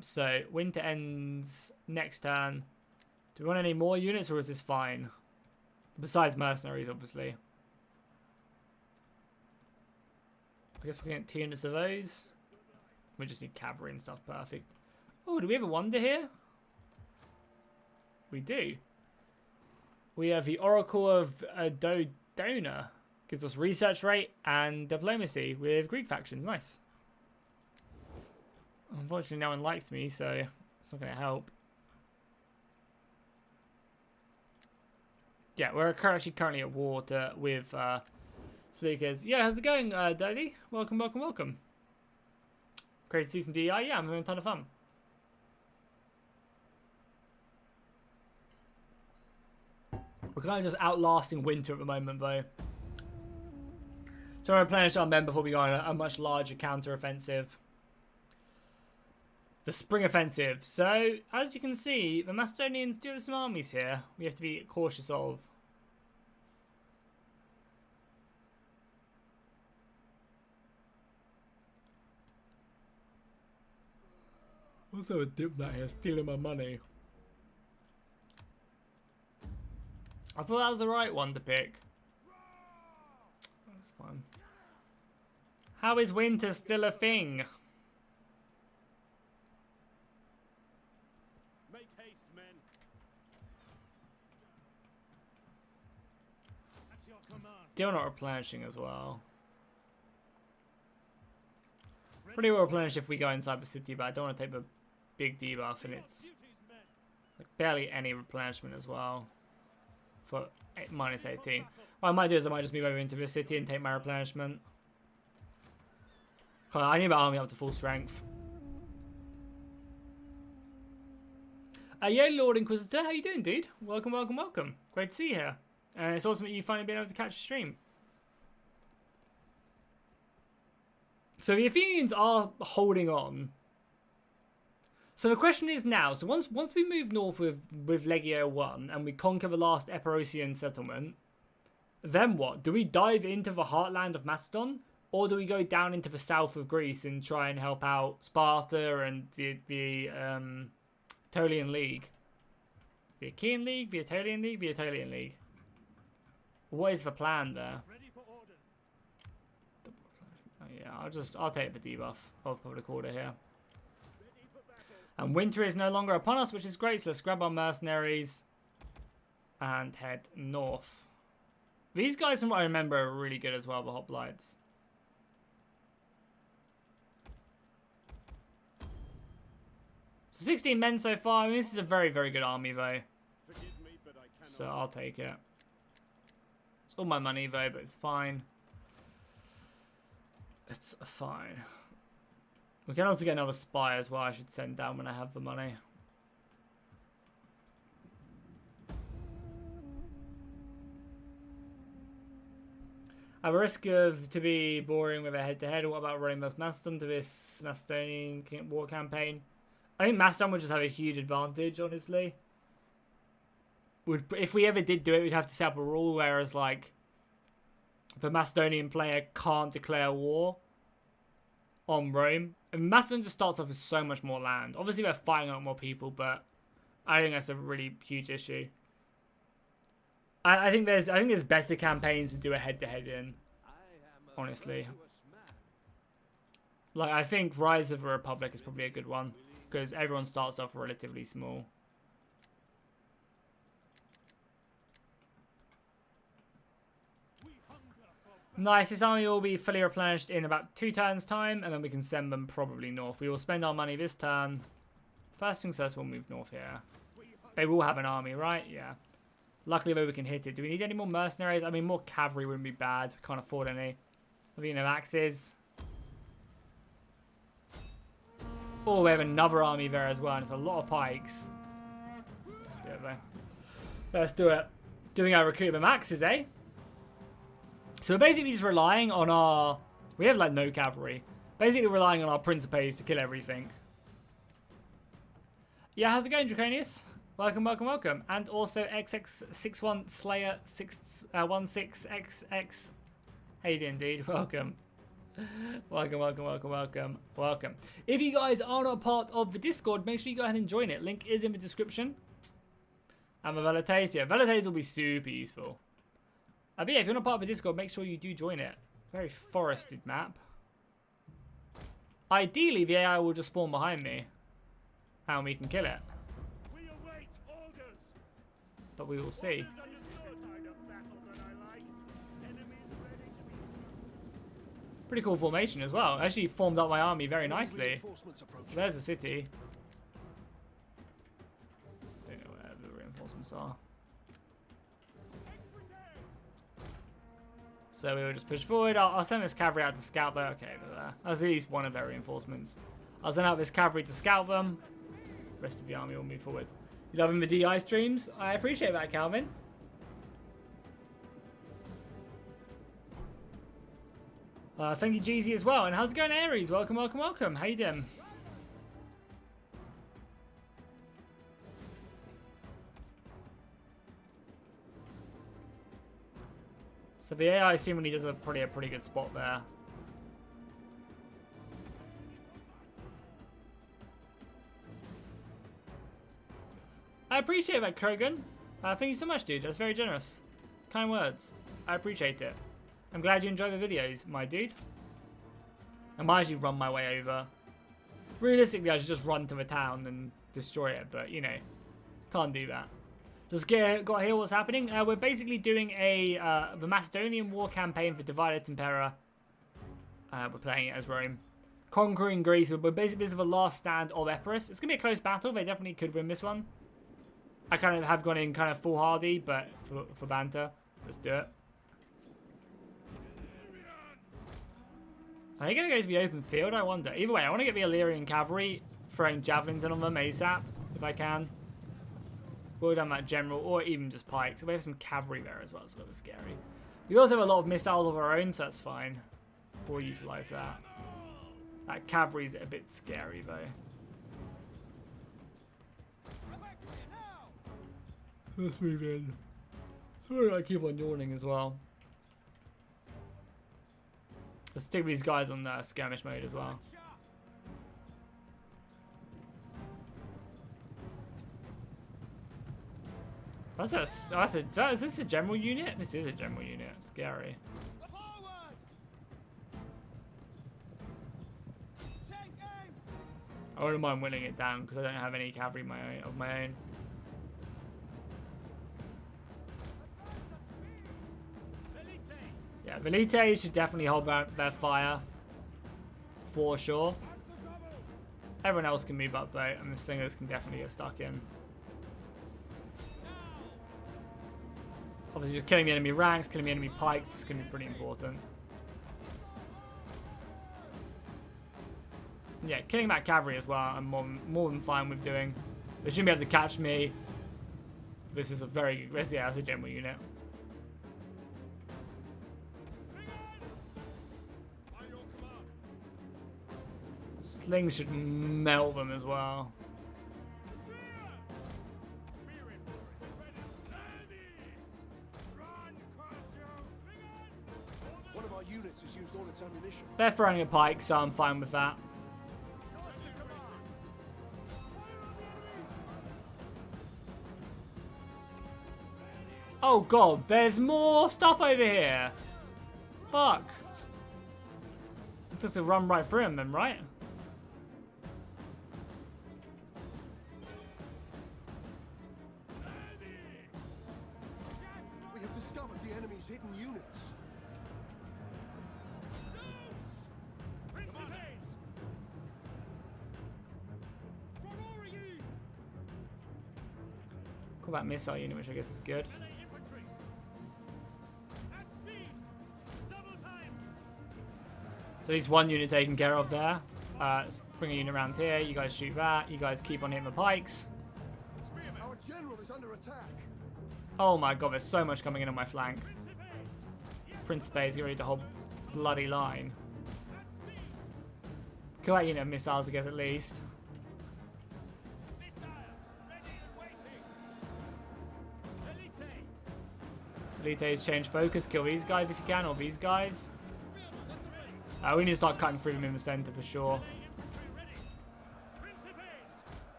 So, winter ends next turn. Do we want any more units, or is this fine? Besides mercenaries, obviously. I guess we can get 2 units of those. We just need cavalry and stuff. Perfect. Oh, do we have a wonder here? We do. We have the Oracle of Dodona. Gives us research rate and diplomacy with Greek factions. Nice. Unfortunately, no one likes me, so it's not going to help. Yeah, we're actually currently at war with Seleucids. Yeah, how's it going, Dodie? Welcome, welcome, welcome. Great to see some DI. Yeah, I'm having a ton of fun. We're kind of just outlasting winter at the moment, though. Trying to replenish our men before we go on a much larger counter-offensive. The spring offensive. So, as you can see, the Macedonians do have some armies here. We have to be cautious of. Also a diplomat here stealing my money. I thought that was the right one to pick. That's fine. How is winter still a thing? Make haste, men. At your command. Still not replenishing as well. Pretty well replenished if we go inside the city, but I don't want to take the big debuff, and it's Duties, men. like barely any replenishment as well. For minus 18. What I might do is I might just move over into the city and take my replenishment. I need my army up to full strength. Yo, Lord Inquisitor, how you doing, dude? Welcome, welcome, welcome. Great to see you here. And it's awesome that you finally been able to catch a stream. So the Athenians are holding on. So the question is now, so once we move north with Legio 1 and we conquer the last Epirosian settlement, then what? Do we dive into the heartland of Macedon? Or do we go down into the south of Greece and try and help out Sparta and the Aetolian League? The Achaean League? The Aetolian League? The Aetolian League. What is the plan there? Ready for orders. Oh, yeah, I'll take the debuff of public order here. And winter is no longer upon us, which is great. So let's grab our mercenaries and head north. These guys, from what I remember, are really good as well, the hoplites. So 16 men so far. I mean, this is a very, very good army, though. Forgive me, but I cannot. So I'll take it. It's all my money, though, but it's fine. It's fine. We can also get another spy as well. I should send down when I have the money. I have a risk of to be boring with a head-to-head. What about running most Macedon to this Macedonian war campaign? I think Macedon would just have a huge advantage, honestly. If we ever did do it, we'd have to set up a rule whereas, like, the Macedonian player can't declare war on Rome. I mean, Macedon just starts off with so much more land. Obviously, we're fighting a lot more people, but I think that's a really huge issue. I think there's better campaigns to do a head-to-head in. Honestly, like I think Rise of the Republic is probably a good one because everyone starts off relatively small. Nice, this army will be fully replenished in about 2 turns time, and then we can send them probably north. We will spend our money this turn. First things first, we'll move north here. They will have an army, right? Yeah. Luckily, though, we can hit it. Do we need any more mercenaries? I mean, more cavalry wouldn't be bad. We can't afford any. You know, axes. Oh, we have another army there as well, and it's a lot of pikes. Let's do it, though. Let's do it. Doing our recruitment axes, eh? So we're basically just relying on our... We have, like, no cavalry. Basically relying on our Principes to kill everything. Yeah, how's it going, Draconius? Welcome, welcome, welcome. And also XX61 Slayer 16XX. How you doing, dude? Welcome. Welcome, welcome, welcome, welcome, welcome. If you guys are not part of the Discord, make sure you go ahead and join it. Link is in the description. And the Velites, yeah, Velites will be super useful. But yeah, if you're not part of the Discord, make sure you do join it. Very forested map. Ideally, the AI will just spawn behind me. And we can kill it. We await orders. But we will see. Orders understood. Kind of battle that I like. Enemies ready to be. Pretty cool formation as well. Actually formed up my army very nicely. Reinforcements approaching. There's the city. Don't know where the reinforcements are. So we will just push forward. I'll send this cavalry out to scout though. Okay, they're there. That's at least one of their reinforcements. I'll send out this cavalry to scout them. The rest of the army will move forward. You loving the DI streams? I appreciate that, Calvin. Thank you, Jeezy, as well. And how's it going, Aries? Welcome, welcome, welcome. How you doing? So the AI seemingly does a pretty good spot there. I appreciate that, Krogan. Thank you so much, dude. That's very generous. Kind words. I appreciate it. I'm glad you enjoy the videos, my dude. I might actually run my way over. Realistically, I should just run to the town and destroy it, but, you know, can't do that. Just got here what's happening. We're basically doing the Macedonian war campaign for Divided Impera. We're playing it as Rome. Conquering Greece. We're basically, this is the last stand of Epirus. It's going to be a close battle. They definitely could win this one. I kind of have gone in kind of foolhardy, but for banter. Let's do it. Are they going to go to the open field? I wonder. Either way, I want to get the Illyrian cavalry throwing javelins on them ASAP, if I can. Well done, that general, or even just pikes. We have some cavalry there as well. It's a little bit scary. We also have a lot of missiles of our own, so that's fine. We'll utilize that. That cavalry's a bit scary, though. Let's move in. Sorry, I keep on yawning as well. Let's stick these guys on skirmish mode as well. Is this a general unit? This is a general unit. Scary. I wouldn't mind winning it down because I don't have any cavalry of my own. Yeah, Velites should definitely hold their fire for sure. Everyone else can move up though, and the slingers can definitely get stuck in. Obviously, just killing the enemy ranks, killing the enemy pikes is going to be pretty important. Yeah, killing that cavalry as well, I'm more than fine with doing. They shouldn't be able to catch me. This is a very, yeah, that's a general unit. Slings should melt them as well. One of our units has used all its ammunition. They're throwing a pike, so I'm fine with that. Oh god, there's more stuff over here. Fuck. Just to run right through them then, right? We have discovered the enemy's hidden units. Call that missile unit, which I guess is good. So at least one unit taken care of there. Let's bring a unit around here. You guys shoot that. You guys keep on hitting the pikes. Our general is under attack. Oh my god, there's so much coming in on my flank. Principes, get ready to hold bloody line. Kill that unit of missiles, I guess, at least. Elites, change focus. Kill these guys if you can, or these guys. We need to start cutting through them in the center for sure.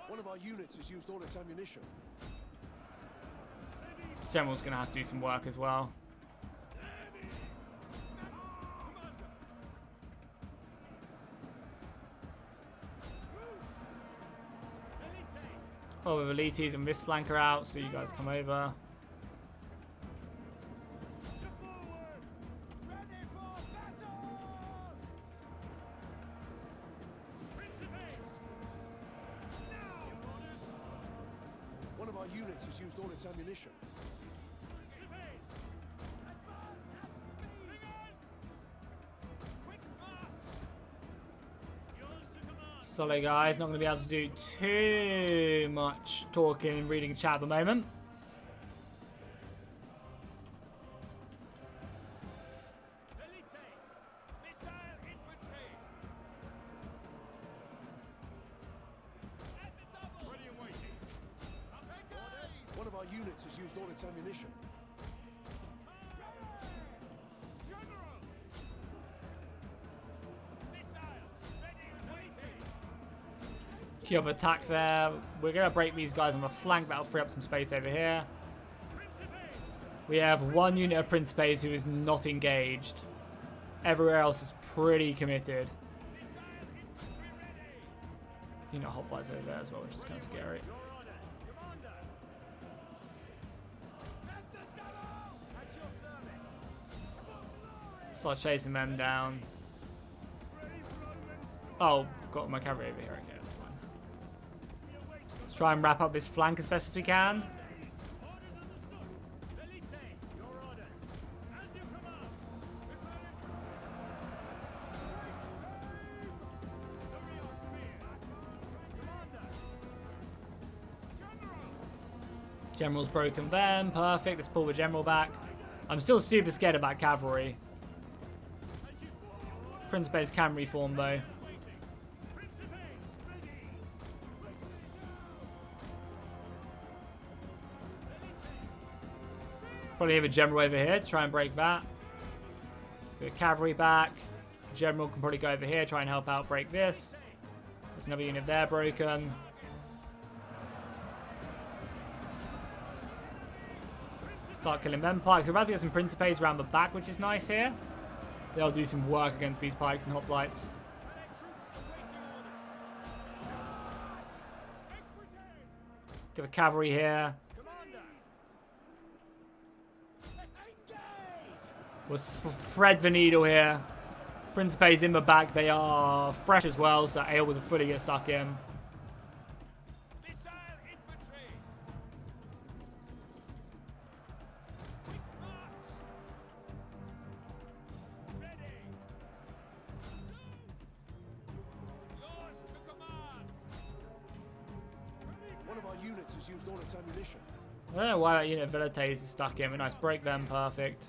One of our units has used all its ammunition. General's going to have to do some work as well. Oh, the elites and this flank are out, so you guys come over. One of our units has used all its ammunition. Sorry guys, not going to be able to do too much talking and reading chat at the moment. One of our units has used all its ammunition. Queue up attack there. We're going to break these guys on the flank. That'll free up some space over here. We have one unit of Principes who is not engaged. Everywhere else is pretty committed. Unit of hoplites over there as well, which is kind of scary. Start chasing them down. Oh, got my cavalry over here. Okay, that's fine. Let's try and wrap up this flank as best as we can. General's broken them. Perfect. Let's pull the general back. I'm still super scared about cavalry. Principes can reform though. Probably have a general over here to try and break that. Get cavalry back. General can probably go over here, try and help out break this. There's another unit there broken. Start killing them pikes. We're about to get some Principes around the back, which is nice here. They'll do some work against these pikes and hoplites. Get the cavalry here. We'll thread the needle here. Principes in the back. They are fresh as well, so able to fully get stuck in. Missile infantry. Quick march. Ready. Yours to command. One of our units has used all its ammunition. I don't know why that unit of Velites is stuck in. A nice break them, perfect.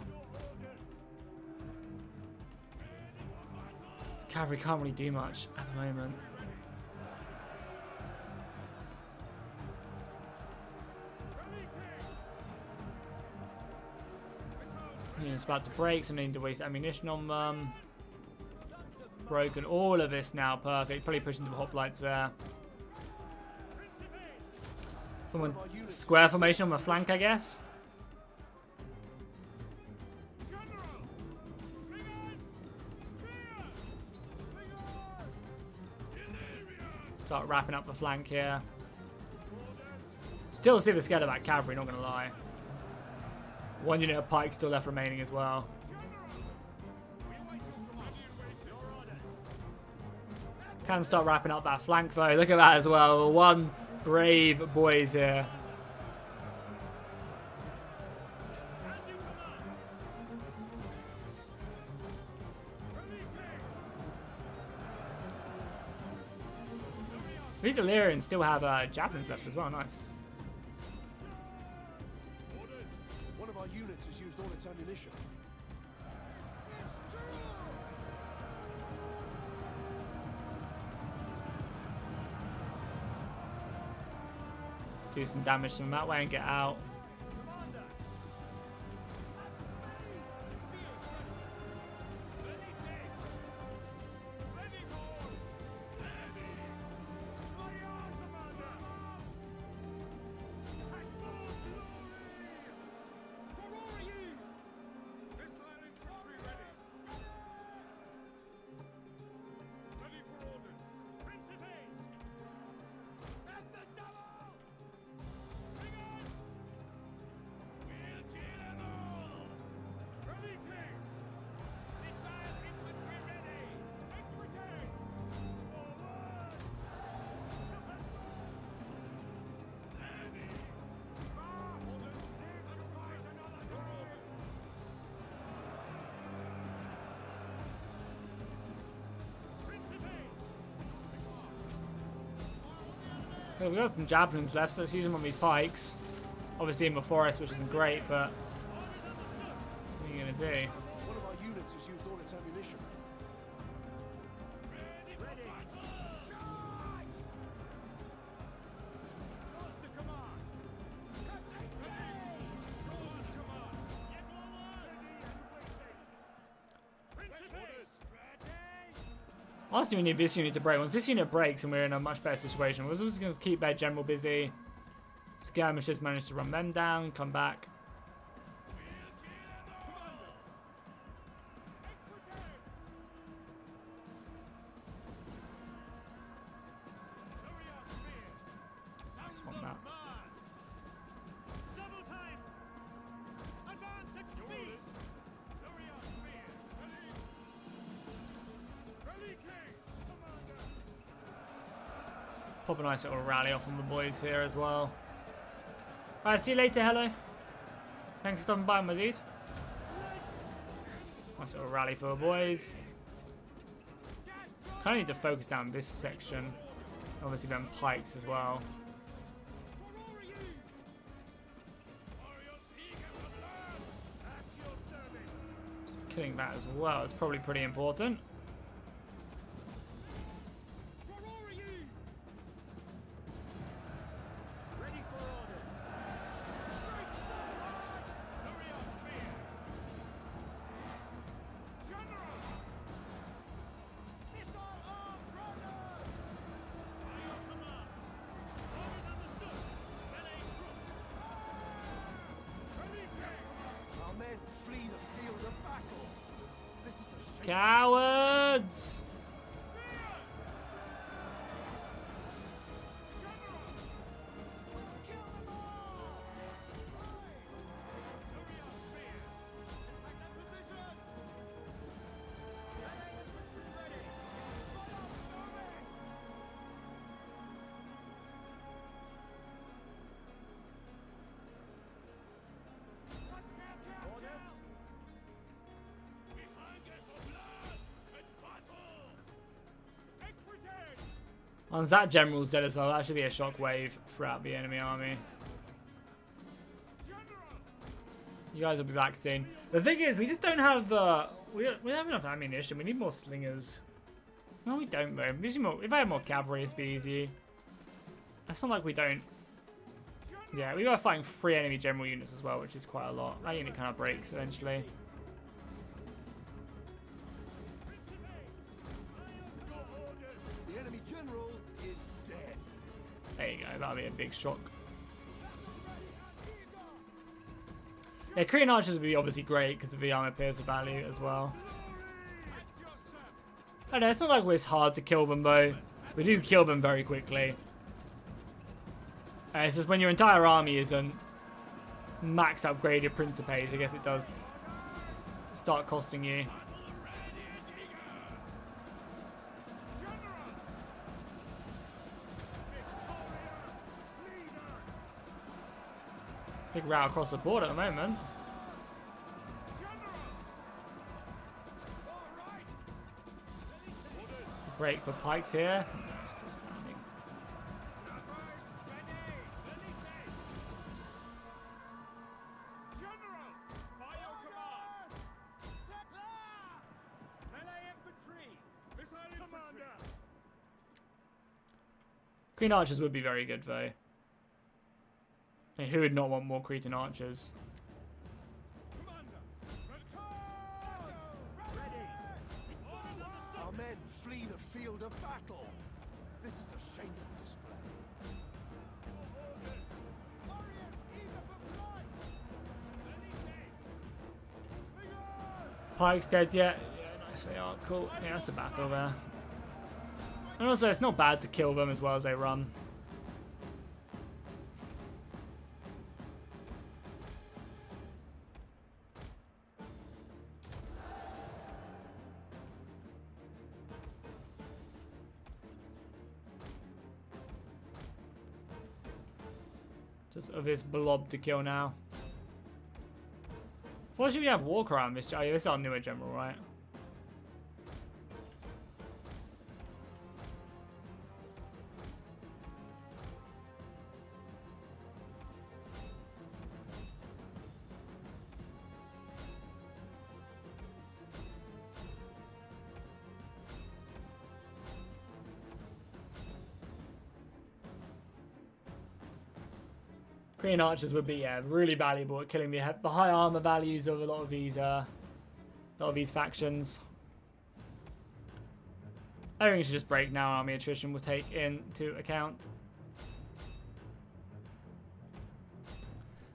Cavalry can't really do much at the moment. Unit's about to break, so I need to waste ammunition on them. Broken all of this now, perfect. Probably pushing the hoplites there. Someone square formation on my flank, I guess. Start wrapping up the flank here. Still super scared of that cavalry, not gonna lie. One unit of pike still left remaining as well. Can start wrapping up that flank though. Look at that as well. One brave boys here. These Illyrians still have javelins left as well. Nice. One of our units has used all its ammunition. Do some damage from that way and get out. Well, we've got some javelins left, so let's use them on these pikes. Obviously in the forest, which isn't great, but what are you going to do? One of our units has used all its ammunition. Honestly, we need this unit to break. Once this unit breaks, and we're in a much better situation. We're just going to keep their general busy. Skirmishers managed to run them down, come back. Swap that. Pop a nice little rally off on the boys here as well. Alright, see you later, hello. Thanks for stopping by, my dude. Nice little rally for the boys. Kind of need to focus down this section. Obviously them pikes as well. So killing that as well is probably pretty important. Cowards! And that general's dead as well. That should be a shockwave throughout the enemy army. You guys will be back soon. The thing is, we just don't have the... We don't have enough ammunition. We need more slingers. No, we don't, though. If I had more cavalry, it'd be easy. It's not like we don't... Yeah, we were fighting 3 enemy general units as well, which is quite a lot. That unit kind of breaks eventually. The enemy general is dead. There you go. That'll be a big shock. Yeah, Korean archers would be obviously great because of the armor piercer value as well. I know, it's not like it's hard to kill them though. We do kill them very quickly. It's just when your entire army isn't max upgraded Principes, I guess it does start costing you. Big rout across the board at the moment. Break for pikes here. Still standing. Green archers would be very good though. I mean, who would not want more Cretan archers? Our men flee the field of battle. This is a shameful display. Pike's dead yet? Yeah, nice they are. Cool. Yeah, that's a battle there. And also, it's not bad to kill them as well as they run. Just of this blob to kill now. Fortunately, we have walk around this. Oh, yeah, this is our newer general, right? Green archers would be, yeah, really valuable at killing the high armor values of a lot of these factions. Everything should just break now. Army attrition will take into account.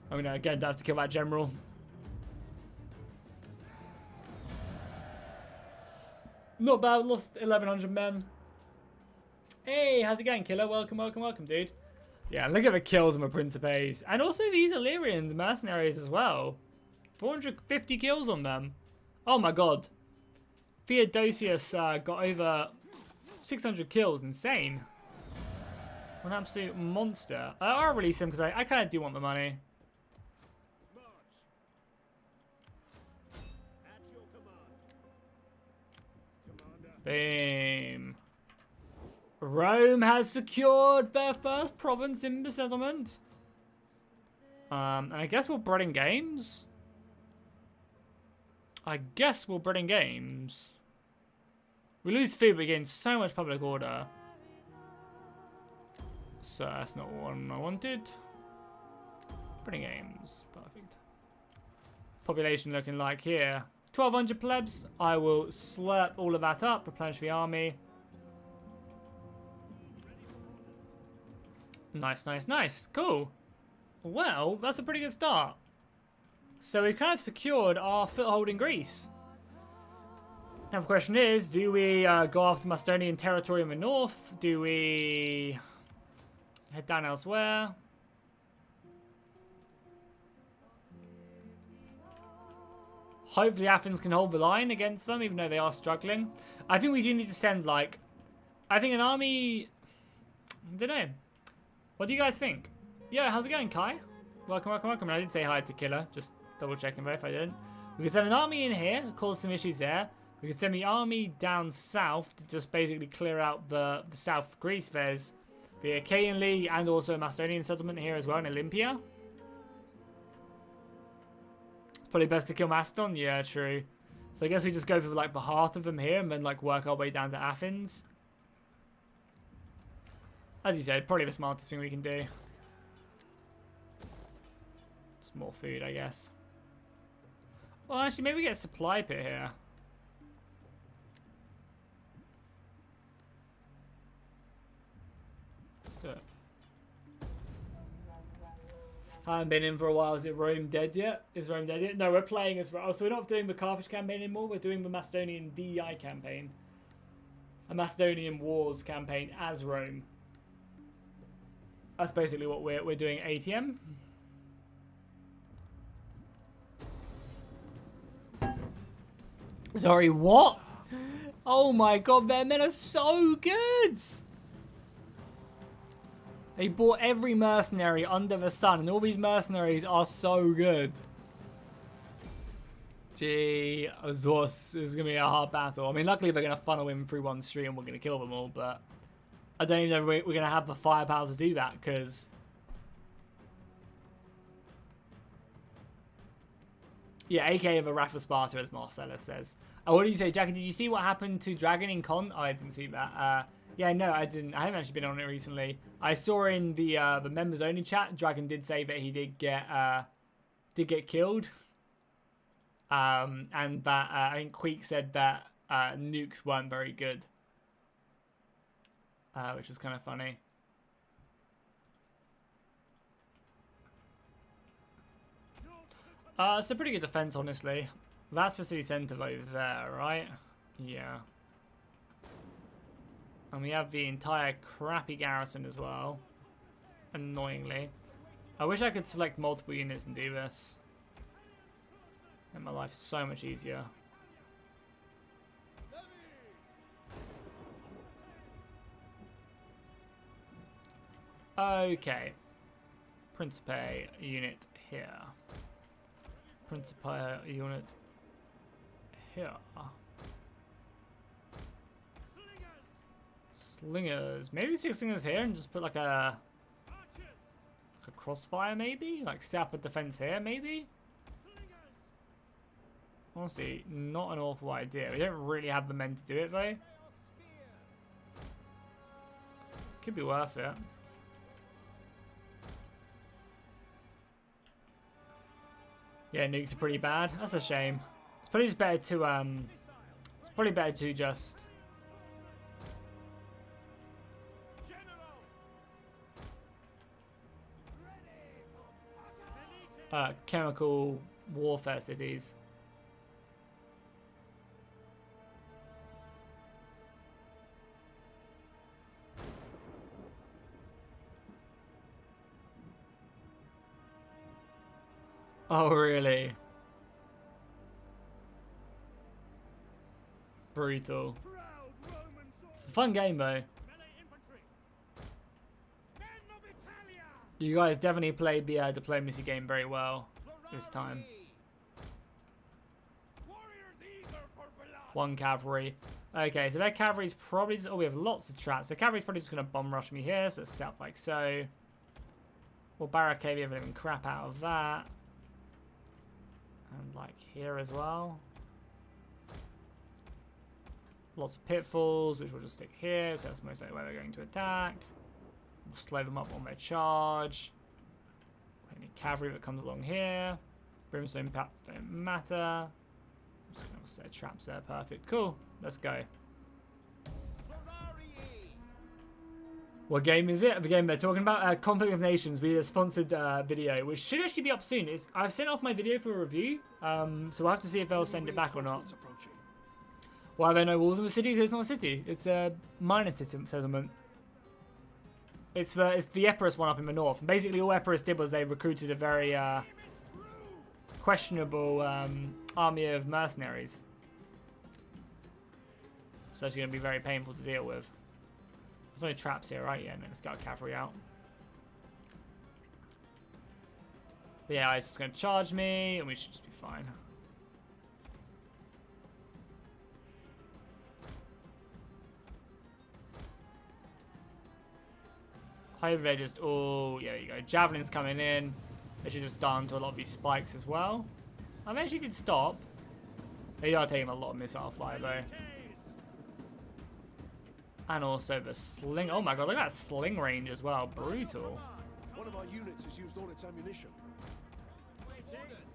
I'm gonna again have to kill that general. Not bad. Lost 1,100 men. Hey, how's it going, killer? Welcome, welcome, welcome, dude. Yeah, look at the kills on the Principes. And also these Illyrians, mercenaries as well. 450 kills on them. Oh my god. Theodosius got over 600 kills. Insane. What an absolute monster. I'll release him because I kind of do want the money. Boom. Rome has secured their first province in the settlement. And I guess we'll bread in games. We lose food, but we gain so much public order. So that's not what I wanted. Bread in games. Perfect. Population looking like here. 1,200 plebs. I will slurp all of that up. Replenish the army. Nice, nice, nice. Cool. Well, that's a pretty good start. So we've kind of secured our foothold in Greece. Now the question is, do we go after Macedonian territory in the north? Do we head down elsewhere? Hopefully Athens can hold the line against them, even though they are struggling. I think we do need to send, like... I think an army... I don't know. What do you guys think? Yeah, how's it going, Kai? Welcome, welcome, welcome. And I did say hi to Killer, just double checking both if I didn't. We can send an army in here, cause some issues there. We could send the army down south to just basically clear out the south of Greece. There's the Achaean League and also a Macedonian settlement here as well in Olympia. Probably best to kill Macedon. Yeah, true. So I guess we just go for like the heart of them here and then like work our way down to Athens. As you said, probably the smartest thing we can do. Just more food, I guess. Well, actually, maybe we get a supply pit here. Let's do it. Haven't been in for a while. Is it Rome dead yet? Is Rome dead yet? No, we're playing as... Oh, so we're not doing the Carthage campaign anymore. We're doing the Macedonian DEI campaign. A Macedonian Wars campaign as Rome. That's basically what we're doing ATM. Sorry, what? Oh my god, their men are so good! They bought every mercenary under the sun, and all these mercenaries are so good. Gee, this is going to be a hard battle. I mean, luckily they're going to funnel in through one street and we're going to kill them all, but I don't even know if we're going to have the firepower to do that, because... Yeah, aka the Wrath of Sparta, as Marcellus says. Oh, what did you say, Jackie? Did you see what happened to Dragon in Con? Oh, I didn't see that. Yeah, no, I didn't. I haven't actually been on it recently. I saw in the members only chat, Dragon did say that he did get killed. And that I think Queek said that nukes weren't very good, which was kind of funny. It's a pretty good defense, honestly. That's the city centre over there, right? Yeah. And we have the entire crappy garrison as well. Annoyingly. I wish I could select multiple units and do this. Make my life so much easier. Okay. Principe unit here. Principe unit here. Slingers. Maybe 6 slingers here and just put like a crossfire maybe? Like set up a defense here maybe? Honestly, not an awful idea. We don't really have the men to do it though. Could be worth it. Yeah, nukes are pretty bad. That's a shame. It's probably just better to it's probably better to just chemical warfare cities. Oh, really? Brutal. It's a fun game, though. You guys definitely played the diplomacy game very well this time. 1 cavalry. Okay, so their cavalry's probably just... Oh, we have lots of traps. The cavalry's probably just going to bomb rush me here, so it's set up like so. We'll barricade the living crap out of that. And like here as well. Lots of pitfalls, which we'll just stick here, because that's most likely where they're going to attack. We'll slow them up on their charge. Any cavalry that comes along here. Brimstone paths don't matter. I'm just going to set traps there. Perfect. Cool. Let's go. What game is it? The game they're talking about? Conflict of Nations. We did a sponsored video, which should actually be up soon. I've sent off my video for a review, so we'll have to see if they'll send it back or not. Why are there no walls in the city? Because it's not a city. It's a minor settlement. It's the Epirus one up in the north. And basically, all Epirus did was they recruited a very questionable army of mercenaries. So it's going to be very painful to deal with. There's no traps here, right? Yeah, no, let's get our cavalry out. But yeah, it's just going to charge me, and we should just be fine. Hope they just... Oh, yeah, there you go. Javelins coming in. They should just done to a lot of these spikes as well. I mean, actually did stop. They are taking a lot of missile fire, though. And also the sling. Oh, my God. Look at that sling range as well. Brutal. One of our units has used all its ammunition.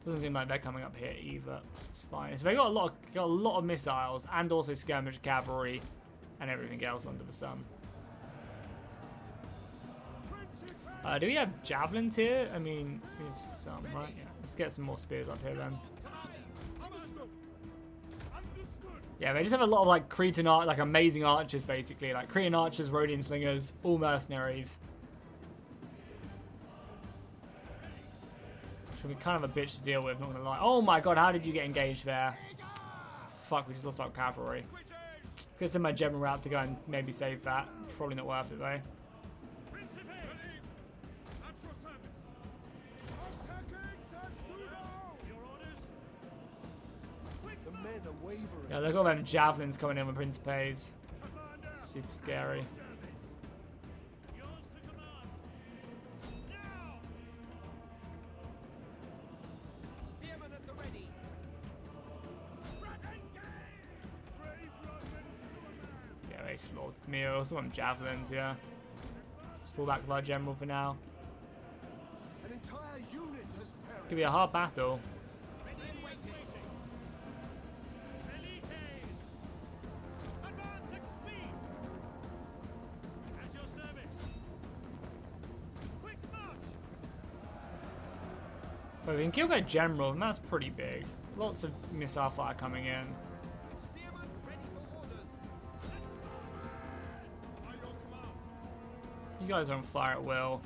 Doesn't seem like they're coming up here either. It's fine. So they got a lot of missiles and also skirmish cavalry and everything else under the sun. Do we have javelins here? I mean, we have some, right? Yeah. Let's get some more spears up here then. Yeah, they just have a lot of like Cretan art, like amazing archers basically, like Cretan archers, Rhodian slingers, all mercenaries. Should be kind of a bitch to deal with, not gonna lie. Oh my God, how did you get engaged there? Fuck, we just lost our cavalry. Could send my general out to go and maybe save that. Probably not worth it though. Yeah, look at all them javelins coming in with Principes. Super scary. Yeah, they slaughtered me. I also want javelins, yeah. Just fall back with our general for now. An entire unit has perished. Could be a hard battle. But we can kill their general, and that's pretty big. Lots of missile fire coming in. You guys are on fire at will.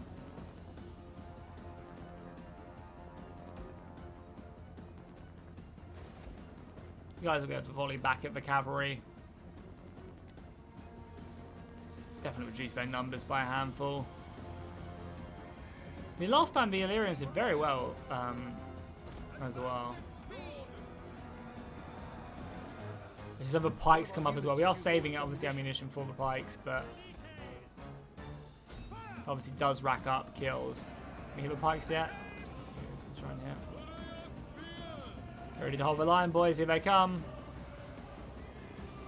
You guys will be able to volley back at the cavalry. Definitely reduce their numbers by a handful. I mean, last time the Illyrians did very well as well. There's other pikes come up as well. We are saving obviously ammunition for the pikes, but obviously does rack up kills. Can we hit the pikes yet? Let's try and hit. Get ready to hold the line, boys. Here they come.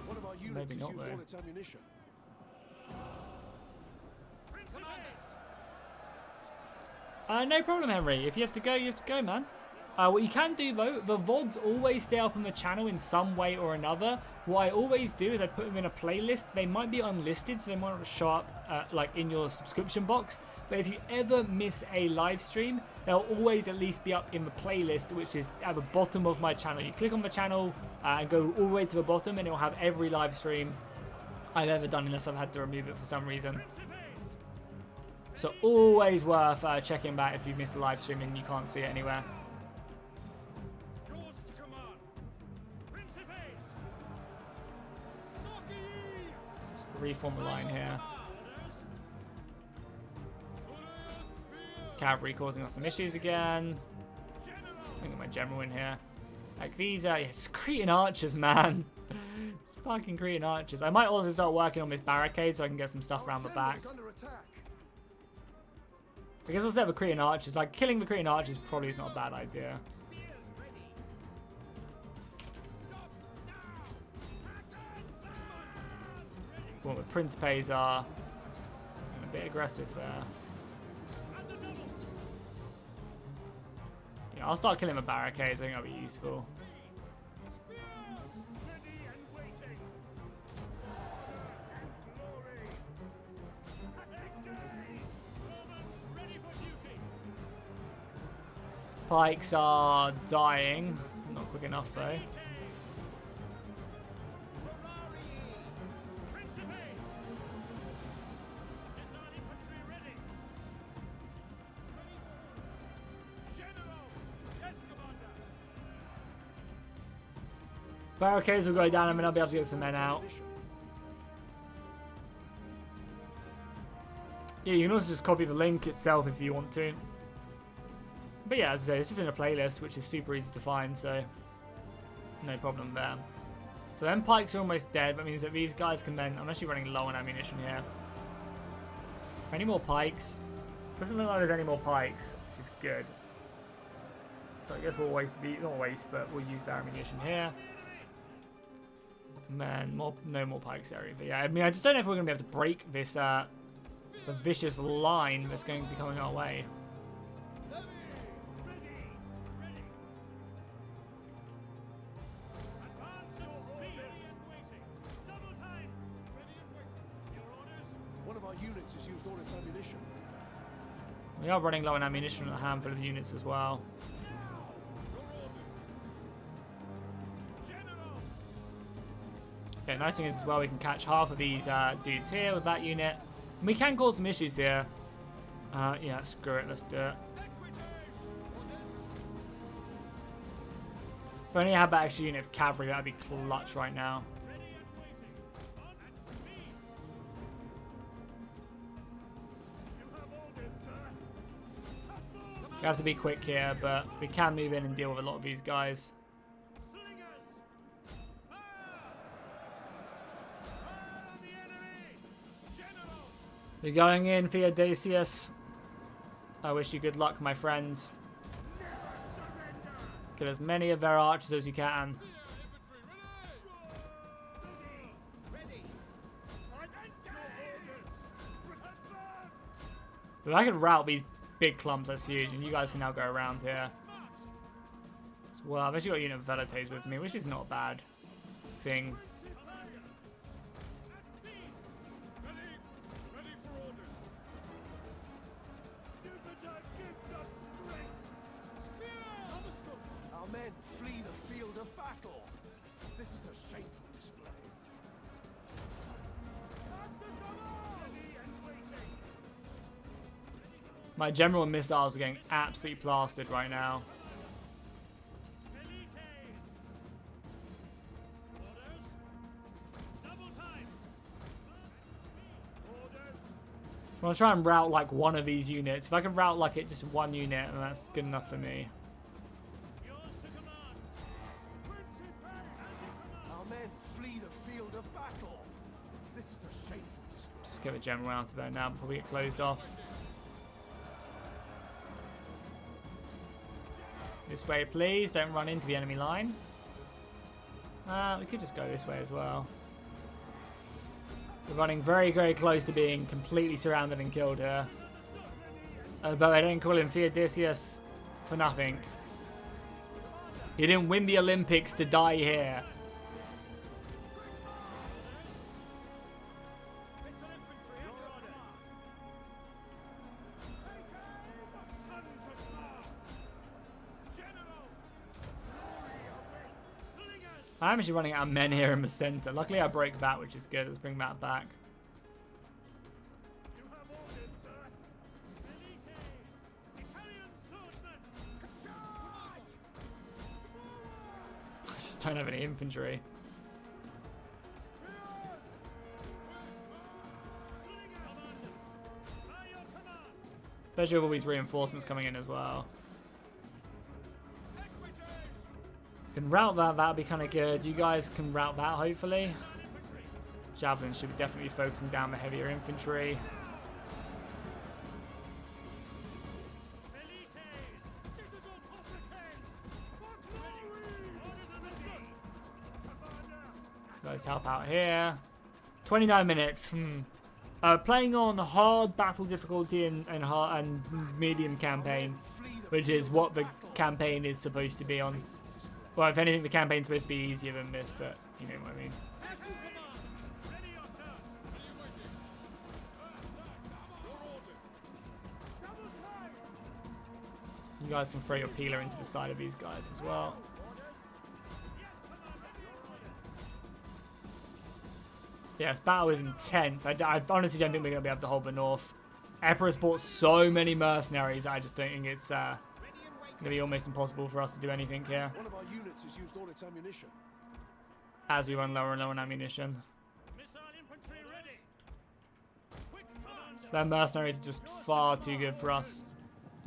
One of our units Maybe has not, used though. all its ammunition. No problem, Henry. If you have to go, you have to go, man. What you can do, though, the VODs always stay up on the channel in some way or another. What I always do is I put them in a playlist. They might be unlisted, so they might not show up like in your subscription box. But if you ever miss a live stream, they'll always at least be up in the playlist, which is at the bottom of my channel. You click on the channel and go all the way to the bottom, and it will have every live stream I've ever done, unless I've had to remove it for some reason. So always worth checking back if you've missed a live stream and you can't see it anywhere. Yours to command. Principes. Let's reform the line here. Cavalry causing us some issues again. I think my general in here. Like these are Cretan archers, man. It's fucking Cretan archers. I might also start working on this barricade so I can get some stuff around the back. Under attack. I guess I'll set the Cretan archers. Like, killing the Cretan archers probably is not a bad idea. Well, the Principes are a bit aggressive there. Yeah, I'll start killing the barricades. I think that'll be useful. Ready and waiting. Pikes are dying. Not quick enough, though. Barricades will go down and then I'll be able to get some men out. Yeah, you can also just copy the link itself if you want to. But yeah, as I say, it's just in a playlist, which is super easy to find, so no problem there. So then pikes are almost dead. That means that these guys can then... I'm actually running low on ammunition here. Any more pikes? Doesn't look like there's any more pikes, which is good. So I guess we'll not waste, but we'll use our ammunition here. Man, no more pikes area. But yeah, I mean, I just don't know if we're gonna be able to break this the vicious line that's going to be coming our way. One of our units has used all its ammunition. We are running low on ammunition on a handful of units as well. Okay, nice thing is as well, we can catch half of these dudes here with that unit. And we can cause some issues here. Yeah, screw it, let's do it. If only I had that extra unit of cavalry, that'd be clutch right now. We have to be quick here, but we can move in and deal with a lot of these guys. You're going in, Theodosius. I wish you good luck, my friends. Kill as many of their archers as you can. If I could route these big clumps, that's huge, and you guys can now go around here. As well, I've actually got a unit of Velites with me, which is not a bad thing. Our men flee the field of battle. This is a shameful display. My general and missiles are getting absolutely plastered right now. I'm gonna try and route like one of these units. If I can route like it just one unit, then that's good enough for me. Our men flee the field of battle. This is a shameful display. Just get the general out of there now before we get closed off. This way, please. Don't run into the enemy line. We could just go this way as well. We're running very, very close to being completely surrounded and killed here. But I don't call him Theodosius for nothing. He didn't win the Olympics to die here. I'm actually running out of men here in the center. Luckily I break that, which is good. Let's bring that back. I just don't have any infantry. Especially with all these reinforcements coming in as well. Can route that, that'd be kind of good. You guys can route that, hopefully. Javelins should be definitely focusing down the heavier infantry. Guys, help out here. 29 minutes. Playing on hard battle difficulty and medium campaign, which is what the campaign is supposed to be on. Well, if anything, the campaign's supposed to be easier than this, but you know what I mean. You guys can throw your peeler into the side of these guys as well. Yes, battle is intense. I honestly don't think we're going to be able to hold the north. Emperor's bought so many mercenaries, I just don't think it's going to be almost impossible for us to do anything here. One of our units has used all its ammunition. As we run lower and lower on ammunition. Their mercenaries are just far too good for us.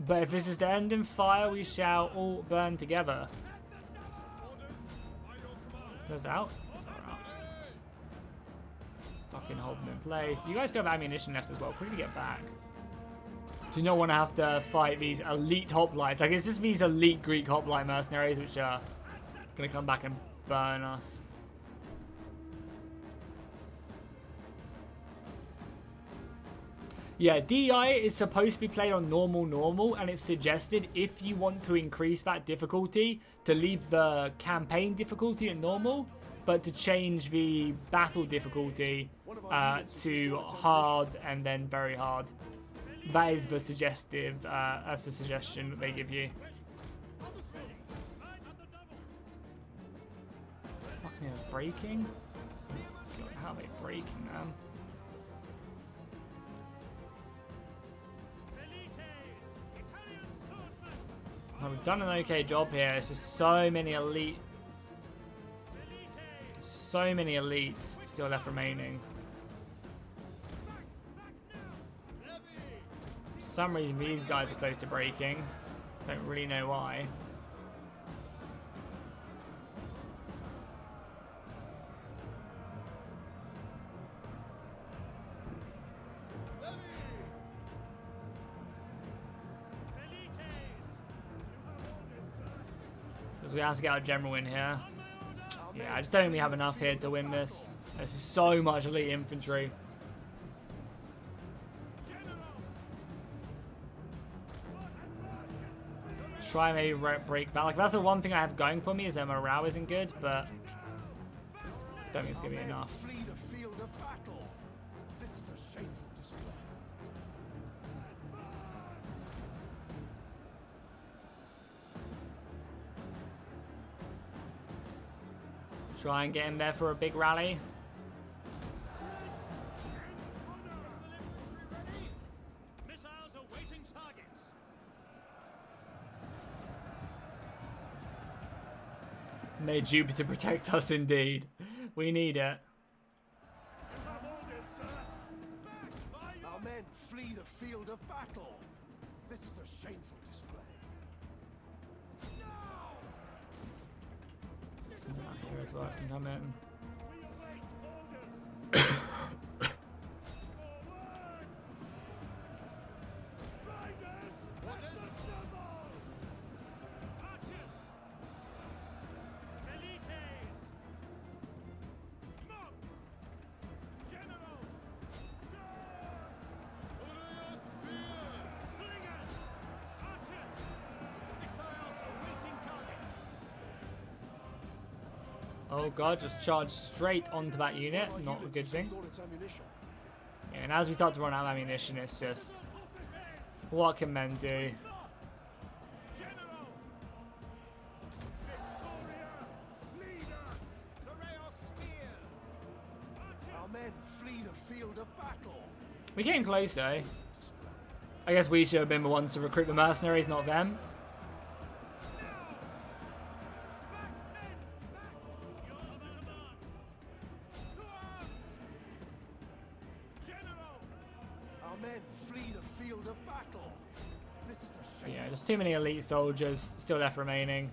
But if this is to end in fire, we shall all burn together. Those out? Stuck in hole. hold them in place. You guys still have ammunition left as well. Quickly get back. Do not want to have to fight these elite hoplites. Like, it's just these elite Greek hoplite mercenaries which are going to come back and burn us. Yeah, DI is supposed to be played on normal, and it's suggested if you want to increase that difficulty to leave the campaign difficulty at normal, but to change the battle difficulty to hard and then very hard. That is the suggestive, that's the suggestion that they give you. Fucking hell, braking? God, how are they braking, man? Oh, we've done an okay job here. It's just so many elites still left remaining. For some reason, these guys are close to breaking. Don't really know why. We have to get our general in here. Yeah, I just don't think we have enough here to win this. There's so much elite infantry. Try and maybe break that. Like, that's the one thing I have going for me is that morale isn't good, but I don't think it's gonna be enough. Flee the field of battle. This is a shameful display. Try and get him there for a big rally. Missiles awaiting targets. May Jupiter protect us indeed. We need it. You have orders, sir. Our men flee the field of battle. This is a shameful display. Here as well, I can come in. We await orders. Forward! Riders! Orders! Archers. Milites. Mob. General. Charge! Slingers. Archers. Missiles awaiting targets. Oh god, just charge straight onto that unit. Not a good thing. Yeah, and as we start to run out of ammunition, it's just... what can men do? General! Victoria! Lead us! Correos spears. Our men flee the field of battle. We came close though. I guess we should have been the ones to recruit the mercenaries, not them. Our men flee the field of battle. This is a Yeah, shameful. there's too many elite soldiers still left remaining.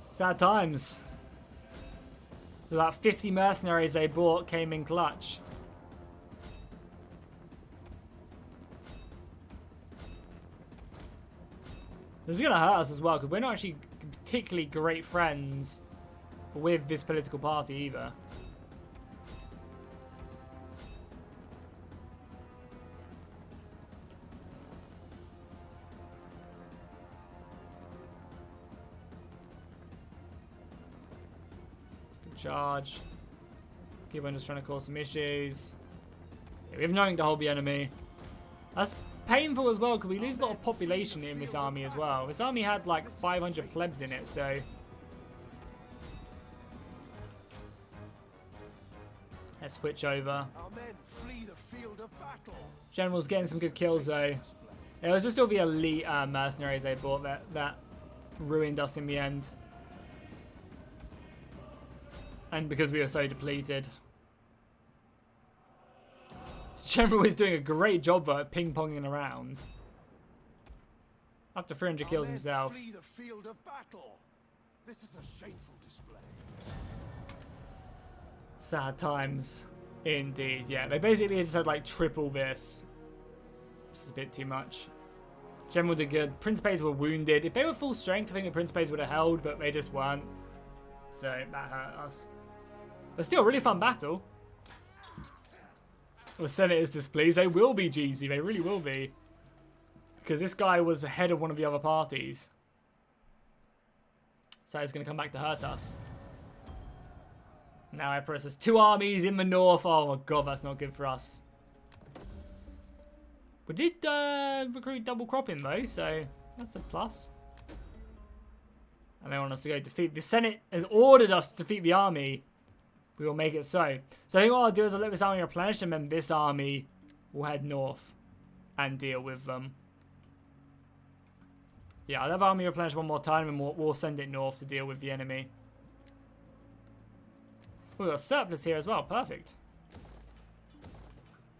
Sad times. About 50 mercenaries they bought came in clutch. This is going to hurt us as well, because we're not actually particularly great friends with this political party either. Good charge. Keep on just trying to cause some issues. Yeah, we have nothing to hold the enemy. That's painful as well, because we lose a lot of population in this army as well. This army had like 500 plebs in it, so... let's switch over. Our men flee the field of battle. General's getting some good kills though. It was just all the elite mercenaries they bought that ruined us in the end. And because we were so depleted. This General is doing a great job though at ping-ponging around. Up to 300 kills himself. Flee the field of battle. This is a shameful display. Sad times. Indeed, yeah. They basically just had like triple this. This is a bit too much. General did good. Principes were wounded. If they were full strength, I think the Principes would have held, but they just weren't. So that hurt us. But still, really fun battle. The Senate is displeased. They will be, Jeezy. They really will be. Because this guy was ahead of one of the other parties. So he's going to come back to hurt us. Now Emperor has 2 armies in the north. Oh my god, that's not good for us. We did recruit double cropping though, so that's a plus. And they want us to go defeat. The Senate has ordered us to defeat the army. We will make it so. So I think what I'll do is I'll let this army replenish, and then this army will head north and deal with them. Yeah, I'll have army replenish one more time, and we'll send it north to deal with the enemy. We've got a surplus here as well. Perfect.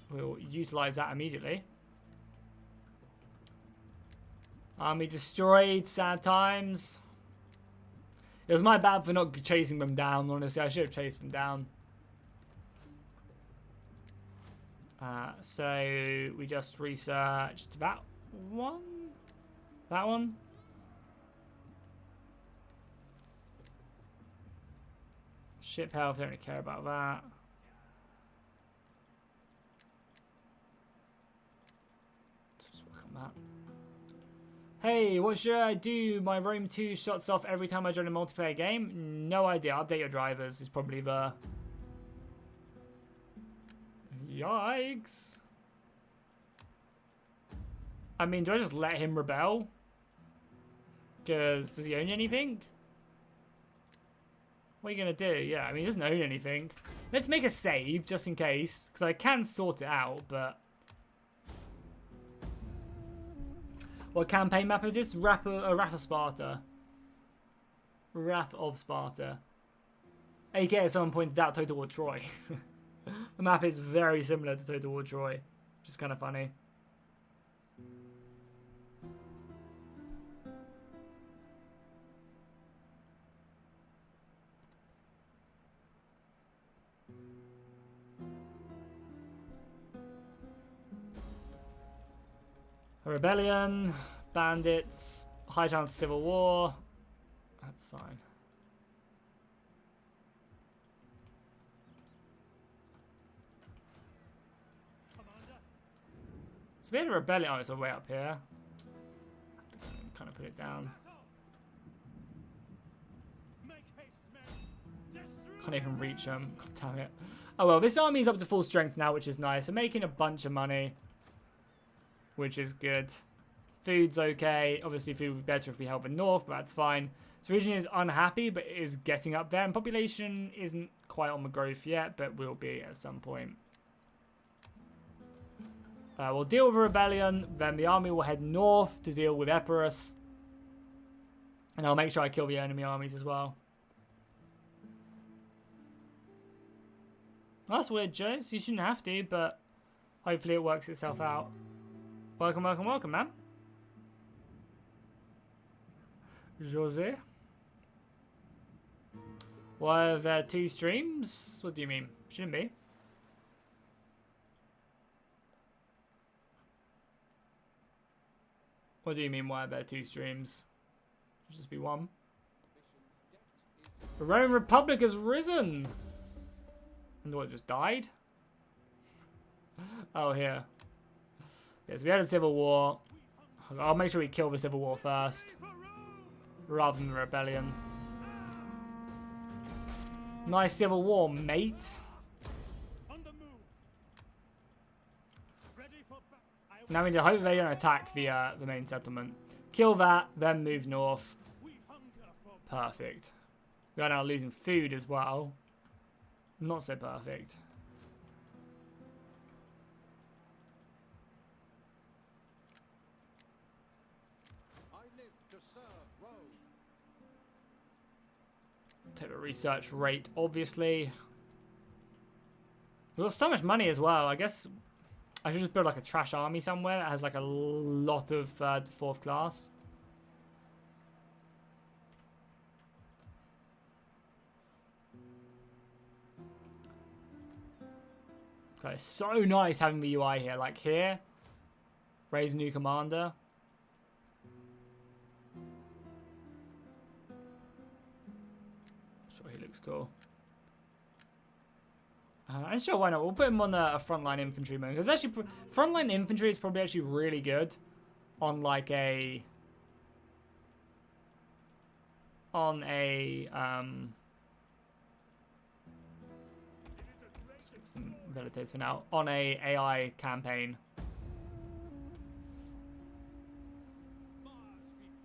We'll utilize that immediately. Army destroyed. Sad times. It was my bad for not chasing them down, honestly. I should have chased them down. So we just researched that one. That one. Ship health, don't really care about that. Let's work on that. Hey, what should I do? My Rome 2 shuts off every time I join a multiplayer game? No idea. Update your drivers is probably the... Yikes. I mean, do I just let him rebel? Because does he own anything? What are you going to do? Yeah, I mean, he doesn't own anything. Let's make a save, just in case. Because I can sort it out, but... What campaign map is this? Wrath of Sparta. Wrath of Sparta. AKA someone pointed out Total War Troy. The map is very similar to Total War Troy. Which is kind of funny. A rebellion, bandits, high chance of civil war. That's fine. So we had a rebellion. Oh, it's way up here. Kind of put it down. Can't even reach them. God damn it. Oh well, this army's up to full strength now, which is nice. I'm making a bunch of money, which is good. Food's okay. Obviously, food would be better if we help the north, but that's fine. This region is unhappy, but it is getting up there. And population isn't quite on the growth yet, but will be at some point. We'll deal with a rebellion. Then the army will head north to deal with Epirus. And I'll make sure I kill the enemy armies as well. That's weird, Joe. You shouldn't have to, but hopefully it works itself out. Welcome, welcome, welcome, man. Jose. Why are there 2 streams? What do you mean? Shouldn't be. What do you mean, why are there 2 streams? Should just be 1. The Roman Republic has risen! And what, just died? Oh, here. Yes, we had a civil war. I'll make sure we kill the civil war first. Rather than the rebellion. Nice civil war, mate. Now we need to hope they don't attack the main settlement. Kill that, then move north. Perfect. We are now losing food as well. Not so perfect. Take the research rate, obviously. We've got so much money as well. I guess I should just build like a trash army somewhere that has like a lot of 4th class. Okay, it's so nice having the UI here. Like here, raise a new commander. Sure, he looks cool. And sure, why not? We'll put him on a frontline infantryman, because actually, frontline infantry is probably actually really good on like a let's get some validates for now, on a AI campaign.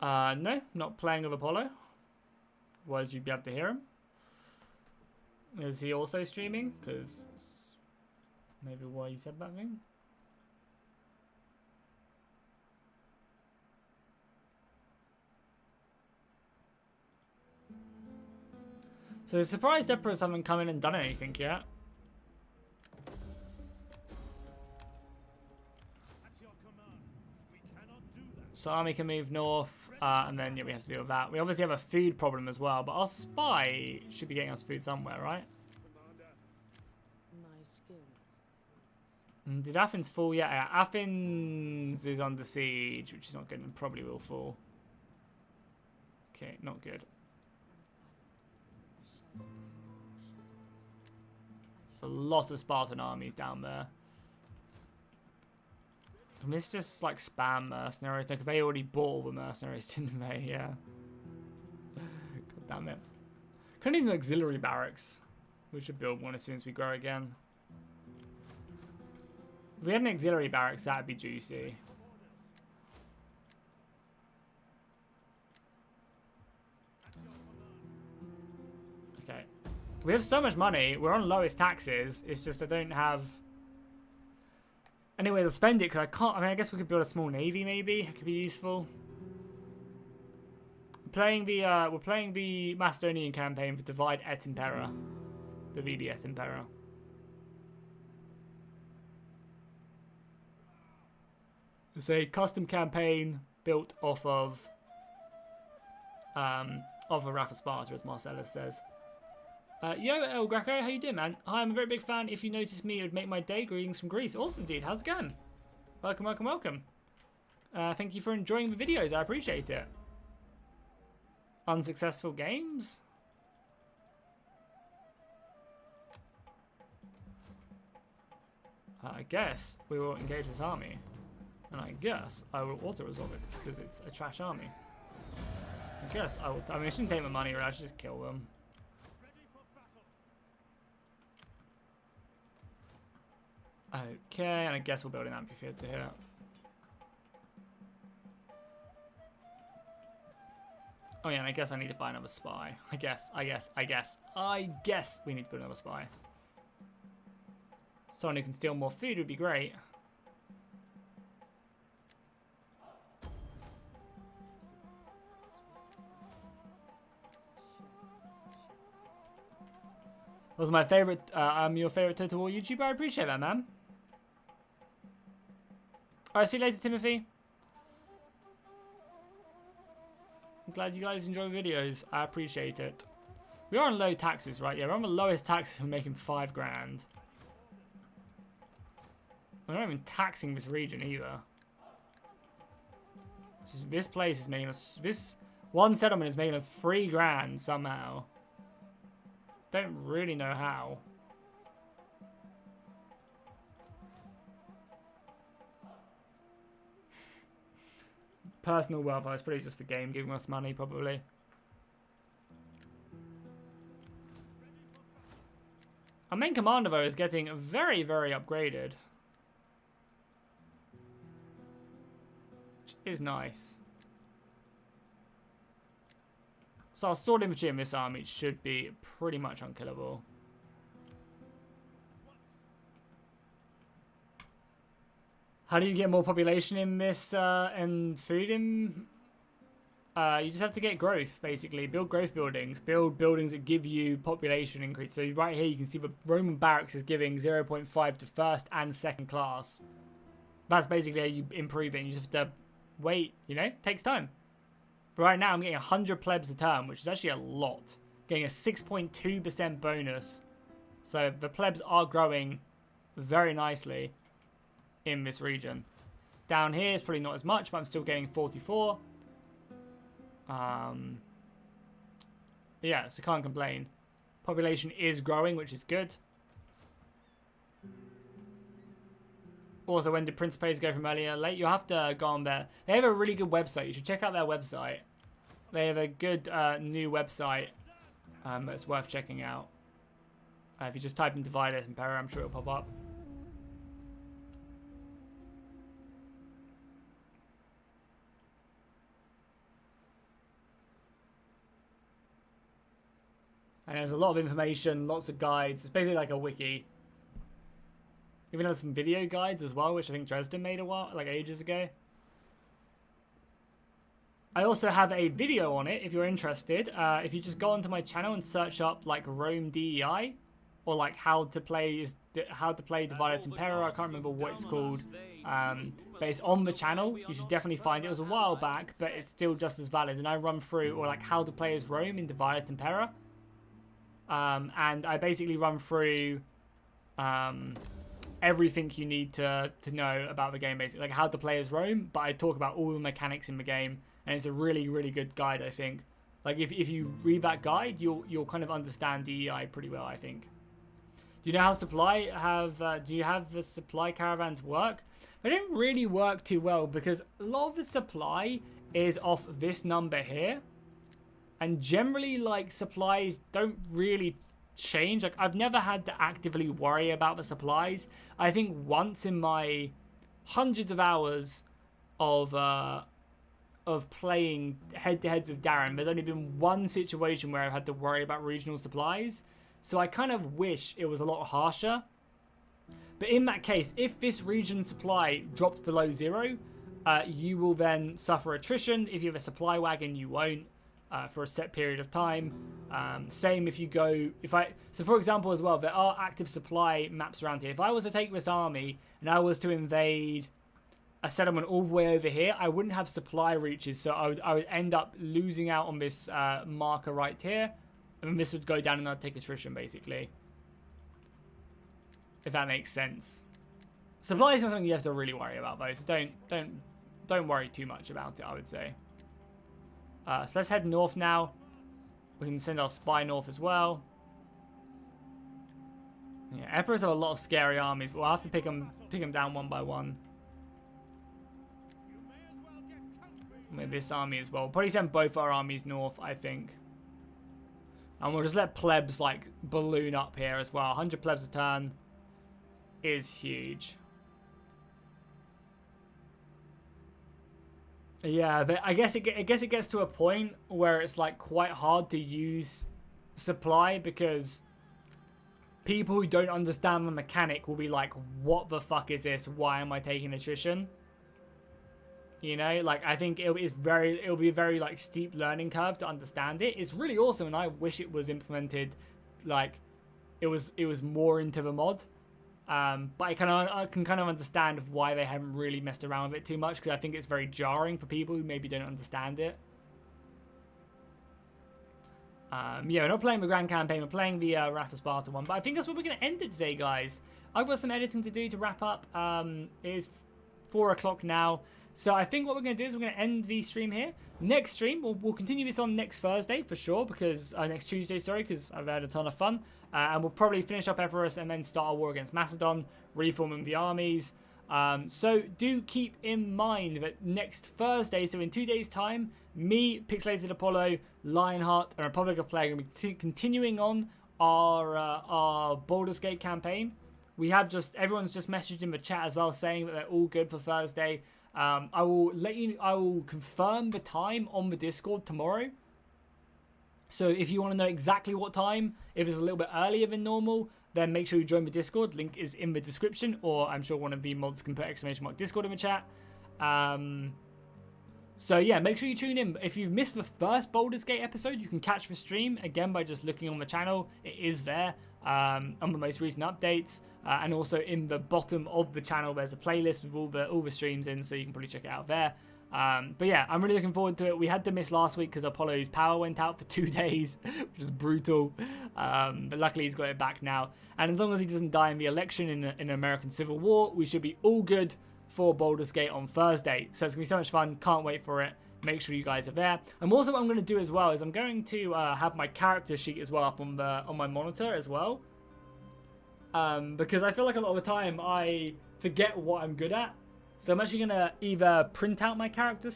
No, not playing with Apollo. Otherwise you'd be able to hear him. Is he also streaming? Because maybe why you said that thing. So the surprised emperors haven't come in and done anything yet. So army can move north, and then yeah, we have to deal with that. We obviously have a food problem as well, but our spy should be getting us food somewhere, right? My skills. Did Athens fall yet? Yeah, Athens is under siege, which is not good and probably will fall. Okay, not good. There's a lot of Spartan armies down there. Can this just like spam mercenaries? Like, they already bought all the mercenaries, didn't they? Yeah. God damn it. Couldn't even auxiliary barracks. We should build one as soon as we grow again. If we had an auxiliary barracks, that'd be juicy. Okay. We have so much money. We're on lowest taxes. It's just I don't have any way to spend it because I can't. I mean, I guess we could build a small navy maybe. It could be useful. We're playing the Macedonian campaign for Divide et Impera. Divide et Impera. It's a custom campaign built off of a Wrath of Sparta, as Marcellus says. Yo, El Greco, how you doing, man? Hi, I'm a very big fan. If you noticed me, it would make my day. Greetings from Greece. Awesome, dude. How's it going? Welcome, welcome, welcome. Thank you for enjoying the videos. I appreciate it. Unsuccessful games? I guess we will engage this army. And I guess I will auto-resolve it because it's a trash army. I guess I will. I mean, I shouldn't take my money, right? I should just kill them. Okay, and I guess we'll build an amphitheater here. Oh yeah, and I guess I need to buy another spy. I guess we need to build another spy. Someone who can steal more food would be great. That was my favorite. I'm your favorite Total War YouTuber. I appreciate that, man. Alright, see you later, Timothy. I'm glad you guys enjoy the videos. I appreciate it. We are on low taxes, right? Yeah, we're on the lowest taxes. We're making 5 grand. We're not even taxing this region either. This place is making us. This one settlement is making us 3 grand somehow. Don't really know how. Personal welfare is probably just for game giving us money, probably. Our main commander, though, is getting very, very upgraded. Which is nice. So our sword infantry in this army should be pretty much unkillable. How do you get more population in this and food in? You just have to get growth, basically. Build growth buildings. Build buildings that give you population increase. So right here you can see the Roman barracks is giving 0.5 to first and second class. That's basically how you improve it. You just have to wait, you know? It takes time. But right now I'm getting 100 plebs a turn, which is actually a lot. Getting a 6.2% bonus. So the plebs are growing very nicely in this region. Down here is probably not as much, but I'm still getting 44. Yeah, so can't complain. Population is growing, which is good. Also, when did Principes go from earlier late? You'll have to go on there. They have a really good website. You should check out their website. They have a good new website that's worth checking out. If you just type in Divided Impera, I'm sure it'll pop up. And there's a lot of information, lots of guides. It's basically like a wiki. Even has some video guides as well, which I think Dresden made a while, like ages ago. I also have a video on it if you're interested. If you just go onto my channel and search up like Rome DEI, or like how to play Divided Impera. I can't remember what it's called, but it's on the channel. You should definitely find it. It was a while back, but it's still just as valid. And I run through, or like how to play as Rome in Divided Impera. And I basically run through everything you need to know about the game, basically, like how to play as Rome, but I talk about all the mechanics in the game, and it's a really, really good guide, I think. Like, if you read that guide, you'll kind of understand DEI pretty well, I think. Do you know how do you have the supply caravans work? They don't really work too well, because a lot of the supply is off this number here. And generally, like, supplies don't really change. Like, I've never had to actively worry about the supplies. I think once in my hundreds of hours of playing head-to-heads with Darren, there's only been one situation where I've had to worry about regional supplies. So I kind of wish it was a lot harsher. But in that case, if this region supply drops below 0, you will then suffer attrition. If you have a supply wagon, you won't. For a set period of time. Same if you go, so for example as well, there are active supply maps around here. If I was to take this army and I was to invade a settlement all the way over here, I wouldn't have supply reaches, so I would end up losing out on this marker right here, and this would go down and I'd take attrition basically. If that makes sense. Supply is not something you have to really worry about though, so don't worry too much about it, I would say. So let's head north now. We can send our spy north as well. Yeah, Emperors have a lot of scary armies, but we'll have to pick them down one by one. With this army as well. We'll probably send both our armies north, I think. And we'll just let plebs like balloon up here as well. 100 plebs a turn is huge. Yeah, but I guess it gets to a point where it's like quite hard to use supply, because people who don't understand the mechanic will be like, what the fuck is this? Why am I taking attrition? You know, like, I think it'll be a very like steep learning curve to understand it. It's really awesome, and I wish it was implemented like it was more into the mod. But I can kind of understand why they haven't really messed around with it too much, because I think it's very jarring for people who maybe don't understand it. Yeah, we're not playing the Grand Campaign, we're playing the Wrath of Sparta one, but I think that's where we're going to end it today, guys. I've got some editing to do to wrap up. It is 4 o'clock now, so I think what we're going to do is we're going to end the stream here. Next stream, we'll continue this on next Thursday for sure, because next Tuesday, sorry, because I've had a ton of fun. And we'll probably finish up Epirus and then start a war against Macedon, reforming the armies. So do keep in mind that next Thursday, so in 2 days' time, me, Pixelated Apollo, Lionheart, and Republic of Plague are going to be continuing on our Baldur's Gate campaign. Everyone's just messaged in the chat as well, saying that they're all good for Thursday. I will confirm the time on the Discord tomorrow. So if you want to know exactly what time, if it's a little bit earlier than normal, then make sure you join the Discord. Link is in the description, or I'm sure one of the mods can put !Discord in the chat. So yeah, make sure you tune in. If you've missed the first Baldur's Gate episode, you can catch the stream again by just looking on the channel. It is there on the most recent updates, and also in the bottom of the channel there's a playlist with all the streams in, so you can probably check it out there. But yeah, I'm really looking forward to it. We had to miss last week because Apollo's power went out for 2 days, which is brutal. But luckily he's got it back now. And as long as he doesn't die in the election in the American Civil War, we should be all good for Baldur's Gate on Thursday. So it's going to be so much fun. Can't wait for it. Make sure you guys are there. And also what I'm going to do as well is I'm going to have my character sheet as well up on my monitor as well. Because I feel like a lot of the time I forget what I'm good at. So I'm actually going to either print out my character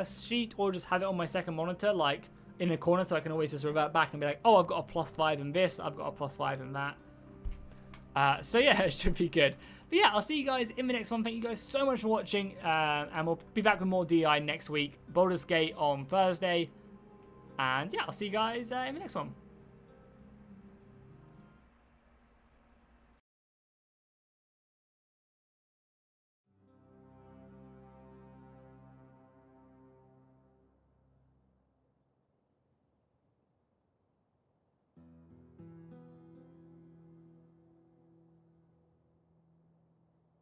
sheet or just have it on my second monitor, like in a corner, so I can always just revert back and be like, oh, I've got a +5 in this, I've got a +5 in that. So yeah, it should be good. But yeah, I'll see you guys in the next one. Thank you guys so much for watching, and we'll be back with more DI next week. Baldur's Gate on Thursday. And yeah, I'll see you guys in the next one.